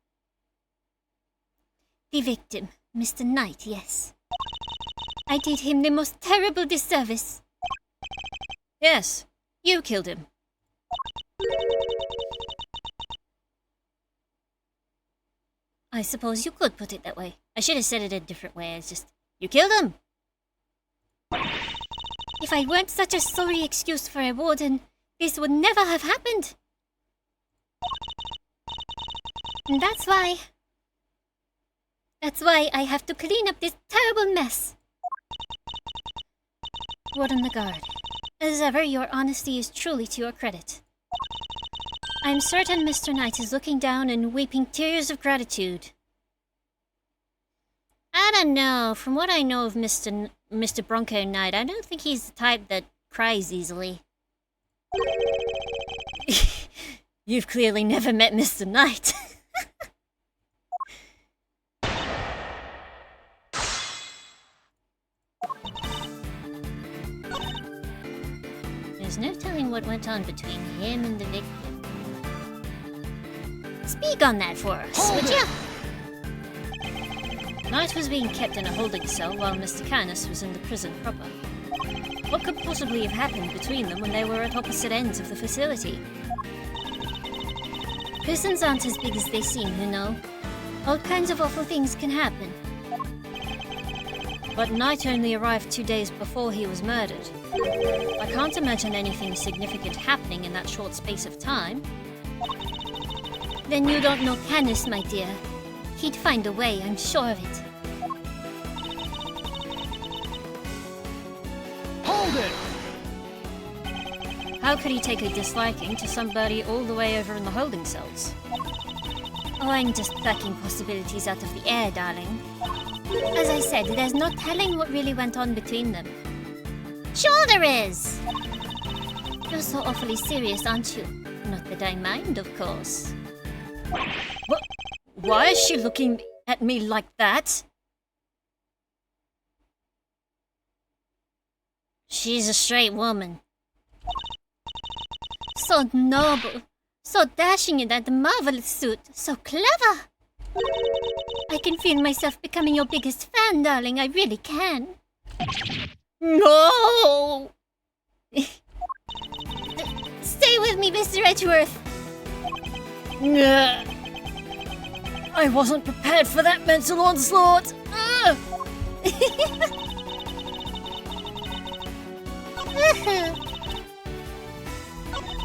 The victim, Mr. Knight, yes. I did him the most terrible disservice. Yes, you killed him. I suppose you could put it that way. I should have said it a different way. It's just, you killed him! If I weren't such a sorry excuse for a warden, this would never have happened. And that's why I have to clean up this terrible mess. Warden the Guard. As ever, your honesty is truly to your credit. I'm certain Mr. Knight is looking down and weeping tears of gratitude. I don't know. From what I know of Mr. Bronco Knight, I don't think he's the type that cries easily. You've clearly never met Mr. Knight. There's no telling what went on between him and the victim. Speak on that for us, would you? Knight was being kept in a holding cell while Mr. Canis was in the prison proper. What could possibly have happened between them when they were at opposite ends of the facility? Prisons aren't as big as they seem, you know. All kinds of awful things can happen. But Knight only arrived 2 days before he was murdered. I can't imagine anything significant happening in that short space of time. Then you don't know Canis, my dear. He'd find a way, I'm sure of it. Hold it! How could he take a disliking to somebody all the way over in the holding cells? Oh, I'm just plucking possibilities out of the air, darling. As I said, there's no telling what really went on between them. Sure there is! You're so awfully serious, aren't you? Not that I mind, of course. What? Why is she looking at me like that? She's a straight woman. So noble, so dashing in that marvelous suit, so clever. I can feel myself becoming your biggest fan, darling, I really can. No! Stay with me, Mr. Edgeworth. I wasn't prepared for that mental onslaught!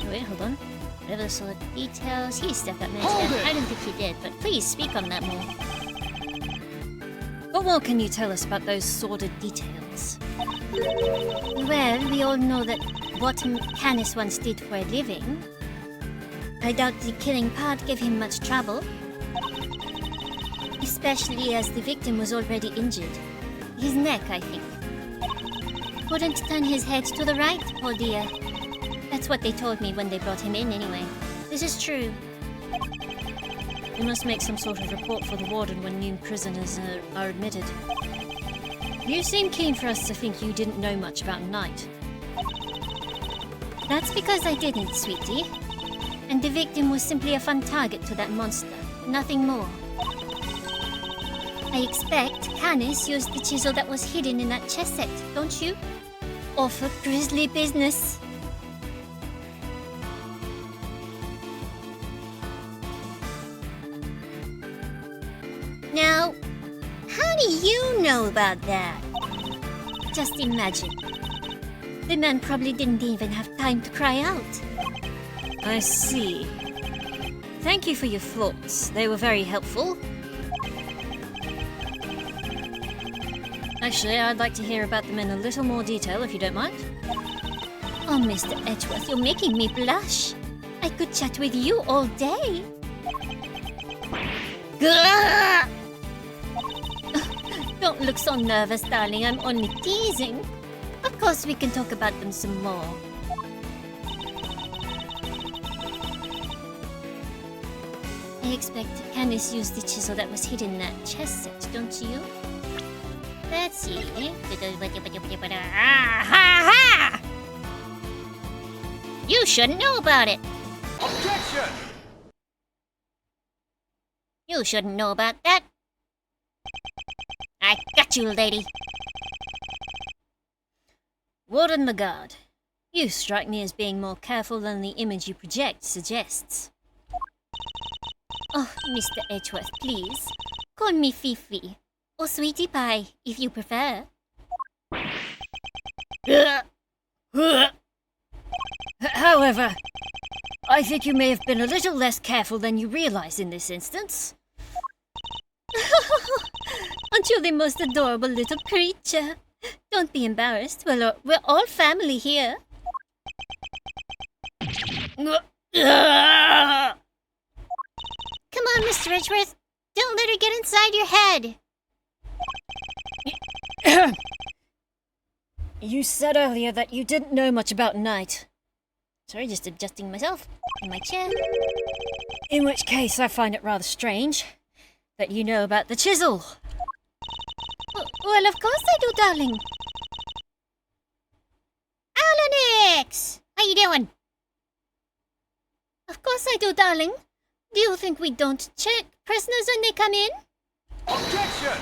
Wait, hold on. Whatever sort of details. He stepped up, man. Hold it! I don't think he did, but please speak on that more. What more can you tell us about those sordid details? Well, we all know that what Canis once did for a living. I doubt the killing part gave him much trouble. Especially as the victim was already injured. His neck, I think. Couldn't turn his head to the right, poor dear. That's what they told me when they brought him in, anyway. This is true. We must make some sort of report for the warden when new prisoners are admitted. You seem keen for us to think you didn't know much about Knight. That's because I didn't, sweetie. And the victim was simply a fun target to that monster. Nothing more. I expect Canis used the chisel that was hidden in that chess set, don't you? Or for grisly business. Now, how do you know about that? Just imagine. The man probably didn't even have time to cry out. I see. Thank you for your thoughts. They were very helpful. Actually, I'd like to hear about them in a little more detail, if you don't mind. Oh, Mr. Edgeworth, you're making me blush. I could chat with you all day. Gah! Don't look so nervous, darling. I'm only teasing. Of course, we can talk about them some more. I expect Canis used the chisel that was hidden in that chess set, don't you? Let's see. Ha! You should know about it. Objection! You shouldn't know about that. I got you, lady. Warden the Guard, you strike me as being more careful than the image you project suggests. Oh, Mr. Edgeworth, please. Call me Fifi. Or Sweetie Pie, if you prefer. However, I think you may have been a little less careful than you realize in this instance. Aren't you the most adorable little creature? Don't be embarrassed. We're all family here. Come on, Mr. Edgeworth. Don't let her get inside your head. You said earlier that you didn't know much about Night. Sorry, just adjusting myself in my chair. In which case, I find it rather strange that you know about the chisel. Well, of course I do, darling. Alanix! How you doing? Of course I do, darling. Do you think we don't check prisoners when they come in? Objection!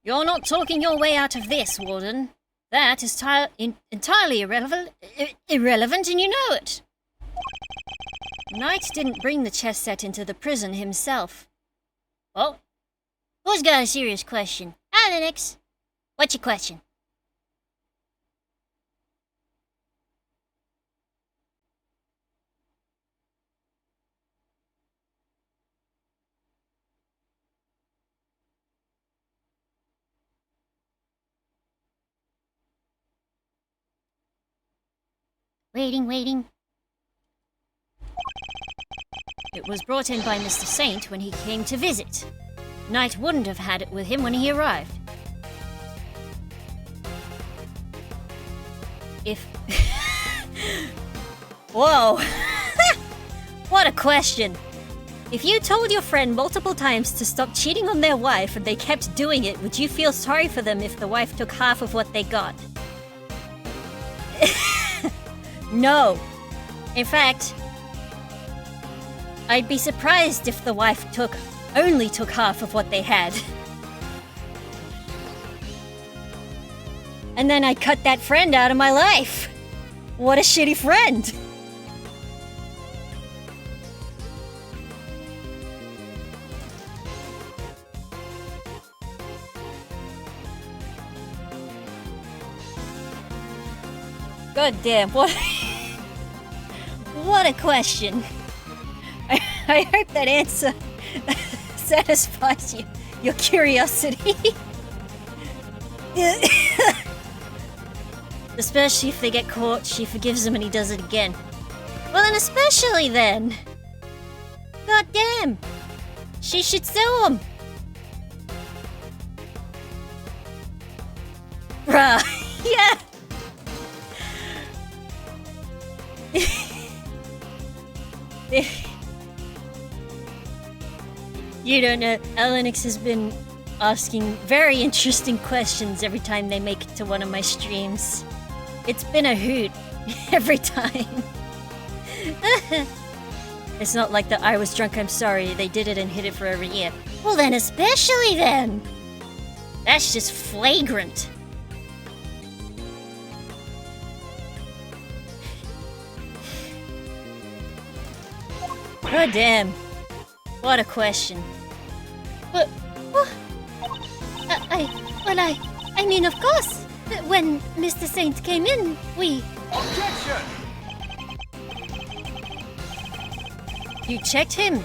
You're not talking your way out of this, Warden. That is entirely irrelevant, and you know it. Knight didn't bring the chess set into the prison himself. Oh, who's got a serious question? Alanix, what's your question? Waiting. It was brought in by Mr. Saint when he came to visit. Knight wouldn't have had it with him when he arrived. If... Whoa! What a question! If you told your friend multiple times to stop cheating on their wife and they kept doing it, would you feel sorry for them if the wife took half of what they got? No. In fact, I'd be surprised if the wife only took half of what they had. And then I'd cut that friend out of my life. What a shitty friend. God damn, what a question. I hope that answer satisfies your curiosity. Especially if they get caught, she forgives him and he does it again. Well, and especially then. God damn. She should sue him. Bruh, yeah. You don't know, Alanix has been asking very interesting questions every time they make it to one of my streams. It's been a hoot every time. It's not like the I was drunk, I'm sorry, they did it and hid it for every year. Well then, especially then! That's just flagrant. God damn. What a question. But, I mean, of course. When Mr. Saint came in, we... Objection! You checked him?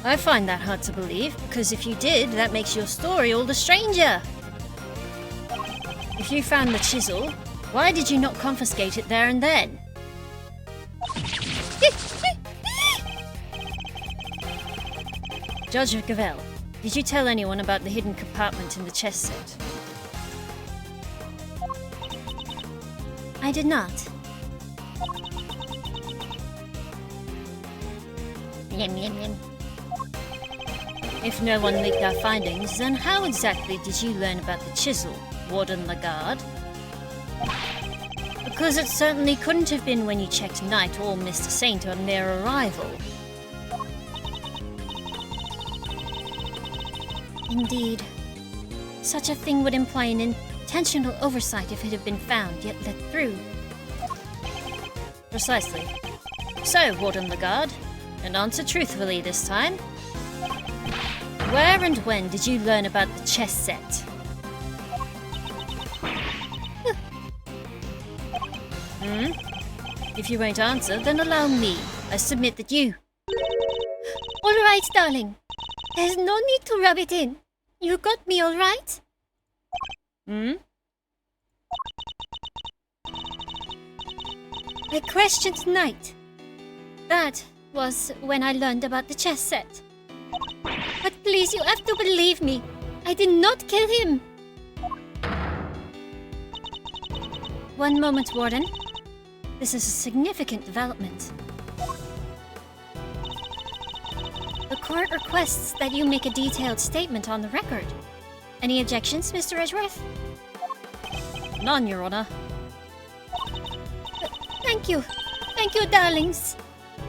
I find that hard to believe, because if you did, that makes your story all the stranger. If you found the chisel, why did you not confiscate it there and then? Judge Gavel, did you tell anyone about the hidden compartment in the chess set? I did not. If no one leaked our findings, then how exactly did you learn about the chisel, Warden Lagarde? Because it certainly couldn't have been when you checked Knight or Mr. Saint on their arrival. Indeed. Such a thing would imply an intentional oversight if it had been found, yet let through. Precisely. So, Warden Lagarde, and answer truthfully this time. Where and when did you learn about the chess set? If you won't answer, then allow me. I submit that you... All right, darling. There's no need to rub it in. You got me, all right? I questioned Knight. That was when I learned about the chess set. But please, you have to believe me. I did not kill him. One moment, Warden. This is a significant development. The court requests that you make a detailed statement on the record. Any objections, Mr. Edgeworth? None, Your Honor. Thank you. Thank you, darlings.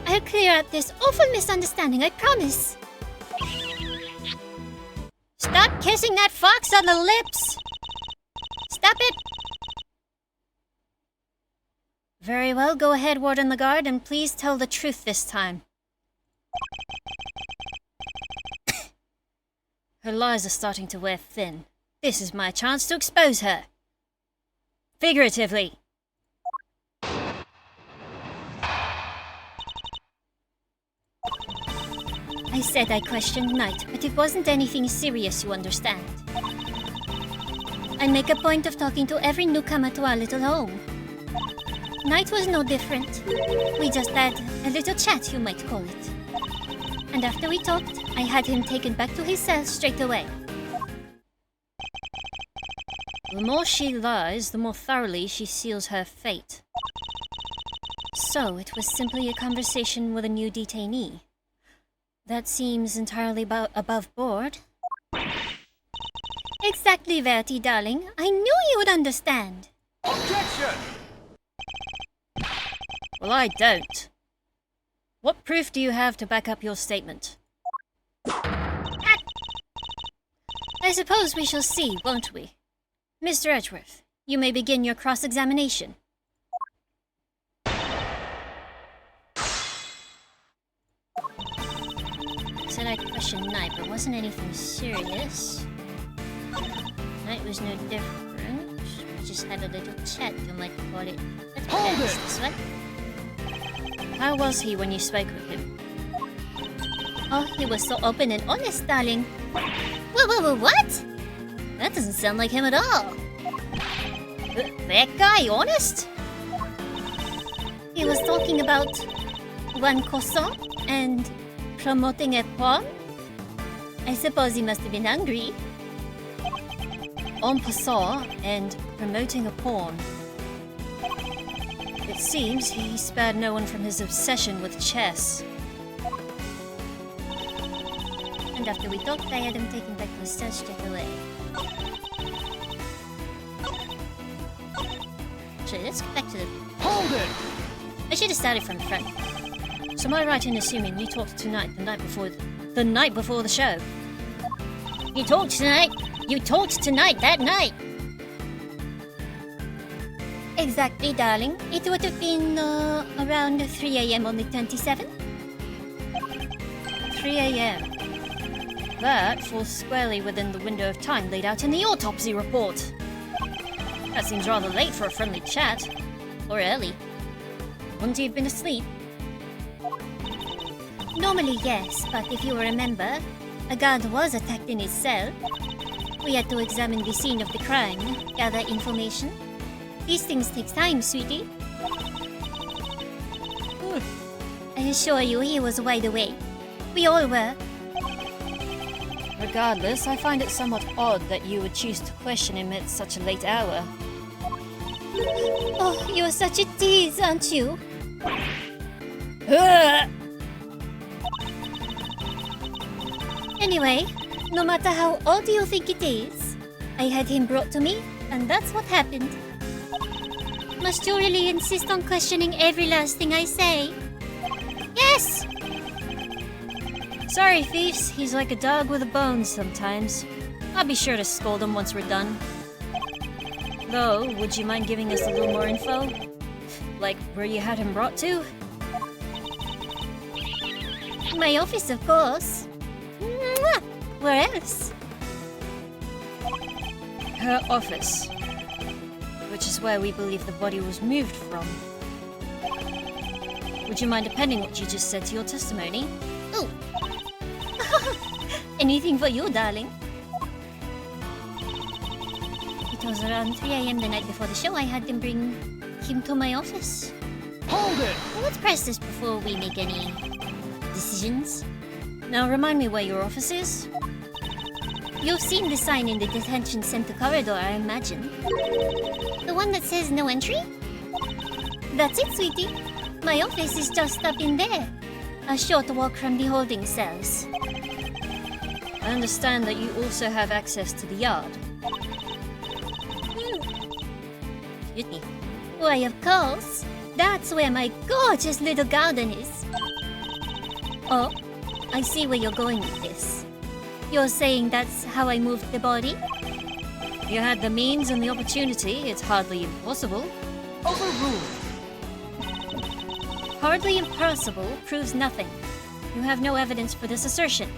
I'll clear up this awful misunderstanding, I promise. Stop kissing that fox on the lips! Stop it! Very well, go ahead, Warden Lagarde, and please tell the truth this time. Her lies are starting to wear thin. This is my chance to expose her. Figuratively. I said I questioned Knight, but it wasn't anything serious, you understand. I make a point of talking to every newcomer to our little home. Knight was no different. We just had a little chat, you might call it. And after we talked, I had him taken back to his cell straight away. The more she lies, the more thoroughly she seals her fate. So it was simply a conversation with a new detainee. That seems entirely above board. Exactly, Verity, darling. I knew you would understand. Objection! Well, I don't. What proof do you have to back up your statement? I suppose we shall see, won't we? Mr. Edgeworth, you may begin your cross-examination. Said I questioned Knight, but wasn't anything serious. Knight was no different. We just had a little chat, you might call it. That's Hold best, it! this way. How was he when you spoke with him? Oh, he was so open and honest, darling. What? That doesn't sound like him at all. That guy, honest? He was talking about one croissant and promoting a poem. I suppose he must have been hungry. En passant and promoting a pawn. It seems he spared no one from his obsession with chess. And after we talked, I had him taken back to his cell straight away. Actually, let's get back to the... Hold it! I should have started from the front. So am I right in assuming you talked to Knight the night before the show? You talked tonight. You talked tonight that night. Exactly, darling. It would have been around 3 a.m. on the 27th. 3 a.m. That falls squarely within the window of time laid out in the autopsy report. That seems rather late for a friendly chat. Or early. Wouldn't he have been asleep? Normally, yes, but if you remember, a guard was attacked in his cell. We had to examine the scene of the crime, gather information. These things take time, sweetie. I assure you, he was wide awake. We all were. Regardless, I find it somewhat odd that you would choose to question him at such a late hour. Oh, you're such a tease, aren't you? Anyway, no matter how old you think it is, I had him brought to me, and that's what happened. Must you really insist on questioning every last thing I say? Yes! Sorry, thieves. He's like a dog with a bone sometimes. I'll be sure to scold him once we're done. Though, would you mind giving us a little more info? Like where you had him brought to? My office, of course. Mwah! Where else? Her office. Which is where we believe the body was moved from. Would you mind appending what you just said to your testimony? Ooh. Anything for you, darling. It was around 3 a.m. the night before the show. I had them bring him to my office. Hold it! Well, let's press this before we make any decisions. Now remind me where your office is. You've seen the sign in the detention center corridor, I imagine. The one that says no entry? That's it, sweetie. My office is just up in there. A short walk from the holding cells. I understand that you also have access to the yard. Excuse me. Why, of course. That's where my gorgeous little garden is. Oh, I see where you're going with this. You're saying that's how I moved the body? You had the means and the opportunity. It's hardly impossible. Overruled! Hardly impossible proves nothing. You have no evidence for this assertion.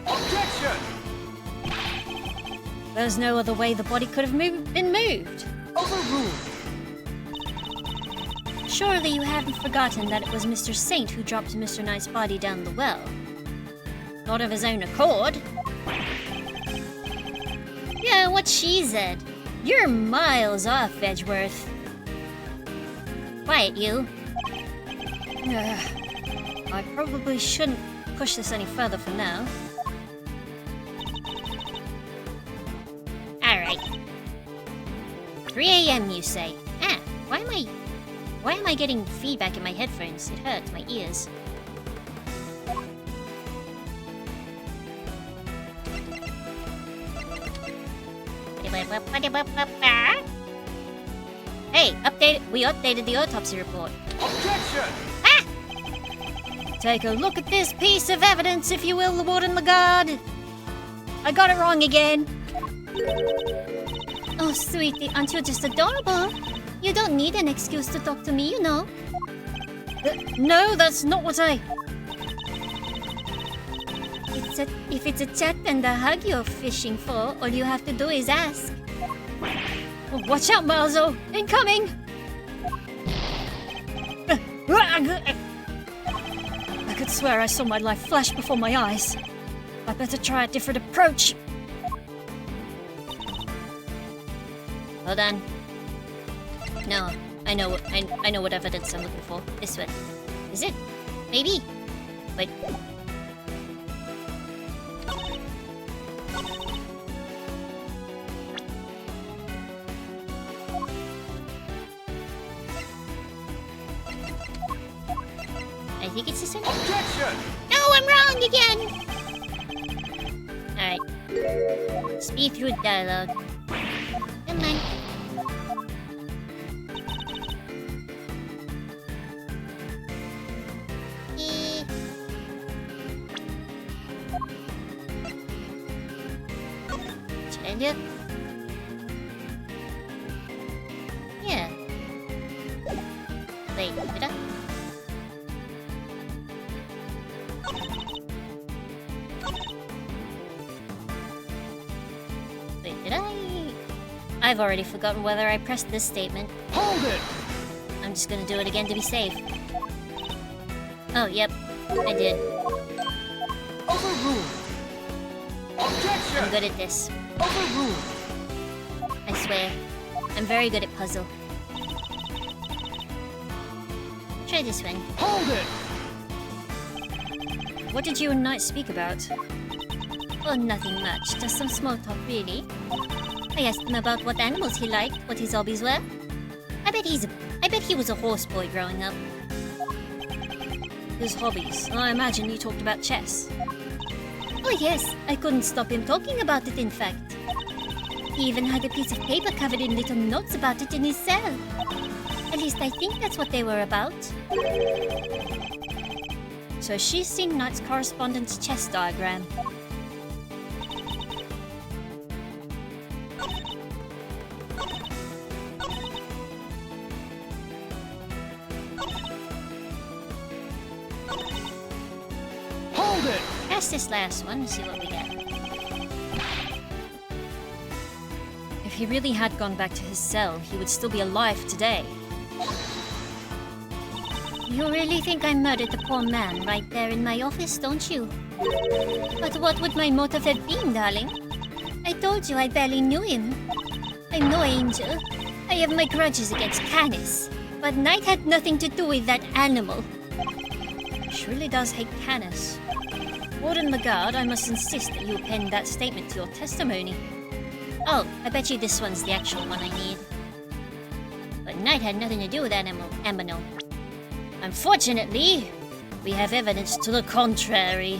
Objection! There's no other way the body could have been moved. Overruled! Surely you haven't forgotten that it was Mr. Saint who dropped Mr. Knight's body down the well. Not of his own accord. Yeah, what she said. You're miles off, Edgeworth. Quiet, you. I probably shouldn't push this any further for now. Alright. 3 a.m. you say. Ah, why am I getting feedback in my headphones? It hurts my ears. Hey, we updated the autopsy report. Objection! Take a look at this piece of evidence, if you will, the Warden Lagarde. I got it wrong again. Oh, sweetie, aren't you just adorable? You don't need an excuse to talk to me, you know. No, that's not what I... If it's a chat and a hug you're fishing for, all you have to do is ask. Oh, watch out, Malzo! Incoming! I could swear I saw my life flash before my eyes. I better try a different approach. Hold on. No, I know what evidence I'm looking for. This one. Is it? Maybe. Wait. I think it's this one. Objection! No, I'm wrong again! Alright. Speed through dialogue. Come on. Should I do? Yeah. Wait, did I? Wait, did I? I've already forgotten whether I pressed this statement. Hold it! I'm just gonna do it again to be safe. Oh, yep. I did. Overruled! Objection! I'm good at this. Overruled! I swear. I'm very good at puzzle. Try this one. Hold it! What did you and Knight speak about? Oh, nothing much. Just some small talk, really. I asked him about what animals he liked, what his hobbies were. I bet he was a horse boy growing up. His hobbies. I imagine you talked about chess. Oh yes, I couldn't stop him talking about it, in fact. He even had a piece of paper covered in little notes about it in his cell. At least I think that's what they were about. So she's seen Knight's correspondence chess diagram. Hold it! Pass this last one and see what we get. If he really had gone back to his cell, he would still be alive today. You really think I murdered the poor man right there in my office, don't you? But what would my motive have been, darling? I told you I barely knew him. I'm no angel. I have my grudges against Canis, but Knight had nothing to do with that animal. She really does hate Canis. Warden Lagarde, I must insist that you append that statement to your testimony. Oh, I bet you this one's the actual one I need. But Knight had nothing to do with animal. Unfortunately, we have evidence to the contrary.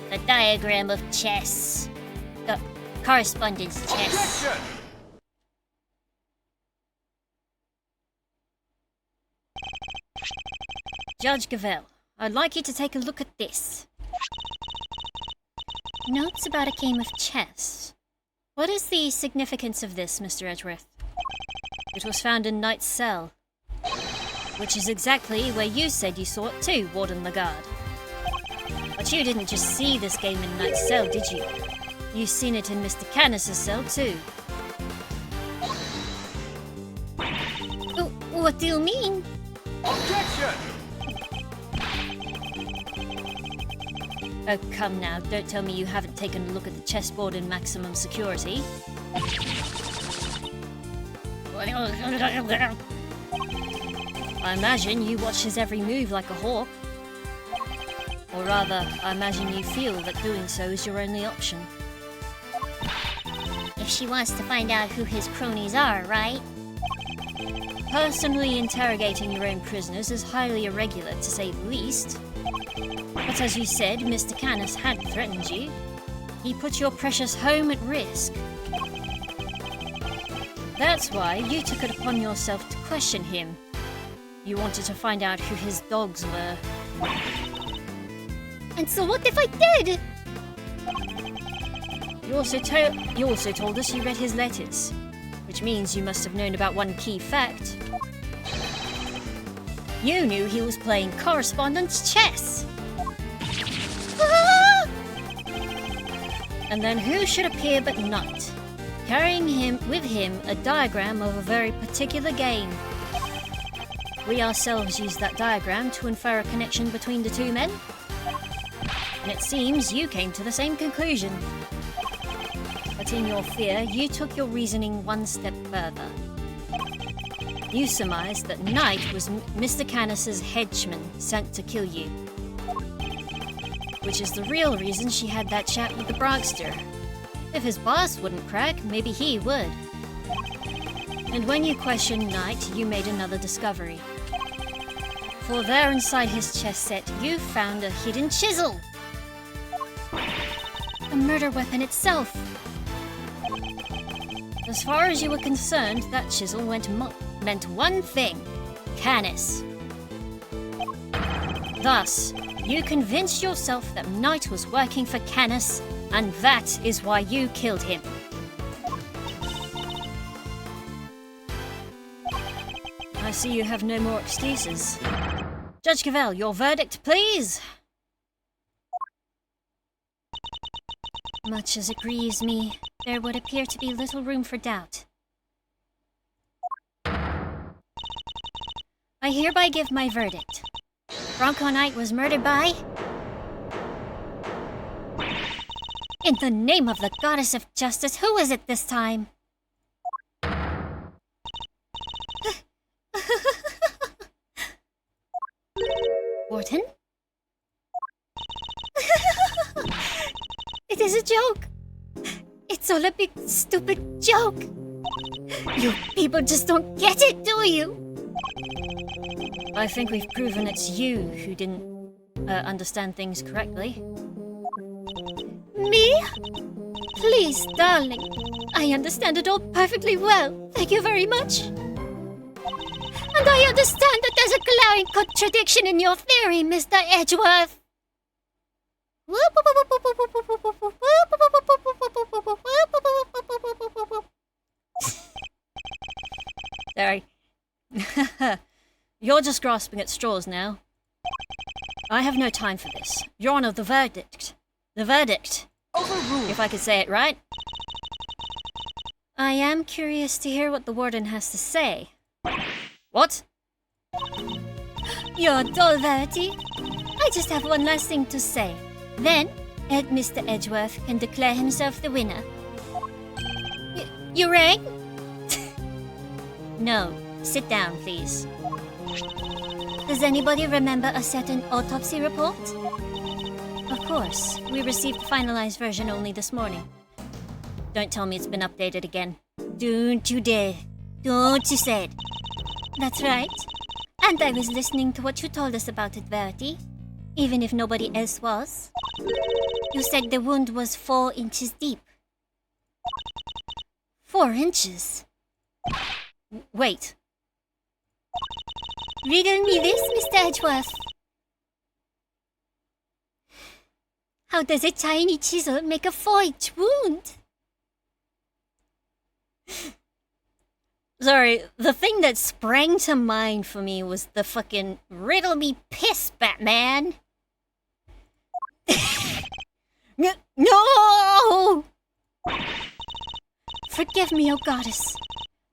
The diagram of chess. The correspondence chess. Objection! Judge Gavel, I'd like you to take a look at this. Notes about a game of chess. What is the significance of this, Mr. Edgeworth? It was found in Knight's cell, which is exactly where you said you saw it too, Warden Lagarde. But you didn't just see this game in Knight's cell, did you? You've seen it in Mr. Canis' cell too. What do you mean? Objection! Oh, come now, don't tell me you haven't taken a look at the chessboard in maximum security. I imagine you watch his every move like a hawk. Or rather, I imagine you feel that doing so is your only option. If she wants to find out who his cronies are, right? Personally interrogating your own prisoners is highly irregular, to say the least. But as you said, Mr. Canis had threatened you. He put your precious home at risk. That's why you took it upon yourself to question him. You wanted to find out who his dogs were. And so what if I did? You also told us you read his letters, which means you must have known about one key fact. You knew he was playing correspondence chess. And then who should appear but Knight, carrying with him a diagram of a very particular game. We ourselves used that diagram to infer a connection between the two men. And it seems you came to the same conclusion. But in your fear, you took your reasoning one step further. You surmised that Knight was Mr. Canis' henchmen sent to kill you. Which is the real reason she had that chat with the Bragster. If his boss wouldn't crack, maybe he would. And when you questioned Knight, you made another discovery. For there inside his chess set, you found a hidden chisel. The murder weapon itself. As far as you were concerned, that chisel meant one thing: Canis. Thus, you convinced yourself that Knight was working for Canis, and that is why you killed him. I see you have no more excuses. Judge Cavell, your verdict, please! Much as it grieves me, there would appear to be little room for doubt. I hereby give my verdict. Bronco Knight was murdered by... In the name of the goddess of justice, who is it this time? Warden? It is a joke. It's all a big stupid joke. You people just don't get it, do you? I think we've proven it's you who didn't understand things correctly. Me? Please, darling. I understand it all perfectly well. Thank you very much. And I understand that there's a glaring contradiction in your theory, Mr. Edgeworth. Sorry. You're just grasping at straws now. I have no time for this. Your Honor, the verdict. The verdict. Overruled. If I could say it right. I am curious to hear what the warden has to say. What? You're dull, Verity. I just have one last thing to say. Then, Mr. Edgeworth can declare himself the winner. You rang? No, sit down, please. Does anybody remember a certain autopsy report? Of course, we received the finalized version only this morning. Don't tell me it's been updated again. Don't you dare. Don't you say it. That's right. And I was listening to what you told us about it, Verity. Even if nobody else was. You said the wound was 4 inches deep. 4 inches? Wait. Riddle me this, Mr. Edgeworth. How does a tiny chisel make a 4-inch wound? Sorry, the thing that sprang to mind for me was the fucking riddle me piss, Batman. No! Forgive me, O goddess.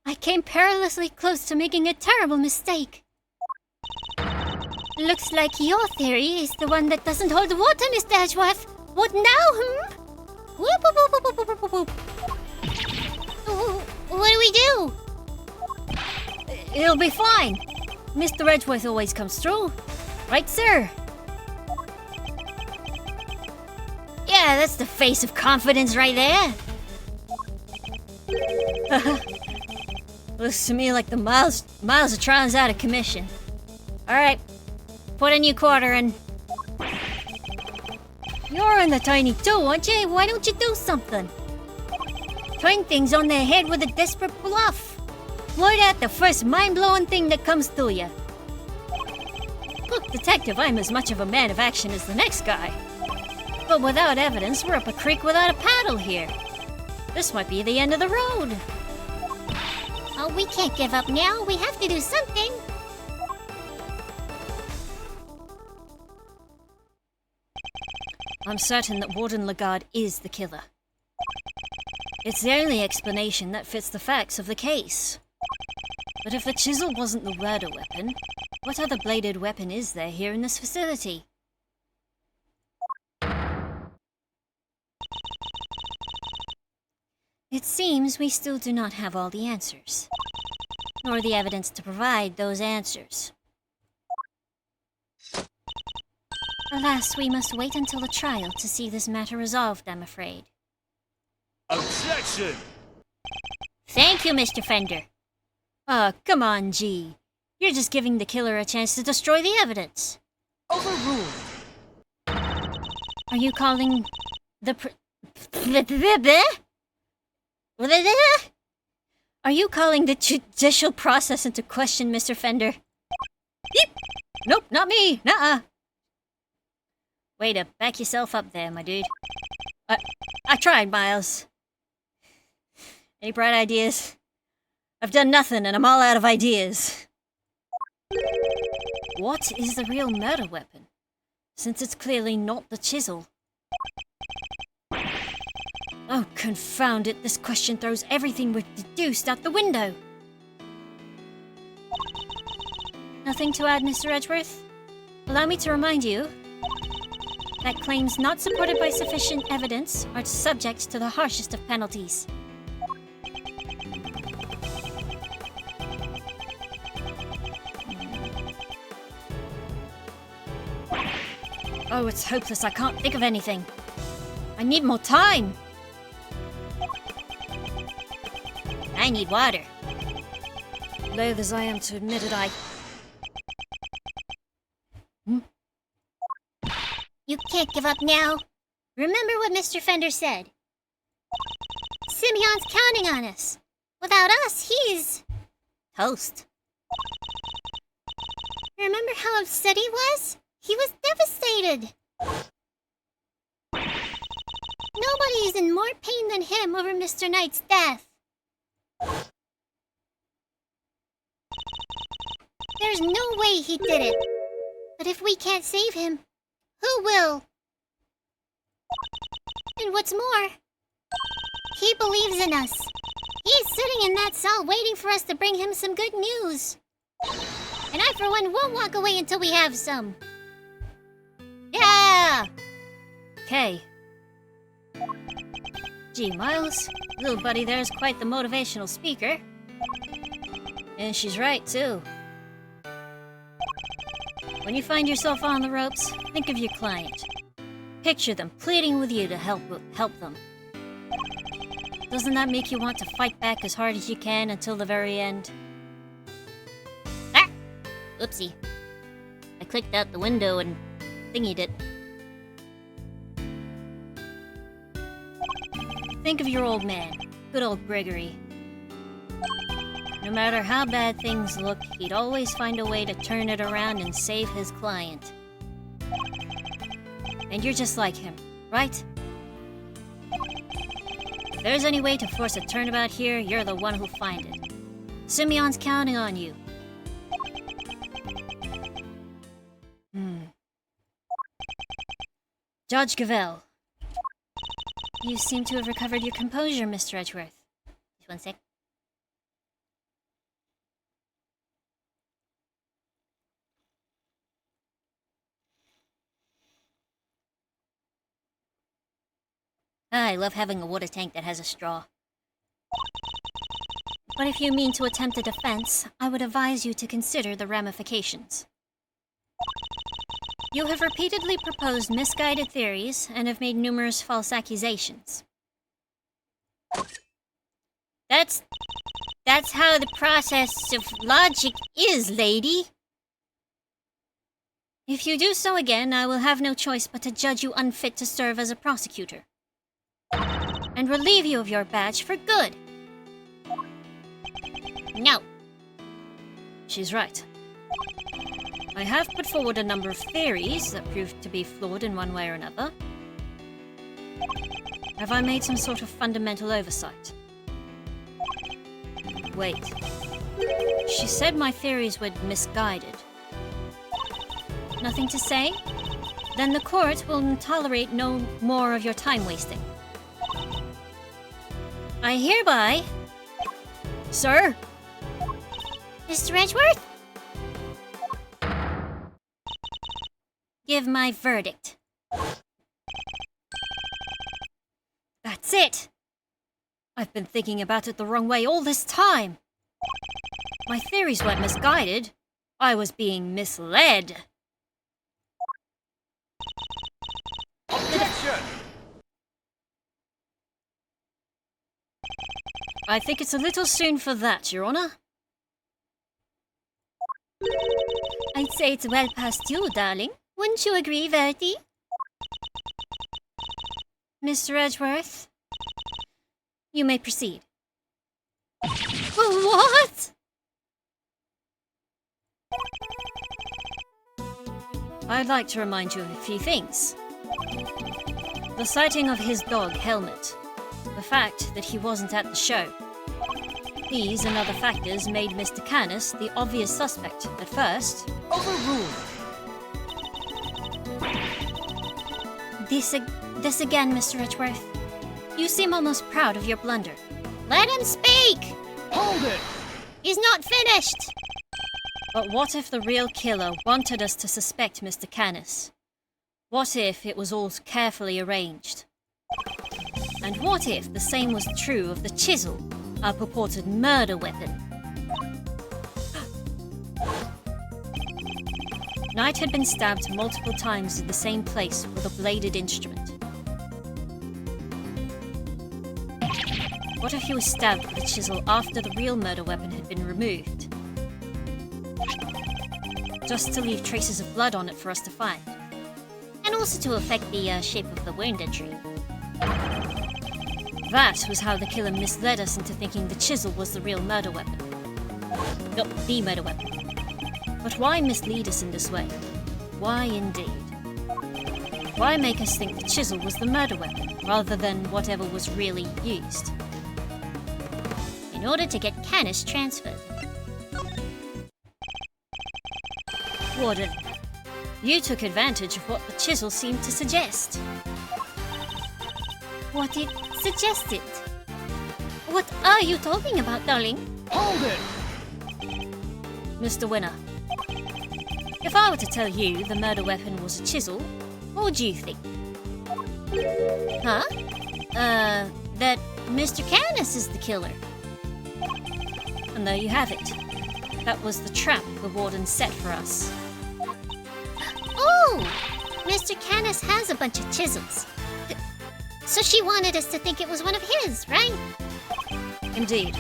I came perilously close to making a terrible mistake. Looks like your theory is the one that doesn't hold water, Mr. Edgeworth. What now, Whoop, whoop, whoop, whoop, whoop, whoop, whoop. What do we do? It'll be fine. Mr. Edgeworth always comes through. Right, sir? Yeah, that's the face of confidence right there. Looks to me like the Milesatron's out of commission. Alright, put a new quarter in. You're in the tiny too, aren't you? Why don't you do something? Turn things on their head with a desperate bluff. Blurt out the first mind-blowing thing that comes to you. Look, detective, I'm as much of a man of action as the next guy. But without evidence, we're up a creek without a paddle here. This might be the end of the road. Oh, we can't give up now. We have to do something. I'm certain that Warden Lagarde is the killer. It's the only explanation that fits the facts of the case. But if the chisel wasn't the murder weapon, what other bladed weapon is there here in this facility? It seems we still do not have all the answers, nor the evidence to provide those answers. Alas, we must wait until the trial to see this matter resolved, I'm afraid. Objection! Thank you, Mr. Fender. Come on, G. You're just giving the killer a chance to destroy the evidence. Overruled. Are you calling the Are you calling the judicial process into question, Mr. Fender? Beep. Nope, not me. Nuh-uh. Way to back yourself up there, my dude. I tried, Miles. Any bright ideas? I've done nothing and I'm all out of ideas. What is the real murder weapon? Since it's clearly not the chisel. Oh, confound it. This question throws everything we've deduced out the window. Nothing to add, Mr. Edgeworth? Allow me to remind you that claims not supported by sufficient evidence are subject to the harshest of penalties. Oh, it's hopeless. I can't think of anything. I need more time. I need water. Loath as I am to admit it, You can't give up now. Remember what Mr. Fender said. Simeon's counting on us. Without us, he's toast. Remember how upset he was? He was devastated. Nobody is in more pain than him over Mr. Knight's death. There's no way he did it. But if we can't save him, who will? And what's more, he believes in us. He's sitting in that cell waiting for us to bring him some good news. And I, for one, won't walk away until we have some. Yeah! Okay. Gee, Miles, little buddy there's quite the motivational speaker. And she's right, too. When you find yourself on the ropes, think of your client. Picture them pleading with you to help them. Doesn't that make you want to fight back as hard as you can until the very end? Ah! Oopsie. I clicked out the window and thingied it. Think of your old man, good old Gregory. No matter how bad things look, he'd always find a way to turn it around and save his client. And you're just like him, right? If there's any way to force a turnabout here, you're the one who'll find it. Simeon's counting on you. Judge Gavel. You seem to have recovered your composure, Mr. Edgeworth. Just one sec. I love having a water tank that has a straw. But if you mean to attempt a defense, I would advise you to consider the ramifications. You have repeatedly proposed misguided theories and have made numerous false accusations. That's how the process of logic is, lady. If you do so again, I will have no choice but to judge you unfit to serve as a prosecutor. And relieve you of your badge for good. No. She's right. I have put forward a number of theories that proved to be flawed in one way or another. Have I made some sort of fundamental oversight? Wait. She said my theories were misguided. Nothing to say? Then the court will tolerate no more of your time wasting. I hereby... Sir? Mr. Edgeworth? give my verdict. That's it! I've been thinking about it the wrong way all this time. My theories weren't misguided. I was being misled. Objection! I think it's a little soon for that, Your Honor. I'd say it's well past due, darling. Wouldn't you agree, Verity? Mr. Edgeworth, you may proceed. What? I'd like to remind you of a few things. The sighting of his dog, Helmet. The fact that he wasn't at the show. These and other factors made Mr. Canis the obvious suspect at first. Overruled. This again, Mr. Edgeworth. You seem almost proud of your blunder. Let him speak! Hold it! He's not finished! But what if the real killer wanted us to suspect Mr. Canis? What if it was all carefully arranged? And what if the same was true of the chisel, our purported murder weapon? Knight had been stabbed multiple times in the same place with a bladed instrument. What if he was stabbed with a chisel after the real murder weapon had been removed? Just to leave traces of blood on it for us to find. And also to affect the shape of the wound entry. That was how the killer misled us into thinking the chisel was the real murder weapon. No, the murder weapon. But why mislead us in this way? Why indeed? Why make us think the chisel was the murder weapon, rather than whatever was really used? In order to get Canis transferred. Warden, you took advantage of what the chisel seemed to suggest. What it suggested? What are you talking about, darling? Hold it! Mr. Winner, if I were to tell you the murder weapon was a chisel, what would you think? Huh? That Mr. Canis is the killer. And there you have it. that was the trap the warden set for us. Oh! Mr. Canis has a bunch of chisels. So she wanted us to think it was one of his, right? Indeed.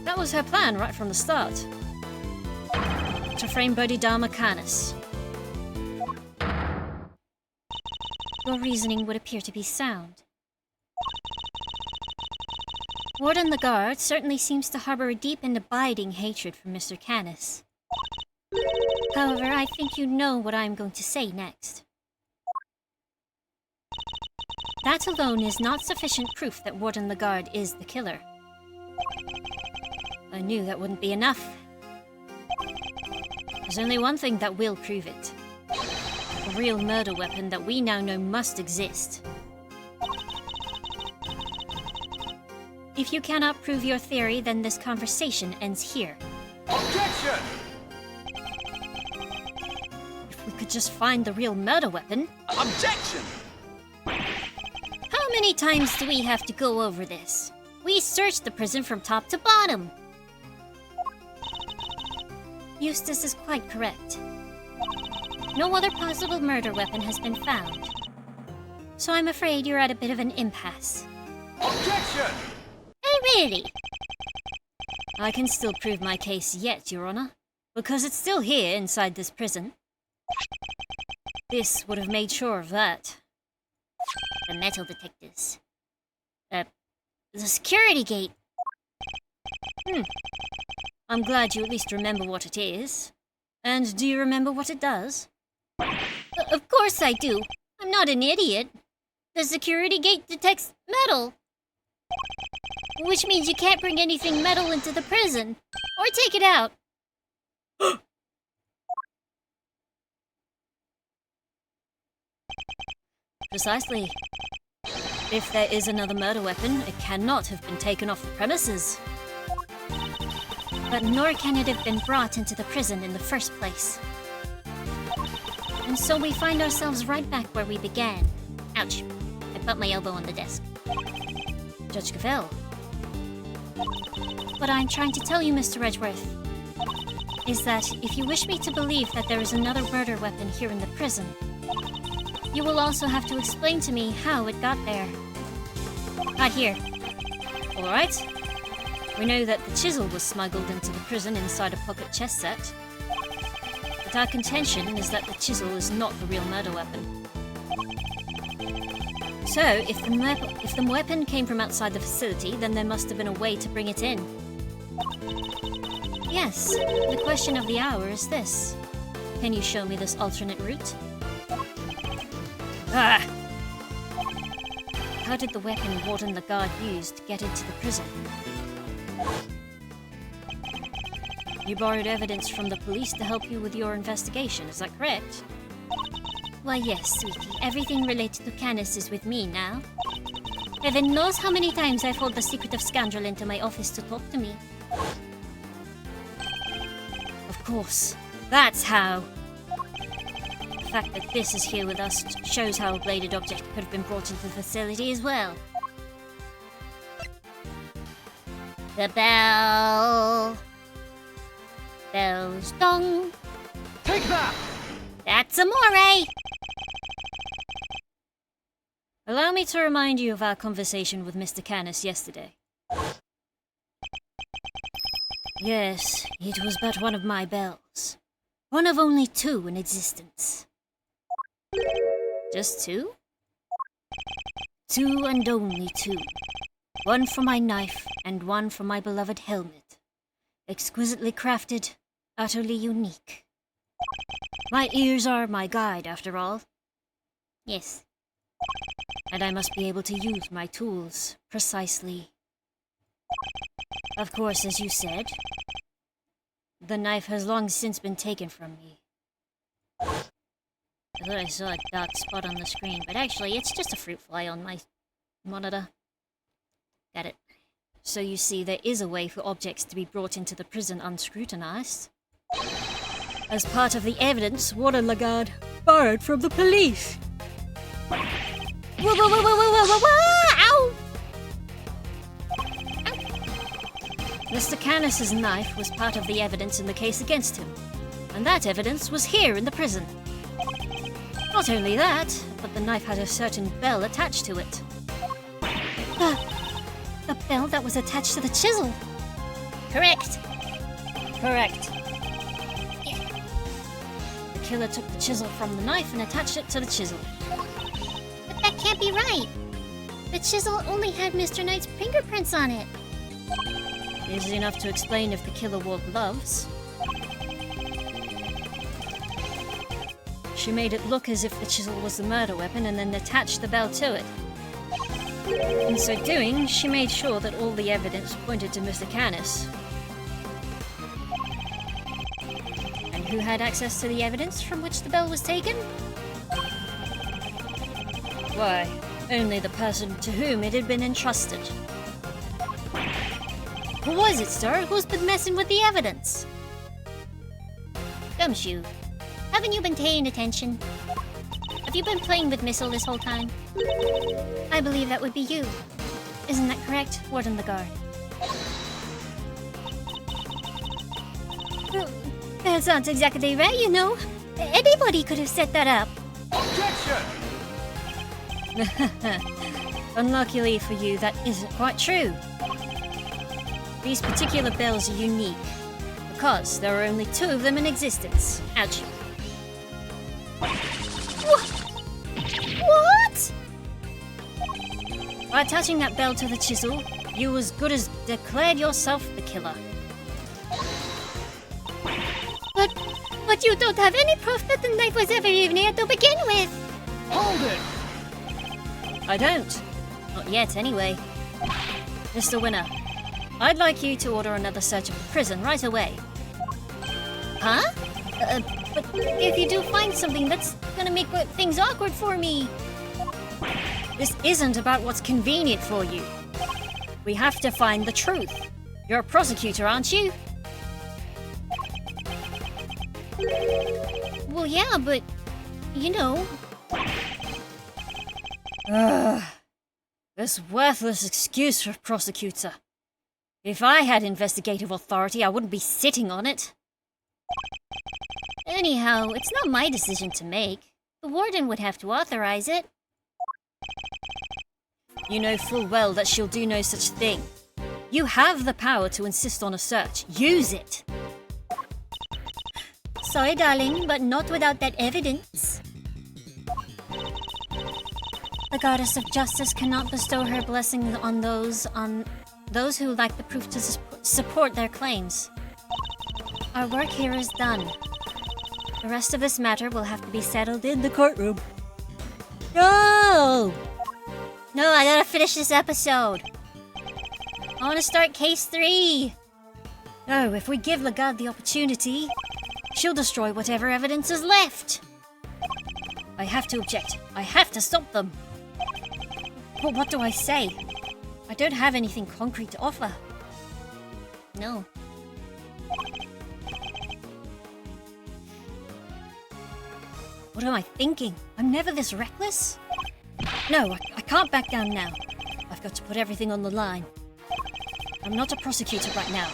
That was her plan right from the start. To frame Bodhidharma Canis. Your reasoning would appear to be sound. Warden the Guard certainly seems to harbor a deep and abiding hatred for Mr. Canis. However, I think you know what I'm going to say next. That alone is not sufficient proof that Warden the Guard is the killer. I knew that wouldn't be enough. There's only one thing that will prove it. A real murder weapon that we now know must exist. If you cannot prove your theory, then this conversation ends here. Objection! If we could just find the real murder weapon. Objection! How many times do we have to go over this? We searched the prison from top to bottom. Eustace is quite correct. No other possible murder weapon has been found. So I'm afraid you're at a bit of an impasse. Objection! Oh, really? I can still prove my case yet, Your Honor, because it's still here inside this prison. This would have made sure of that. The metal detectors. The security gate. I'm glad you at least remember what it is. And do you remember what it does? Of course I do. I'm not an idiot. The security gate detects metal. Which means you can't bring anything metal into the prison. Or take it out. Precisely. If there is another murder weapon, it cannot have been taken off the premises. But nor can it have been brought into the prison in the first place. And so we find ourselves right back where we began. Ouch. I bumped my elbow on the desk. Judge Cavell. What I'm trying to tell you, Mr. Edgeworth, is that if you wish me to believe that there is another murder weapon here in the prison, you will also have to explain to me how it got there. Not here. Alright. We know that the chisel was smuggled into the prison inside a pocket chess set. But our contention is that the chisel is not the real murder weapon. So, if the weapon came from outside the facility, then there must have been a way to bring it in. Yes, the question of the hour is this. Can you show me this alternate route? Ah! How did the weapon Warden the Guard used get into the prison? You borrowed evidence from the police to help you with your investigation, is that correct? Why yes, sweetie. Everything related to Canis is with me now. Heaven knows how many times I've hauled the secretive scoundrel into my office to talk to me. Of course. That's how! The fact that this is here with us shows how a bladed object could have been brought into the facility as well. The bell. Bells dong. Take that! That's amore! Allow me to remind you of our conversation with Mr. Canis yesterday. Yes, it was but one of my bells. One of only 2 in existence. Just 2? 2 and only 2. One for my knife and one for my beloved helmet. Exquisitely crafted, utterly unique. My ears are my guide, after all. Yes. And I must be able to use my tools precisely. Of course, as you said, the knife has long since been taken from me. I thought I saw a dark spot on the screen, but actually it's just a fruit fly on my monitor. Got it. So you see, there is a way for objects to be brought into the prison unscrutinized. As part of the evidence Warden Lagarde borrowed from the police. Whoa, whoa, whoa, whoa, whoa, whoa, whoa, whoa! Ow! Mr. Canis's knife was part of the evidence in the case against him, and that evidence was here in the prison. Not only that, but the knife had a certain bell attached to it. The bell that was attached to the chisel. Correct. Correct. The killer took the chisel from the knife and attached it to the chisel. But that can't be right. The chisel only had Mr. Knight's fingerprints on it. Easy enough to explain if the killer wore gloves. She made it look as if the chisel was the murder weapon and then attached the bell to it. In so doing, she made sure that all the evidence pointed to Mr. Canis. And who had access to the evidence from which the bell was taken? Why, only the person to whom it had been entrusted. Who was it, sir? Who's been messing with the evidence? Gumshoe, haven't you been paying attention? Have you been playing with Missile this whole time? I believe that would be you. Isn't that correct, Warden the Guard? That's not exactly right, you know. Anybody could have set that up. Objection! Unluckily for you, that isn't quite true. These particular bells are unique, because there are only 2 of them in existence. Ouch. What? By attaching that bell to the chisel, you as good as declared yourself the killer. But you don't have any proof that the knife was ever even here to begin with. Hold it! I don't. Not yet, anyway. Mr. Winner, I'd like you to order another search of the prison right away. Huh? But if you do find something, that's gonna make things awkward for me. This isn't about what's convenient for you. We have to find the truth. You're a prosecutor, aren't you? Well, yeah, but, you know... Ugh. This worthless excuse for a prosecutor. If I had investigative authority, I wouldn't be sitting on it. Anyhow, it's not my decision to make. The warden would have to authorize it. You know full well that she'll do no such thing. You have the power to insist on a search. Use it! Sorry, darling, but not without that evidence. The goddess of justice cannot bestow her blessing on those who lack the proof to support their claims. Our work here is done. The rest of this matter will have to be settled in the courtroom. No! No, I gotta finish this episode. I want to start case 3. No, if we give Lagarde the opportunity, she'll destroy whatever evidence is left. I have to object. I have to stop them. But what do I say? I don't have anything concrete to offer. No. What am I thinking? I'm never this reckless. No, I can't back down now. I've got to put everything on the line. I'm not a prosecutor right now.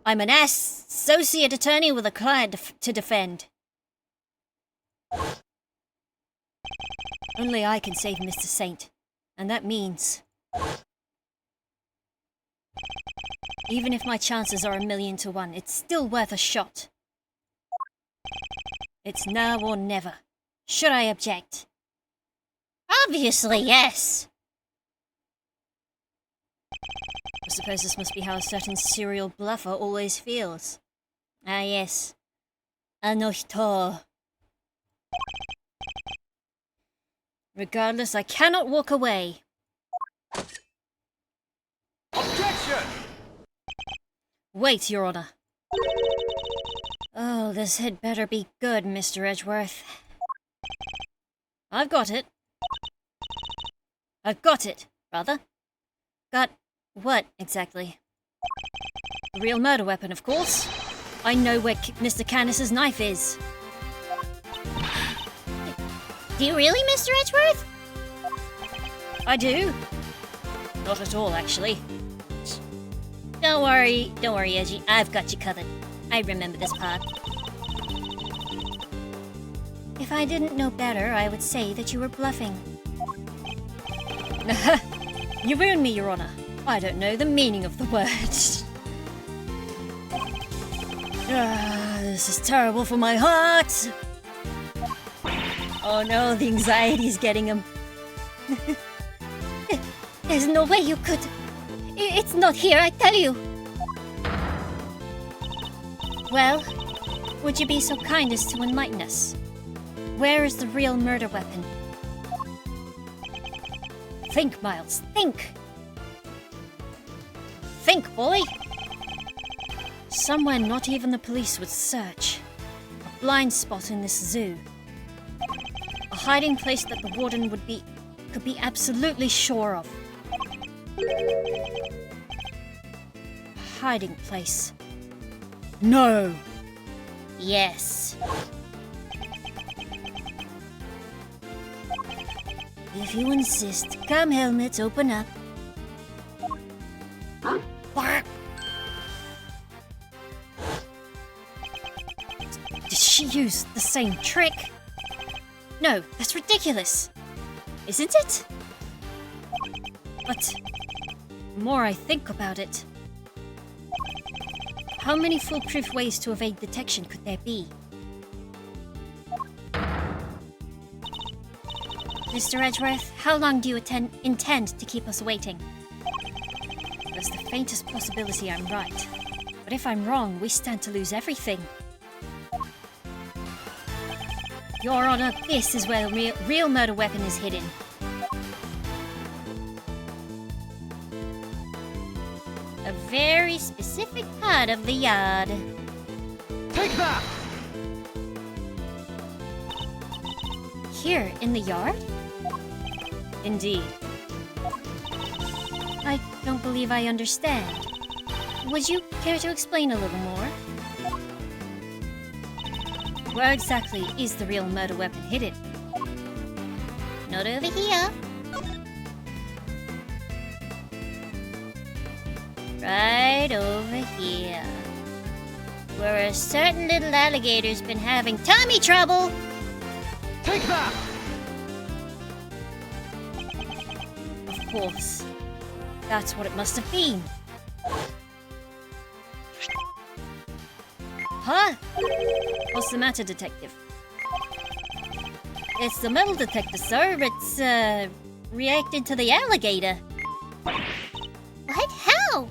I'm an associate attorney with a client to defend. Only I can save Mr. Saint. And that means... even if my chances are 1,000,000 to 1, it's still worth a shot. It's now or never. Should I object? Obviously, yes. I suppose this must be how a certain serial bluffer always feels. Ah, yes. Anohito. Regardless, I cannot walk away. Objection! Wait, Your Honor. Oh, this had better be good, Mr. Edgeworth. I've got it. I've got it, rather. Got what, exactly? The real murder weapon, of course. I know where Mr. Canis's knife is. Do you really, Mr. Edgeworth? I do. Not at all, actually. Don't worry, Edgy. I've got you covered. I remember this part. If I didn't know better, I would say that you were bluffing. You ruined me, Your Honor. I don't know the meaning of the words. This is terrible for my heart. Oh no, the anxiety's getting him. There's no way you could. It's not here, I tell you. Well, would you be so kind as to enlighten us? Where is the real murder weapon? Think, Miles, think! Think, boy! Somewhere not even the police would search. A blind spot in this zoo. A hiding place that the warden could be absolutely sure of. A hiding place. No! Yes. If you insist, come helmets, open up. Did she use the same trick? No, that's ridiculous. Isn't it? But the more I think about it, how many foolproof ways to evade detection could there be? Mr. Edgeworth, how long do you intend to keep us waiting? There's the faintest possibility I'm right. But if I'm wrong, we stand to lose everything. Your Honor, this is where the real murder weapon is hidden. A very specific part of the yard. Take that! Here, in the yard? Indeed. I don't believe I understand. Would you care to explain a little more? Where exactly is the real murder weapon hidden? Not over here. Right over here. Where a certain little alligator's been having tummy trouble. Take that! Of course. That's what it must have been. Huh? What's the matter, detective? It's the metal detector, sir. It's, reacted to the alligator. What? How?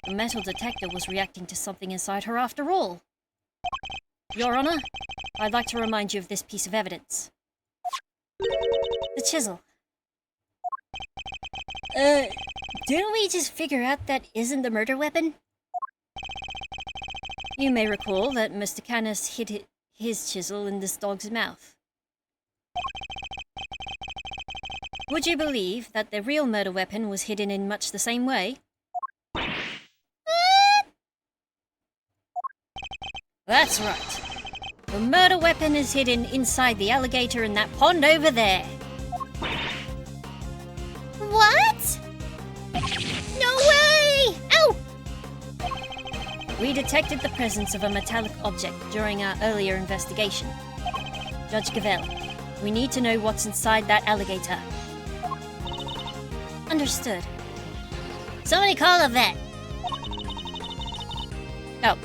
The metal detector was reacting to something inside her after all. Your Honor, I'd like to remind you of this piece of evidence. The chisel. Didn't we just figure out that isn't the murder weapon? You may recall that Mr. Canis hid his chisel in this dog's mouth. Would you believe that the real murder weapon was hidden in much the same way? That's right. The murder weapon is hidden inside the alligator in that pond over there. What? No way! Ow! We detected the presence of a metallic object during our earlier investigation. Judge Gavell, we need to know what's inside that alligator. Understood. Somebody call a vet. Oh.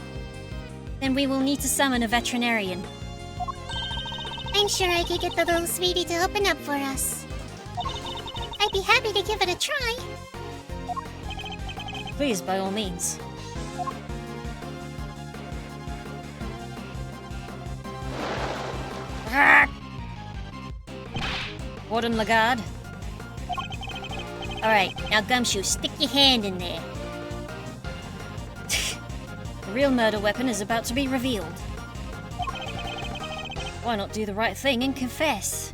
Then we will need to summon a veterinarian. I'm sure I could get the little sweetie to open up for us. I'd be happy to give it a try. Please, by all means. Warden Lagarde. Alright, now Gumshoe, stick your hand in there. The real murder weapon is about to be revealed. Why not do the right thing and confess?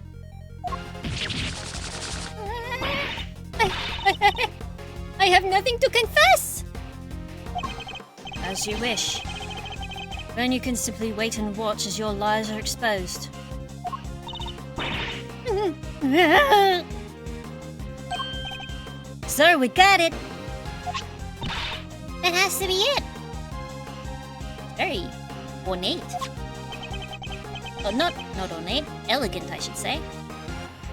I have nothing to confess! As you wish. Then you can simply wait and watch as your lies are exposed. Sir, we got it! That has to be it. Very ornate. Oh, not ornate. Elegant, I should say.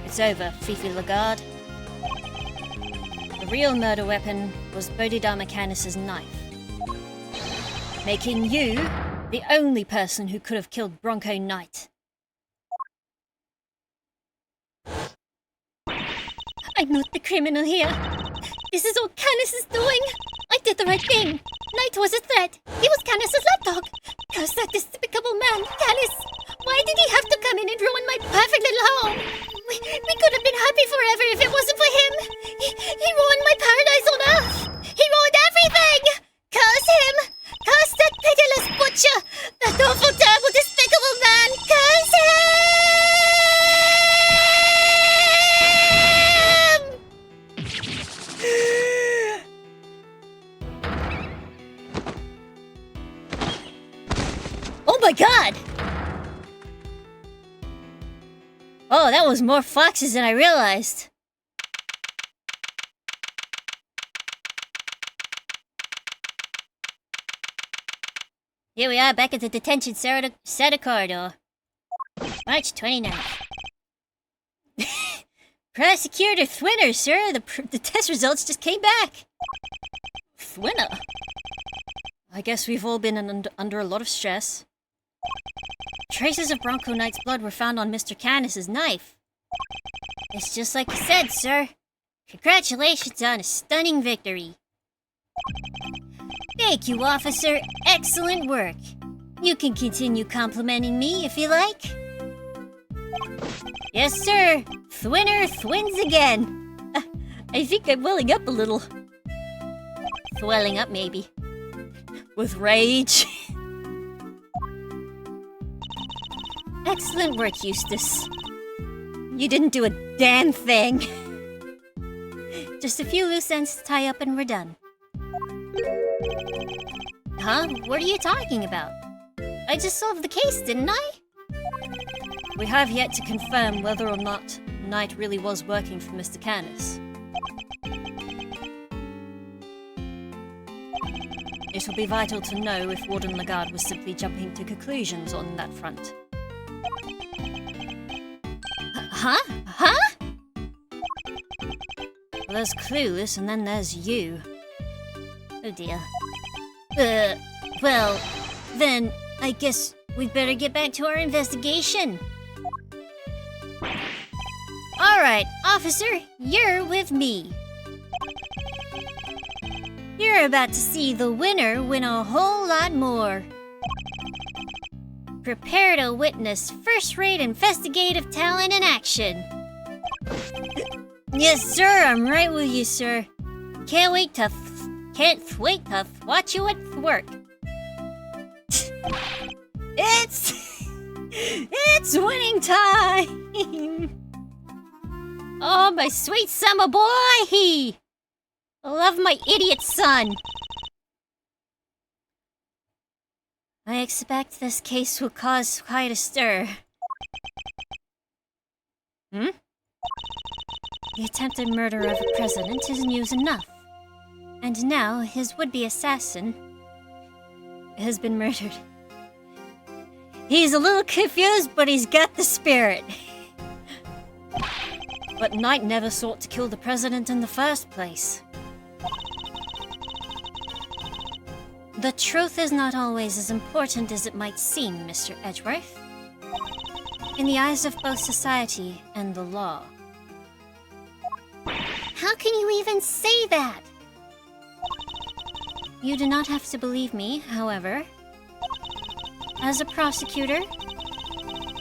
It's over, Fifi Lagarde. The real murder weapon was Bodhidharma Canis's knife, making you the only person who could have killed Bronco Knight. I'm not the criminal here. This is all Canis' doing. I did the right thing. Knight was a threat. He was Canis' lapdog. Curse that despicable man, Canis. Why did he have to come in and ruin my perfect little home? We could have been happy forever if it wasn't for him. He ruined my paradise on Earth. He ruined everything. Curse him. Curse that pitiless butcher. That awful, terrible, despicable man. Curse him. Oh my god! Oh, that was more foxes than I realized. Here we are back at the detention center corridor. March 29th. Prosecutor Thwinner, sir. The test results just came back. Thwinner? I guess we've all been under a lot of stress. Traces of Bronco Knight's blood were found on Mr. Canis's knife. It's just like you said, sir. Congratulations on a stunning victory. Thank you, officer. Excellent work. You can continue complimenting me if you like. Yes, sir. Thwinner thwins again. I think I'm welling up a little. Swelling up, maybe. With rage. Excellent work, Eustace. You didn't do a damn thing. Just a few loose ends to tie up and we're done. Huh? What are you talking about? I just solved the case, didn't I? We have yet to confirm whether or not Knight really was working for Mr. Canis. It will be vital to know if Warden Lagarde was simply jumping to conclusions on that front. Huh? Huh? Well, there's Clueless, and then there's you. Oh dear. Well, then, I guess we'd better get back to our investigation. Alright, officer, you're with me. You're about to see the winner win a whole lot more. Prepare to witness first-rate investigative talent in action. Yes, sir, I'm right with you, sir. Can't wait to watch you at work. It's winning time! Oh, my sweet summer boy! I love my idiot son. I expect this case will cause quite a stir. Hmm? The attempted murder of a president is news enough. And now his would-be assassin has been murdered. He's a little confused, but he's got the spirit. But Knight never sought to kill the president in the first place. The truth is not always as important as it might seem, Mr. Edgeworth. In the eyes of both society and the law. How can you even say that? You do not have to believe me, however. As a prosecutor,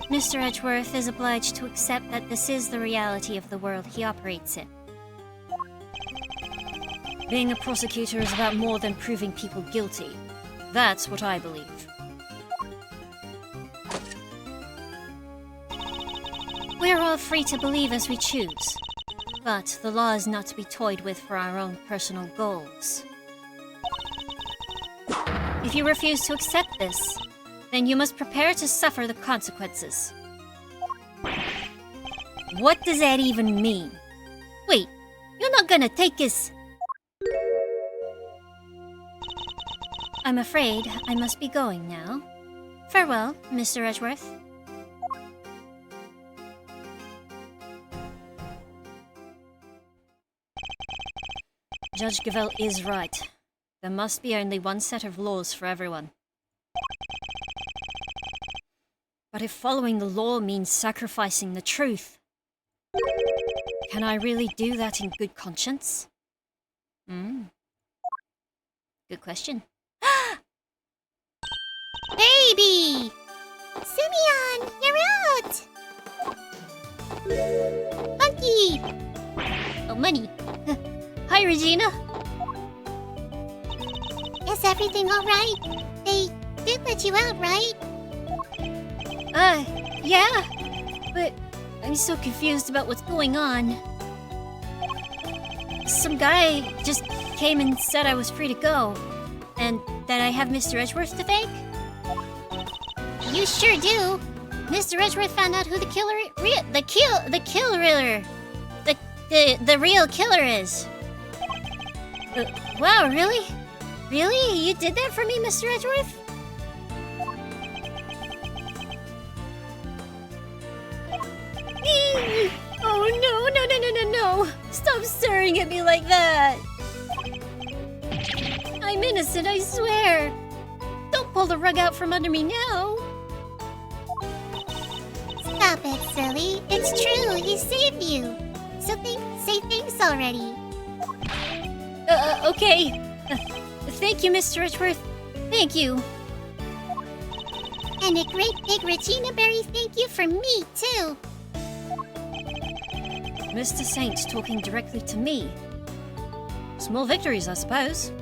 Mr. Edgeworth is obliged to accept that this is the reality of the world he operates in. Being a prosecutor is about more than proving people guilty. That's what I believe. We're all free to believe as we choose, but the law is not to be toyed with for our own personal goals. If you refuse to accept this, then you must prepare to suffer the consequences. What does that even mean? Wait, you're not gonna take us... I'm afraid I must be going now. Farewell, Mr. Edgeworth. Judge Gavelle is right. There must be only one set of laws for everyone. But if following the law means sacrificing the truth, can I really do that in good conscience? Good question. Baby! Simeon, you're out! Monkey! Oh, money. Hi, Regina. Is everything alright? They did let you out, right? Yeah. But I'm so confused about what's going on. Some guy just came and said I was free to go. And that I have Mr. Edgeworth to thank? You sure do. Mr. Edgeworth found out who the real killer is. Wow, really? Really? You did that for me, Mr. Edgeworth? Oh no. Stop staring at me like that. I'm innocent, I swear. Don't pull the rug out from under me now. Stop it, silly. It's true, he saved you. So say thanks already. Okay. Thank you, Mr. Edgeworth. Thank you. And a great big Regina Berry thank you from me, too. Mr. Saint talking directly to me. Small victories, I suppose.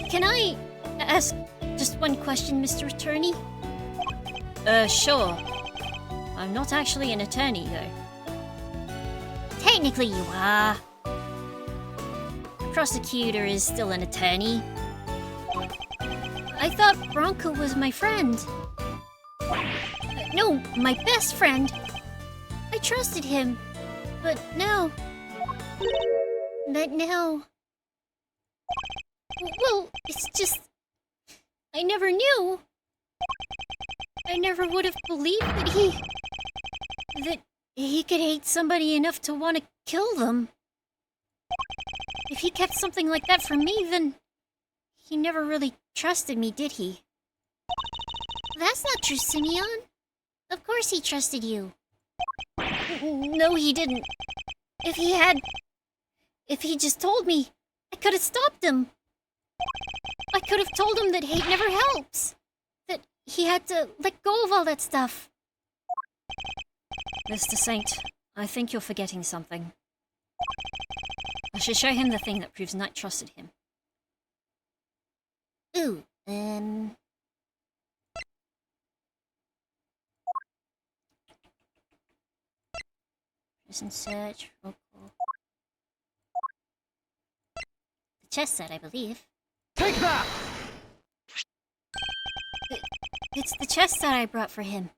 Can I ask just one question, Mr. Attorney? Sure. I'm not actually an attorney, though. Technically you are. The prosecutor is still an attorney. I thought Bronco was my friend. No, my best friend. I trusted him. But now... Well, it's just... I never knew. I never would have believed that he could hate somebody enough to want to kill them. If he kept something like that from me, then he never really trusted me, did he? That's not true, Simeon. Of course he trusted you. No, he didn't. If he just told me, I could have stopped him. I could have told him that hate never helps. That he had to let go of all that stuff. Mr. Saint, I think you're forgetting something. I should show him the thing that proves Knight trusted him. Ooh, Prison search, roll call. The chess set, I believe. Take that! It's the chest that I brought for him.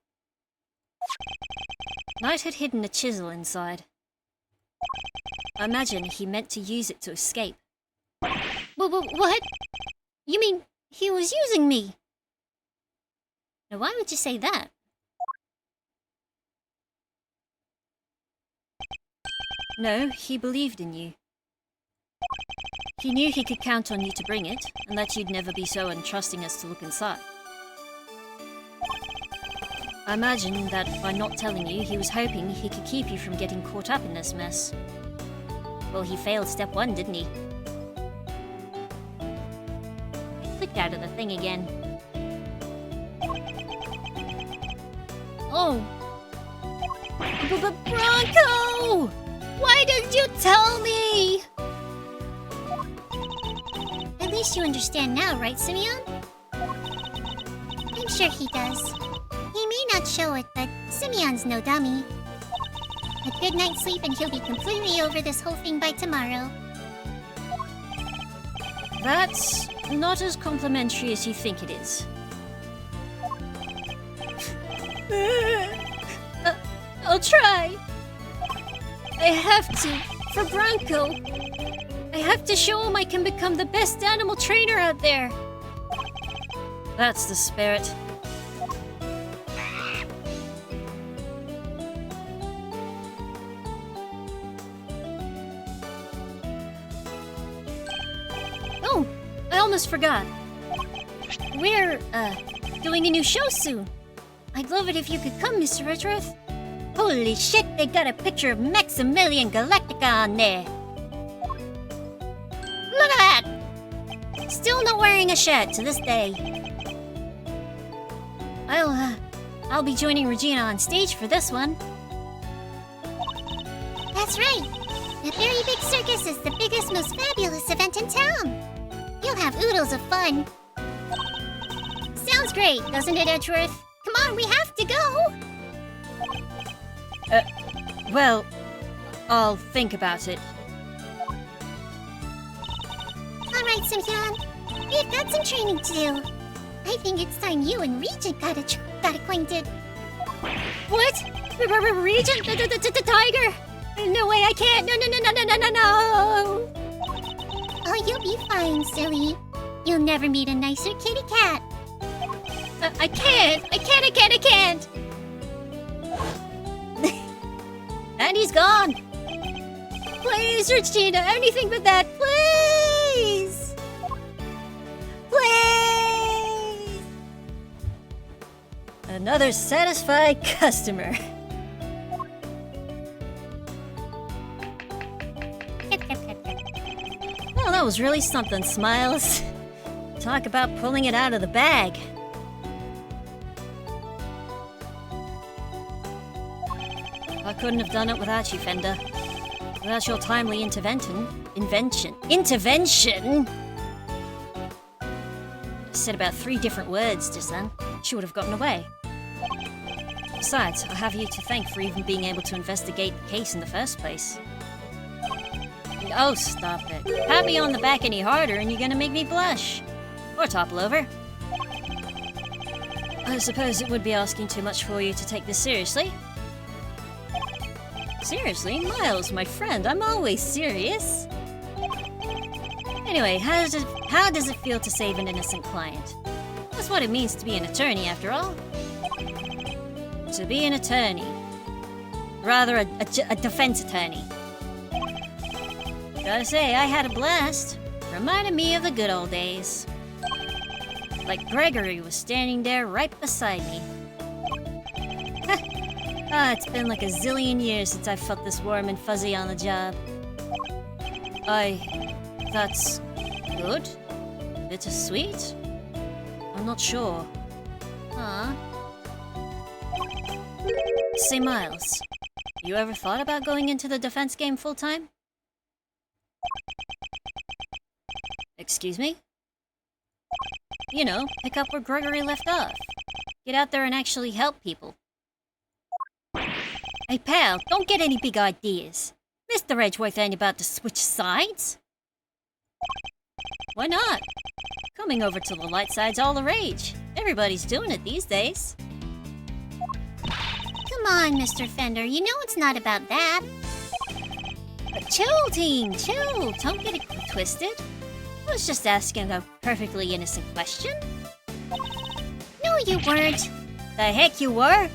Knight had hidden a chisel inside. I imagine he meant to use it to escape. What? You mean he was using me? Now why would you say that? No, he believed in you. He knew he could count on you to bring it, and that you'd never be so untrusting as to look inside. I imagine that by not telling you, he was hoping he could keep you from getting caught up in this mess. Well, he failed step 1, didn't he? Clicked out of the thing again. Oh! But Bronco! Why didn't you tell me? At least you understand now, right, Simeon? I'm sure he does. He may not show it, but Simeon's no dummy. A good night's sleep and he'll be completely over this whole thing by tomorrow. That's not as complimentary as you think it is. I'll try. I have to, for Bronco. I have to show him I can become the best animal trainer out there. That's the spirit. Oh, I almost forgot. We're, doing a new show soon. I'd love it if you could come, Mr. Redruth. Holy shit, they got a picture of Maximilian Galactica on there. Look at that! Still not wearing a shirt to this day. I'll be joining Regina on stage for this one. That's right. The Very Big Circus is the biggest, most fabulous event in town. You'll have oodles of fun. Sounds great, doesn't it, Edgeworth? Come on, we have to go! Well, I'll think about it. Alright, Simhyun. We've got some training to do. I think it's time you and Regent got acquainted. What? Regent? The tiger? No way, I can't. No. Oh, you'll be fine, silly. You'll never meet a nicer kitty cat. I can't. And he's gone. Please, Regina, anything but that, please. Please. Another satisfied customer. Well, that was really something, Smiles. Talk about pulling it out of the bag. I couldn't have done it without you, Fender. Without your timely intervention. Intervention? I said about 3 different words just then. She would have gotten away. Besides, I have you to thank for even being able to investigate the case in the first place. Oh, stop it. Pat me on the back any harder and you're gonna make me blush. Or topple over. I suppose it would be asking too much for you to take this seriously. Seriously? Miles, my friend, I'm always serious. Anyway, how does it feel to save an innocent client? That's what it means to be an attorney, after all. To be an attorney. Rather, a defense attorney. Gotta say, I had a blast. Reminded me of the good old days. Like Gregory was standing there right beside me. It's been like a zillion years since I felt this warm and fuzzy on the job. That's good? Bittersweet? I'm not sure. Huh? Say, Miles, you ever thought about going into the defense game full-time? Excuse me? You know, pick up where Gregory left off. Get out there and actually help people. Hey pal, don't get any big ideas. Mr. Edgeworth ain't about to switch sides. Why not? Coming over to the light side's all the rage. Everybody's doing it these days. Come on, Mr. Fender. You know it's not about that. But chill, team, chill. Don't get it twisted. I was just asking a perfectly innocent question. No, you weren't. The heck you were?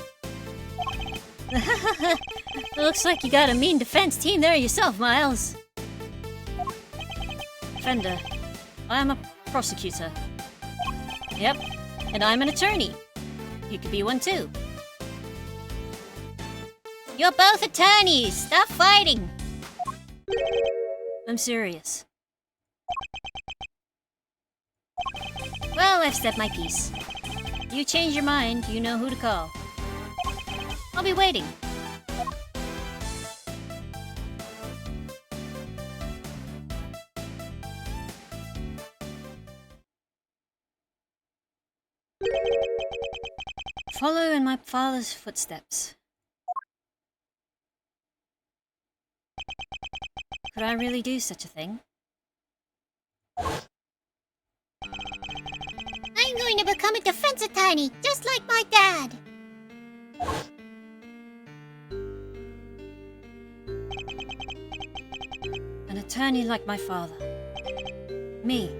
Looks like you got a mean defense team there yourself, Miles. Fender, I am a prosecutor. Yep, and I'm an attorney. You could be one too. You're both attorneys. Stop fighting. I'm serious. Well, I've said my piece. You change your mind, you know who to call. I'll be waiting. Follow in my father's footsteps. Could I really do such a thing? I'm going to become a defense attorney, just like my dad. An attorney like my father. Me.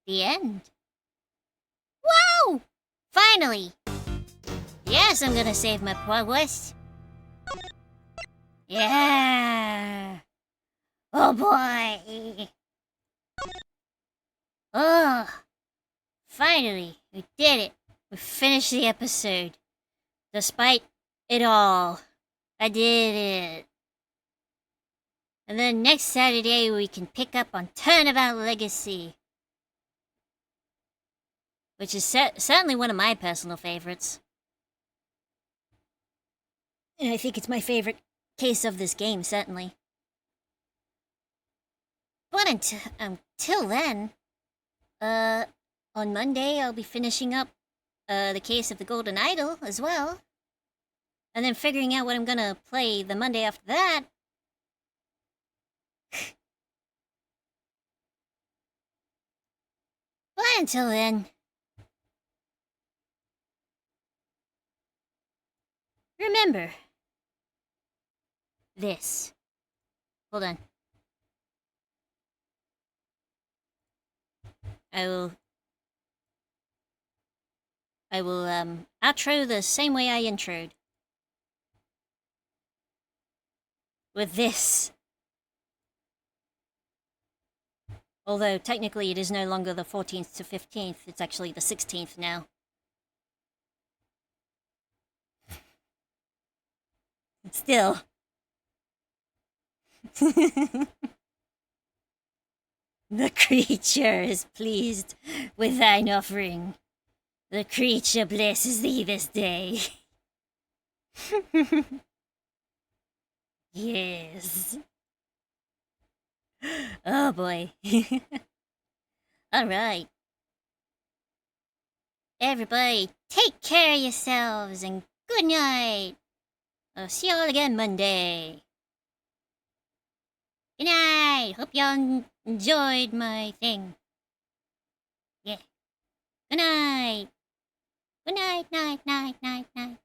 The end. Wow! Finally! Yes, I'm gonna save my progress. Yeah! Oh boy! Oh! Finally, we did it. We finished the episode. Despite it all, I did it. And then next Saturday we can pick up on Turnabout Legacy, which is certainly one of my personal favorites. And I think it's my favorite case of this game, certainly. But until then, on Monday I'll be finishing up the case of the Golden Idol as well. And then figuring out what I'm gonna play the Monday after that. But until then, remember this. Hold on. I will outro the same way I introed. With this. Although technically it is no longer the 14th to 15th, it's actually the 16th now. Still. The creature is pleased with thine offering. The creature blesses thee this day. Yes. Oh boy. Alright. Everybody, take care of yourselves and good night. I'll see y'all again Monday. Good night. Hope y'all enjoyed my thing. Yeah. Good night. Good night, night, night, night, night.